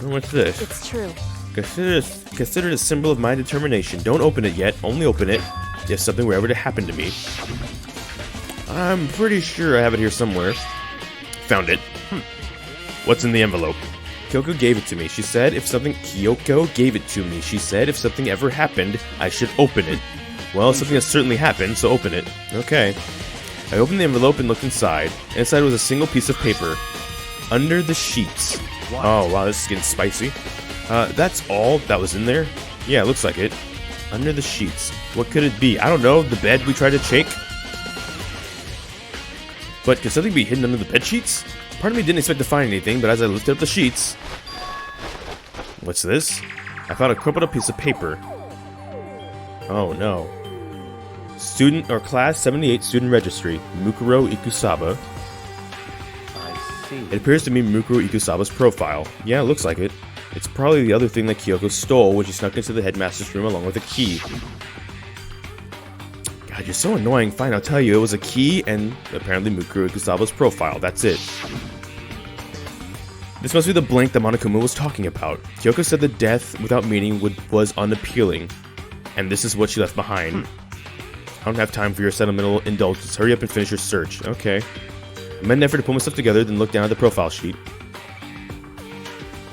What's this? It's true. Consider it a symbol of my determination. Don't open it yet. Only open it if something were ever to happen to me. I'm pretty sure I have it here somewhere. Found it. What's in the envelope? Kyoko gave it to me. She said if something... Kyoko gave it to me. She said if something ever happened, I should open it. Well, something has certainly happened, so open it. Okay. I opened the envelope and looked inside. Inside was a single piece of paper. Under the sheets. What? Oh, wow, this is getting spicy. That's all that was in there? Yeah, it looks like it. Under the sheets. What could it be? I don't know. The bed we tried to shake? But could something be hidden under the bed sheets? Part of me didn't expect to find anything, but as I lifted up the sheets... What's this? I found a crumpled up piece of paper. Oh no. Student or Class 78 Student Registry. Mukuro Ikusaba. I see. It appears to be Mukuro Ikusaba's profile. Yeah, it looks like it. It's probably the other thing that Kyoko stole when she snuck into the headmaster's room along with a key. God, you're so annoying. Fine, I'll tell you. It was a key and apparently Mukuro Ikusaba's profile. That's it. This must be the blank that Monokuma was talking about. Kyoko said the death without meaning was unappealing. And this is what she left behind. I don't have time for your sentimental indulgence. Hurry up and finish your search. Okay. I made an effort to pull myself together, then looked down at the profile sheet.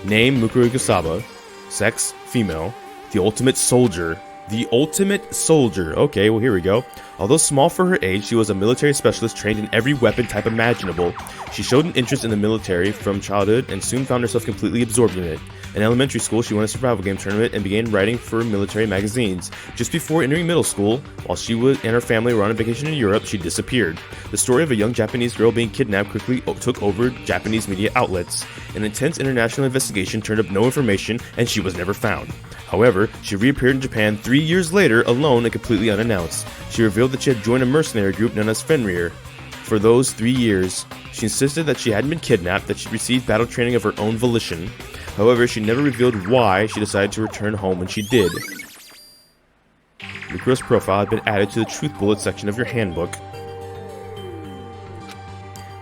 Name, Mukuro Ikusaba. Sex, female. The ultimate soldier. The ultimate soldier. Okay, well here we go. Although small for her age, she was a military specialist trained in every weapon type imaginable. She showed an interest in the military from childhood and soon found herself completely absorbed in it. In elementary school, she won a survival game tournament and began writing for military magazines. Just before entering middle school, while she and her family were on a vacation in Europe, she disappeared. The story of a young Japanese girl being kidnapped quickly took over Japanese media outlets. An intense international investigation turned up no information, and she was never found. However, she reappeared in Japan 3 years later, alone and completely unannounced. She revealed that she had joined a mercenary group known as Fenrir. For those 3 years, she insisted that she hadn't been kidnapped, that she received battle training of her own volition. However, she never revealed why she decided to return home when she did. Mukuro's profile had been added to the Truth Bullet section of your handbook.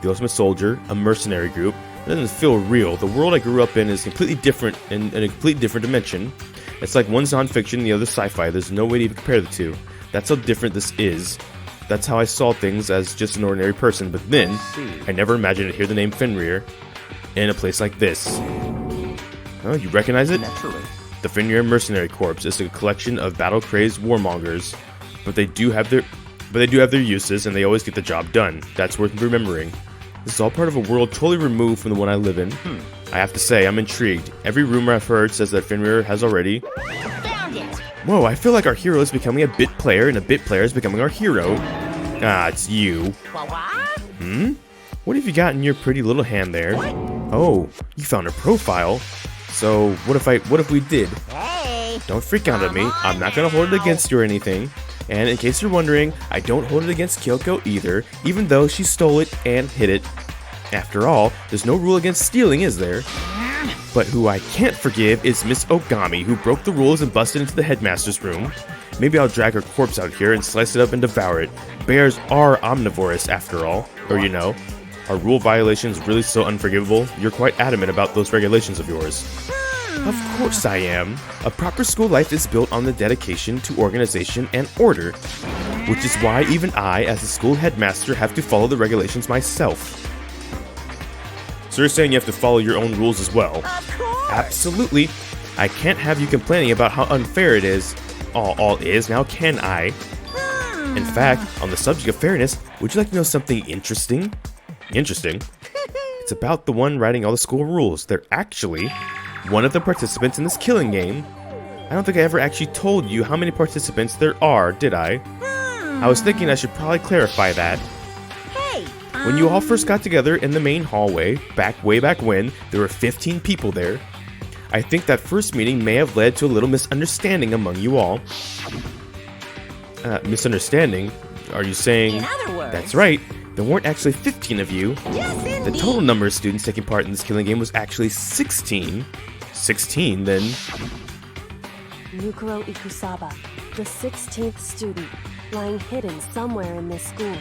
The Ultimate Soldier, a mercenary group. It doesn't feel real. The world I grew up in is completely different, in a completely different dimension. It's like one's non-fiction and the other's sci-fi. There's no way to even compare the two. That's how different this is. That's how I saw things as just an ordinary person, but then, I never imagined to hear the name Fenrir in a place like this. Oh, you recognize it? Naturally. The Fenrir Mercenary Corps is a collection of battle-crazed warmongers, but they do have their uses, and they always get the job done. That's worth remembering. This is all part of a world totally removed from the one I live in. I have to say, I'm intrigued. Every rumor I've heard says that Fenrir has already... Found it! Whoa, I feel like our hero is becoming a bit player, and a bit player is becoming our hero. Ah, it's you. What? What have you got in your pretty little hand there? Oh, you found her profile. So, what if we did? Hey! Don't freak out at me. I'm not gonna hold it against you or anything. And in case you're wondering, I don't hold it against Kyoko either, even though she stole it and hid it. After all, there's no rule against stealing, is there? But who I can't forgive is Miss Ogami, who broke the rules and busted into the headmaster's room. Maybe I'll drag her corpse out here and slice it up and devour it. Bears are omnivorous, after all. Or, you know, are rule violations really so unforgivable? You're quite adamant about those regulations of yours. Of course I am. A proper school life is built on the dedication to organization and order. Which is why even I, as a school headmaster, have to follow the regulations myself. So you're saying you have to follow your own rules as well? Of course! Absolutely. I can't have you complaining about how unfair it is. All is, now can I? In fact, on the subject of fairness, would you like to know something interesting? Interesting? It's about the one writing all the school rules. They're actually one of the participants in this killing game. I don't think I ever actually told you how many participants there are, did I? I was thinking I should probably clarify that. Hey! When you all first got together in the main hallway, way back when, there were 15 people there. I think that first meeting may have led to a little misunderstanding among you all. Misunderstanding? Are you saying... In other words... That's right. There weren't actually 15 of you. Yes, The indeed. total number of students taking part in this killing game was actually 16. 16, then... Mukuro Ikusaba, the 16th student, lying hidden somewhere in this school.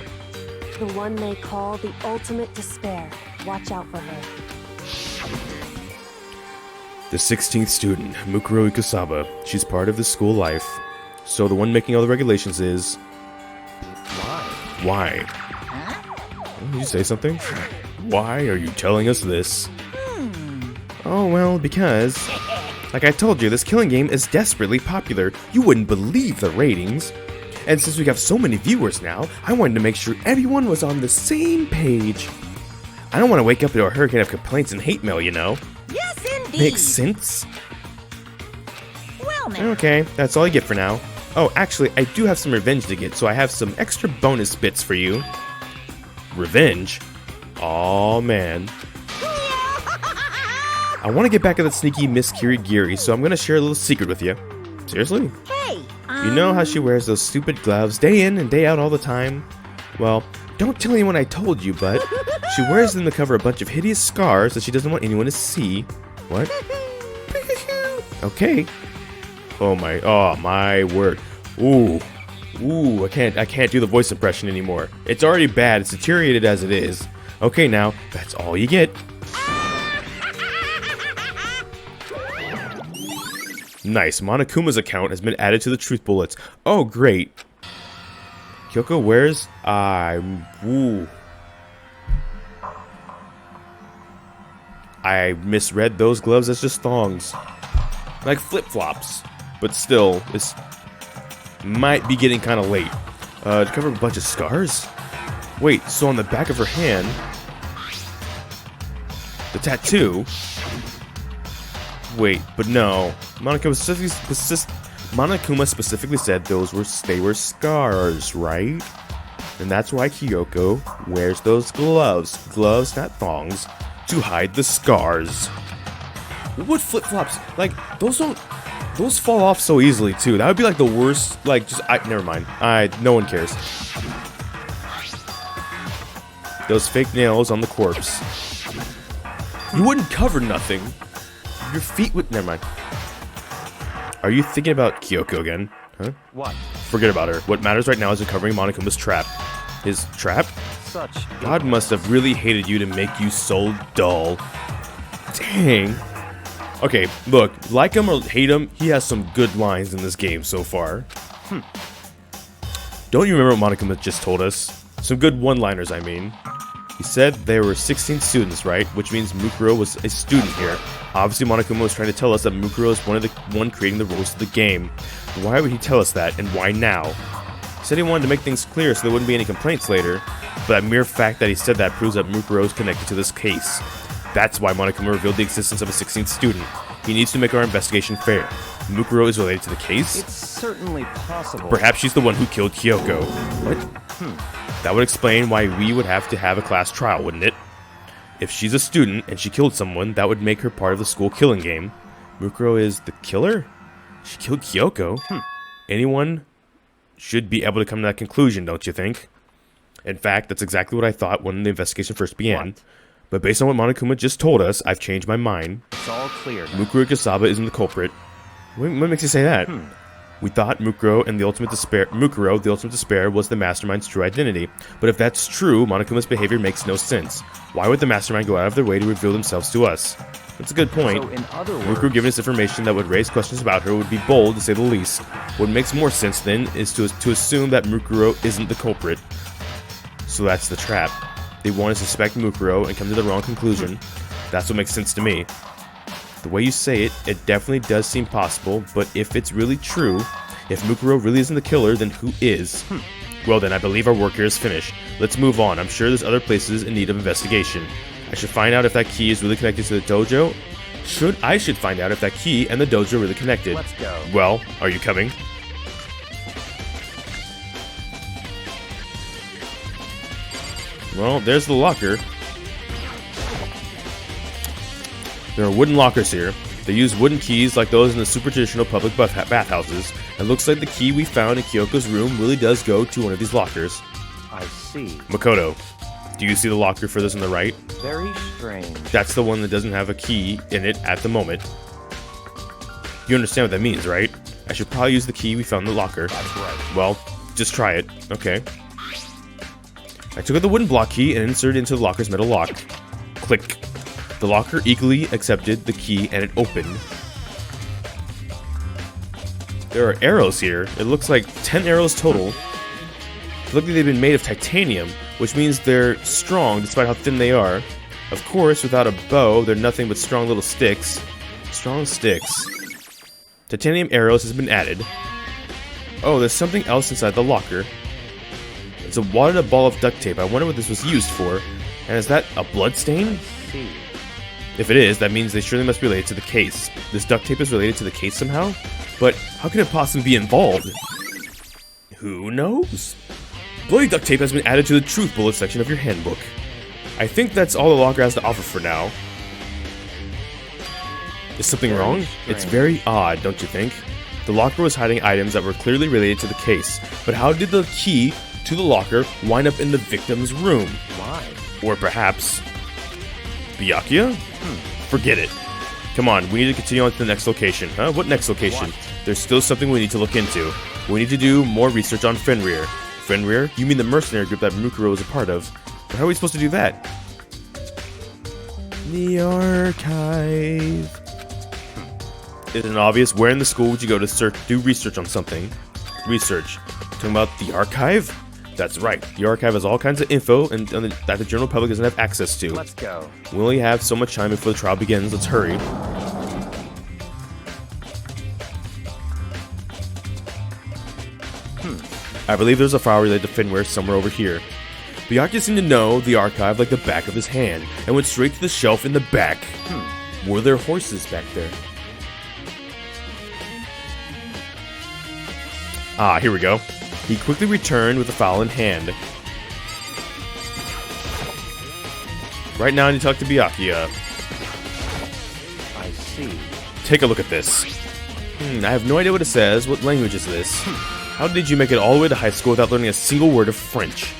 The one they call the ultimate despair. Watch out for her. The 16th student, Mukuro Ikusaba. She's part of the school life. So the one making all the regulations is... Why? Did you say something? Why are you telling us this? Oh, well, because... Like I told you, this killing game is desperately popular. You wouldn't believe the ratings. And since we have so many viewers now, I wanted to make sure everyone was on the same page. I don't want to wake up to a hurricane of complaints and hate mail, you know? Yes, indeed. Makes sense? Well, now. Okay, that's all I get for now. Oh, actually, I do have some revenge to get, so I have some extra bonus bits for you. Revenge? Aw, man. I want to get back at that sneaky Miss Kirigiri, so I'm going to share a little secret with you. Seriously? Hey, You know how she wears those stupid gloves day in and day out all the time? Well, don't tell anyone I told you, but she wears them to cover a bunch of hideous scars that she doesn't want anyone to see. What? Okay. Oh my word. Ooh, I can't do the voice impression anymore. It's already bad. It's deteriorated as it is. Okay, now that's all you get. Nice. Monokuma's account has been added to the truth bullets. Oh, great. Kyoko wears... Ooh. I misread those gloves as just thongs. Like flip-flops. But still, this might be getting kind of late. To cover a bunch of scars? Wait, so on the back of her hand... The tattoo... Wait, but no. Monokuma specifically said they were scars, right? And that's why Kyoko wears those gloves. Gloves, not thongs, to hide the scars. What flip-flops? Like, those fall off so easily, too. That would be like the worst, like, never mind. No one cares. Those fake nails on the corpse. You wouldn't cover nothing. Your feet would... Never mind. Are you thinking about Kyoko again? Huh? What? Forget about her. What matters right now is recovering Monokuma's trap. His trap? Such... God must have really hated you to make you so dull. Dang. Okay, look. Like him or hate him, he has some good lines in this game so far. Don't you remember what Monokuma just told us? Some good one-liners, I mean. He said there were 16 students, right? Which means Mukuro was a student here. Obviously, Monokuma was trying to tell us that Mukuro is one creating the rules of the game. Why would he tell us that, and why now? He said he wanted to make things clear so there wouldn't be any complaints later, but that mere fact that he said that proves that Mukuro is connected to this case. That's why Monokuma revealed the existence of a 16th student. He needs to make our investigation fair. Mukuro is related to the case? It's certainly possible. Perhaps she's the one who killed Kyoko. What? That would explain why we would have to have a class trial, wouldn't it? If she's a student and she killed someone, that would make her part of the school killing game. Mukuro is the killer? She killed Kyoko? Anyone should be able to come to that conclusion, don't you think? In fact, that's exactly what I thought when the investigation first began. What? But based on what Monokuma just told us, I've changed my mind. It's all clear now. Mukuro Ikusaba isn't the culprit. What makes you say that? We thought Mukuro, the ultimate despair, was the mastermind's true identity. But if that's true, Monokuma's behavior makes no sense. Why would the mastermind go out of their way to reveal themselves to us? That's a good point. So in other words, Mukuro giving us information that would raise questions about her would be bold, to say the least. What makes more sense, then, is to assume that Mukuro isn't the culprit. So that's the trap. They want to suspect Mukuro and come to the wrong conclusion. That's what makes sense to me. The way you say it, it definitely does seem possible, but if it's really true, if Mukuro really isn't the killer, then who is? Well then, I believe our work here is finished. Let's move on. I'm sure there's other places in need of investigation. I should find out if that key is really connected to the dojo. I should find out if that key and the dojo are really connected. Let's go. Well, are you coming? Well, there's the locker. There are wooden lockers here. They use wooden keys like those in the super traditional public bathhouses. It looks like the key we found in Kyoko's room really does go to one of these lockers. I see. Makoto, do you see the locker furthest on the right? Very strange. That's the one that doesn't have a key in it at the moment. You understand what that means, right? I should probably use the key we found in the locker. That's right. Well, just try it. Okay. I took out the wooden block key and inserted it into the locker's metal lock. Click. The locker eagerly accepted the key and it opened. There are arrows here. It looks like 10 arrows total. It looks like they've been made of titanium, which means they're strong despite how thin they are. Of course, without a bow, they're nothing but strong little sticks. Strong sticks. Titanium arrows has been added. Oh, there's something else inside the locker. It's a wadded up ball of duct tape. I wonder what this was used for. And is that a blood stain? See. If it is, that means they surely must be related to the case. This duct tape is related to the case somehow? But how can it possibly be involved? Who knows? Bloody duct tape has been added to the truth bullet section of your handbook. I think that's all the locker has to offer for now. Is something wrong? It's very odd, don't you think? The locker was hiding items that were clearly related to the case, but how did the key to the locker wind up in the victim's room? Why? Or perhaps... Byakuya? Forget it. Come on, we need to continue on to the next location. Huh? What next location? What? There's still something we need to look into. We need to do more research on Fenrir. Fenrir? You mean the mercenary group that Mukuro was a part of. But how are we supposed to do that? The archive. Isn't it obvious? Where in the school would you go to do research on something? Research. Talking about the archive? That's right. The archive has all kinds of info that the general public doesn't have access to. Let's go. We only have so much time before the trial begins. Let's hurry. I believe there's a file related to Fenrir somewhere over here. Byakuya seemed to know the archive like the back of his hand and went straight to the shelf in the back. Were there horses back there? Ah, here we go. He quickly returned with the file in hand. Right now I need to talk to Byakuya. I see. Take a look at this. I have no idea what it says. What language is this? How did you make it all the way to high school without learning a single word of French?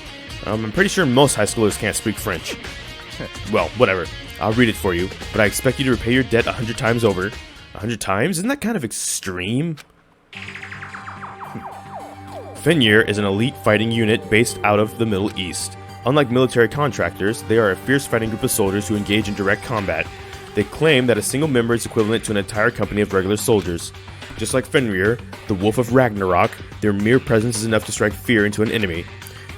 I'm pretty sure most high schoolers can't speak French. Well, whatever. I'll read it for you, but I expect you to repay your debt 100 times over. 100 times? Isn't that kind of extreme? Fenrir is an elite fighting unit based out of the Middle East. Unlike military contractors, they are a fierce fighting group of soldiers who engage in direct combat. They claim that a single member is equivalent to an entire company of regular soldiers. Just like Fenrir, the Wolf of Ragnarok, their mere presence is enough to strike fear into an enemy.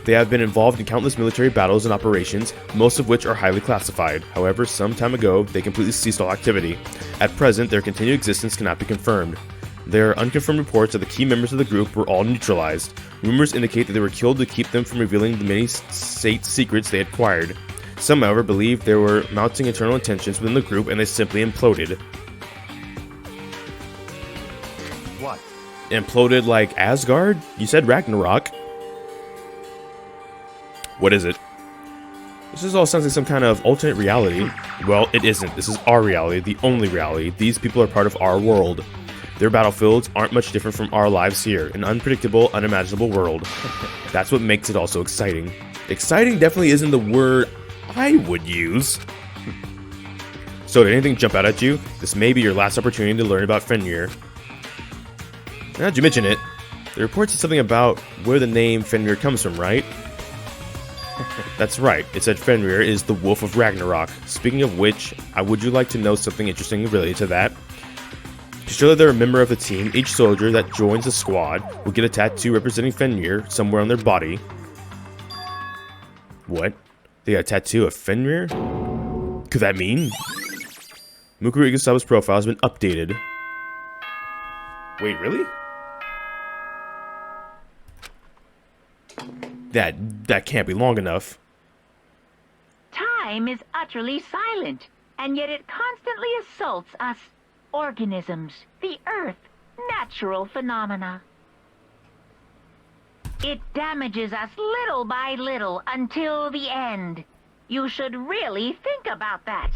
They have been involved in countless military battles and operations, most of which are highly classified. However, some time ago, they completely ceased all activity. At present, their continued existence cannot be confirmed. There are unconfirmed reports that the key members of the group were all neutralized. Rumors indicate that they were killed to keep them from revealing the many state secrets they had acquired. Some, however, believe there were mounting internal tensions within the group and they simply imploded. What? Imploded like Asgard? You said Ragnarok. What is it? This all sounds like some kind of alternate reality. Well, it isn't. This is our reality, the only reality. These people are part of our world. Their battlefields aren't much different from our lives here, an unpredictable, unimaginable world. That's what makes it also exciting. Exciting definitely isn't the word I would use. So did anything jump out at you? This may be your last opportunity to learn about Fenrir. Now that you mention it, the report said something about where the name Fenrir comes from, right? That's right, it said Fenrir is the Wolf of Ragnarok. Speaking of which, would you like to know something interesting related to that? To show that they're a member of the team, each soldier that joins the squad will get a tattoo representing Fenrir somewhere on their body. What? They got a tattoo of Fenrir? Could that mean? Mukuro Igusawa's profile has been updated. Wait, really? That can't be long enough. Time is utterly silent, and yet it constantly assaults us organisms, the Earth, natural phenomena. It damages us little by little until the end. You should really think about that.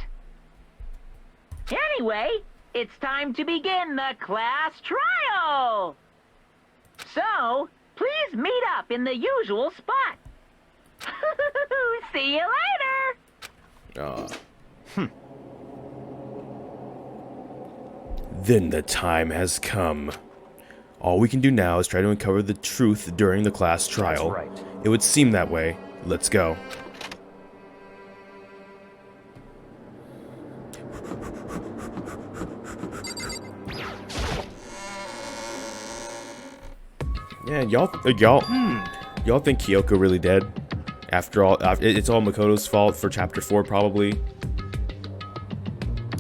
Anyway, it's time to begin the class trial. So, please meet up in the usual spot. See you later. Then the time has come. All we can do now is try to uncover the truth during the class trial. That's right. It would seem that way. Let's go. Yeah, y'all think Kyoko really dead? After all, it's all Makoto's fault for Chapter 4, probably.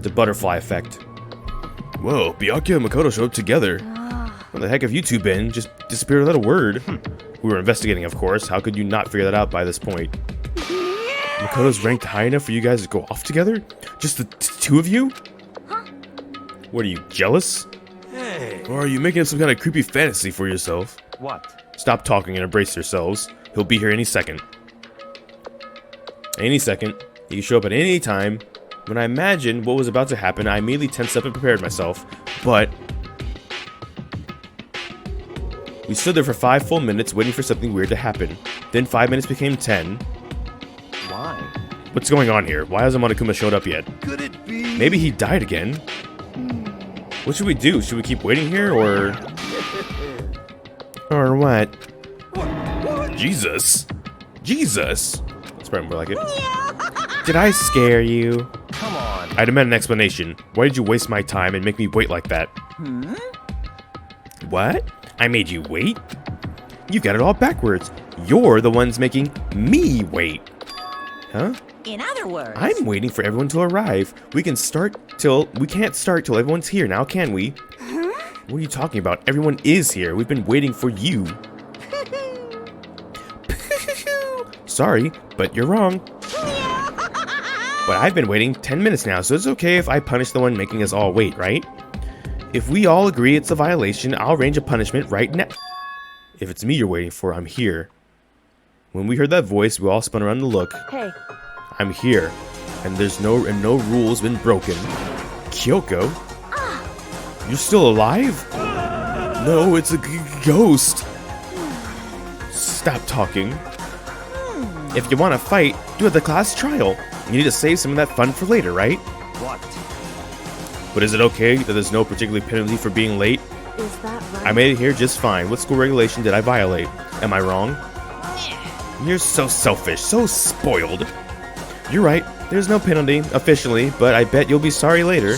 The butterfly effect. Whoa, Byakuya and Makoto showed up together. Where the heck have you two been? Just disappeared without a word. We were investigating, of course. How could you not figure that out by this point? Makoto's ranked high enough for you guys to go off together? Just the two of you? What, are you jealous? Hey. Or are you making up some kind of creepy fantasy for yourself? What? Stop talking and embrace yourselves. He'll be here any second. Any second. He can show up at any time. When I imagined what was about to happen, I immediately tensed up and prepared myself. But we stood there for 5 full minutes waiting for something weird to happen. Then 5 minutes became 10. Why? What's going on here? Why hasn't Monokuma showed up yet? Could it be? Maybe he died again. What should we do? Should we keep waiting here, or... Or what? What? Jesus. Jesus. That's probably more like it. Did I scare you? Come on. I demand an explanation. Why did you waste my time and make me wait like that? What? I made you wait? You've got it all backwards. You're the ones making me wait. Huh? In other words, I'm waiting for everyone to arrive. We can't start till everyone's here now, can we? What are you talking about? Everyone is here. We've been waiting for you. Sorry, but you're wrong. But I've been waiting 10 minutes now, so it's okay if I punish the one making us all wait, right? If we all agree it's a violation, I'll arrange a punishment right now. If it's me you're waiting for, I'm here. When we heard that voice, we all spun around to look. Hey, I'm here, and no rules been broken. Kyoko? You're still alive? No, it's a ghost. Stop talking. If you want to fight, do it at the class trial. You need to save some of that fun for later, right? What? But is it okay that there's no particular penalty for being late? is that right? I made it here just fine. What school regulation did I violate? Am I wrong? You're so selfish, so spoiled. You're right, there's no penalty, officially, but I bet you'll be sorry later.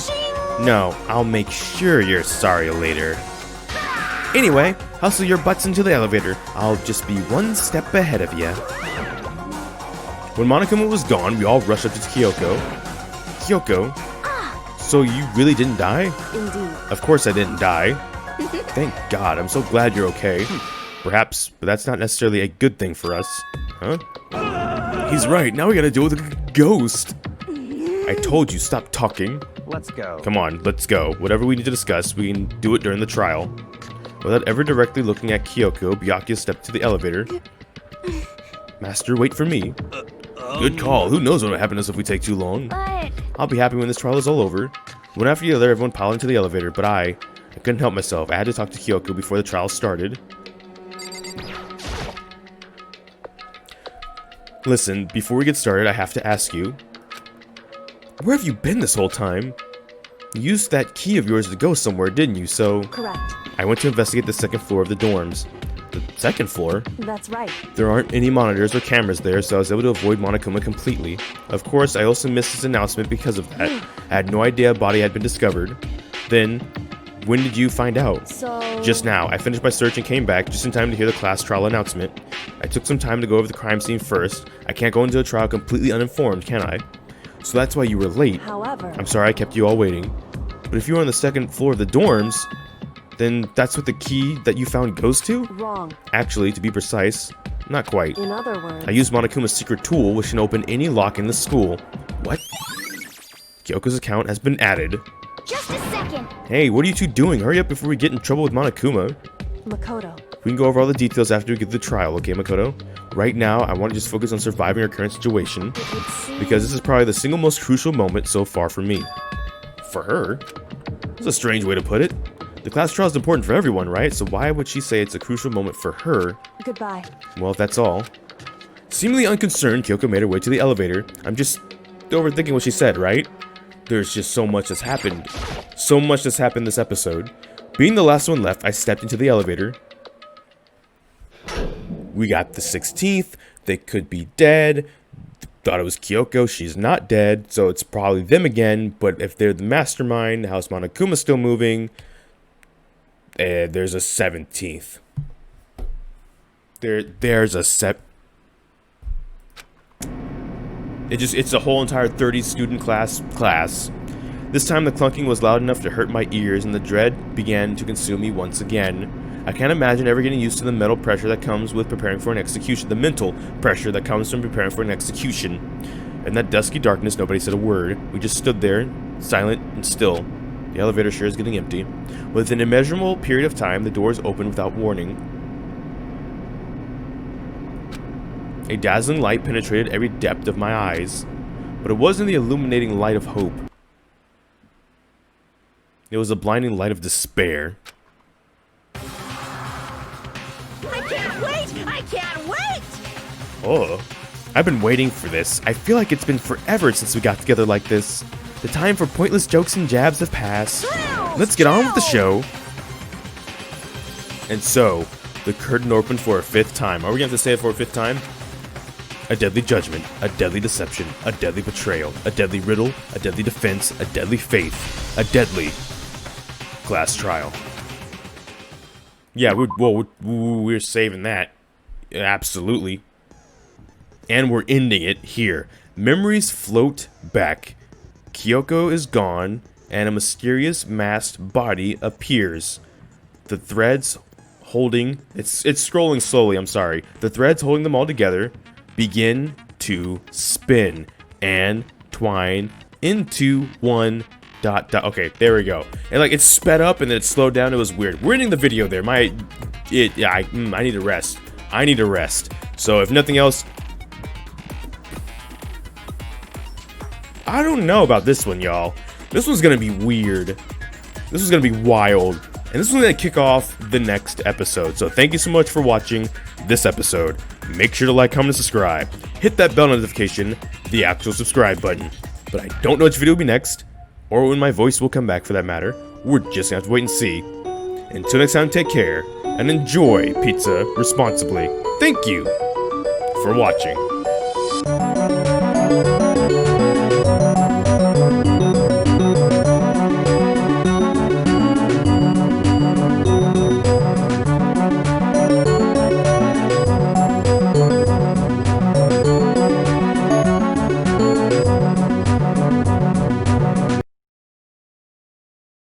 No, I'll make sure you're sorry later. Anyway, hustle your butts into the elevator. I'll just be one step ahead of you. When Monokuma was gone, we all rushed up to Kyoko. Kyoko? So you really didn't die? Indeed. Of course I didn't die. Thank God, I'm so glad you're okay. Perhaps, but that's not necessarily a good thing for us. Huh? He's right, now we gotta deal with a ghost. I told you, stop talking. Let's go. Come on, let's go. Whatever we need to discuss, we can do it during the trial. Without ever directly looking at Kyoko, Byakuya stepped to the elevator. Master, wait for me. Good call. Who knows what will happen to us if we take too long? But I'll be happy when this trial is all over. One after the other, everyone piled into the elevator, but I couldn't help myself. I had to talk to Kyoko before the trial started. Listen, before we get started, I have to ask you, where have you been this whole time? You used that key of yours to go somewhere, didn't you? So, Correct. I went to investigate the second floor of the dorms. The second floor? That's right. There aren't any monitors or cameras there, so I was able to avoid Monokuma completely. Of course, I also missed his announcement because of that. I had no idea a body had been discovered. Then, when did you find out? So... Just now. I finished my search and came back just in time to hear the class trial announcement. I took some time to go over the crime scene first. I can't go into a trial completely uninformed, can I? So that's why you were late. However... I'm sorry I kept you all waiting. But if you were on the second floor of the dorms, then that's what the key that you found goes to? Wrong. Actually, to be precise, not quite. In other words... I used Monokuma's secret tool, which can open any lock in the school. What? Kyoko's account has been added. just a second. Hey, what are you two doing? Hurry up before we get in trouble with Monokuma. Makoto. We can go over all the details after we get to the trial, okay, Makoto? Right now, I want to just focus on surviving our current situation, because this is probably the single most crucial moment so far for me. For her? That's a strange way to put it. The class trial is important for everyone, right? So why would she say it's a crucial moment for her? Goodbye. Well, if that's all. Seemingly unconcerned, Kyoko made her way to the elevator. I'm just overthinking what she said, right? There's just so much that's happened. So much that's happened this episode. Being the last one left, I stepped into the elevator. We got the 16th. They could be dead. Thought it was Kyoko. She's not dead, so it's probably them again. But if they're the mastermind, how's Monokuma's still moving? There's a 17th. There's a set. It's a whole entire 30 student class. This time the clunking was loud enough to hurt my ears, and the dread began to consume me once again. I can't imagine ever getting used to the mental pressure that comes with preparing for an execution. The mental pressure that comes from preparing for an execution. In that dusky darkness, nobody said a word. We just stood there, silent and still. The elevator sure is getting empty. Within an immeasurable period of time, the doors opened without warning. A dazzling light penetrated every depth of my eyes, but it wasn't the illuminating light of hope. It was a blinding light of despair. I can't wait! I can't wait! Oh, I've been waiting for this. I feel like it's been forever since we got together like this. The time for pointless jokes and jabs have passed. Let's get on with the show. And so, the curtain opened for a 5th time. Are we going to have to say it for a 5th time? A deadly judgment, a deadly deception, a deadly betrayal, a deadly riddle, a deadly defense, a deadly faith, a deadly class trial. Yeah, we're saving that. Absolutely. And we're ending it here. Memories float back. Kyoko is gone, and a mysterious masked body appears. The threads holding... It's scrolling slowly, I'm sorry. The threads holding them all together begin to spin and twine into one... Okay, there we go. And like, it sped up and then it slowed down. It was weird. We're ending the video there. I need to rest. I need to rest. So if nothing else... I don't know about this one, y'all. This one's gonna be weird. This is gonna be wild. And this one's gonna kick off the next episode. So thank you so much for watching this episode. Make sure to like, comment, and subscribe. Hit that bell notification, the actual subscribe button. But I don't know which video will be next, or when my voice will come back for that matter. We're just gonna have to wait and see. Until next time, take care, and enjoy pizza responsibly. Thank you for watching.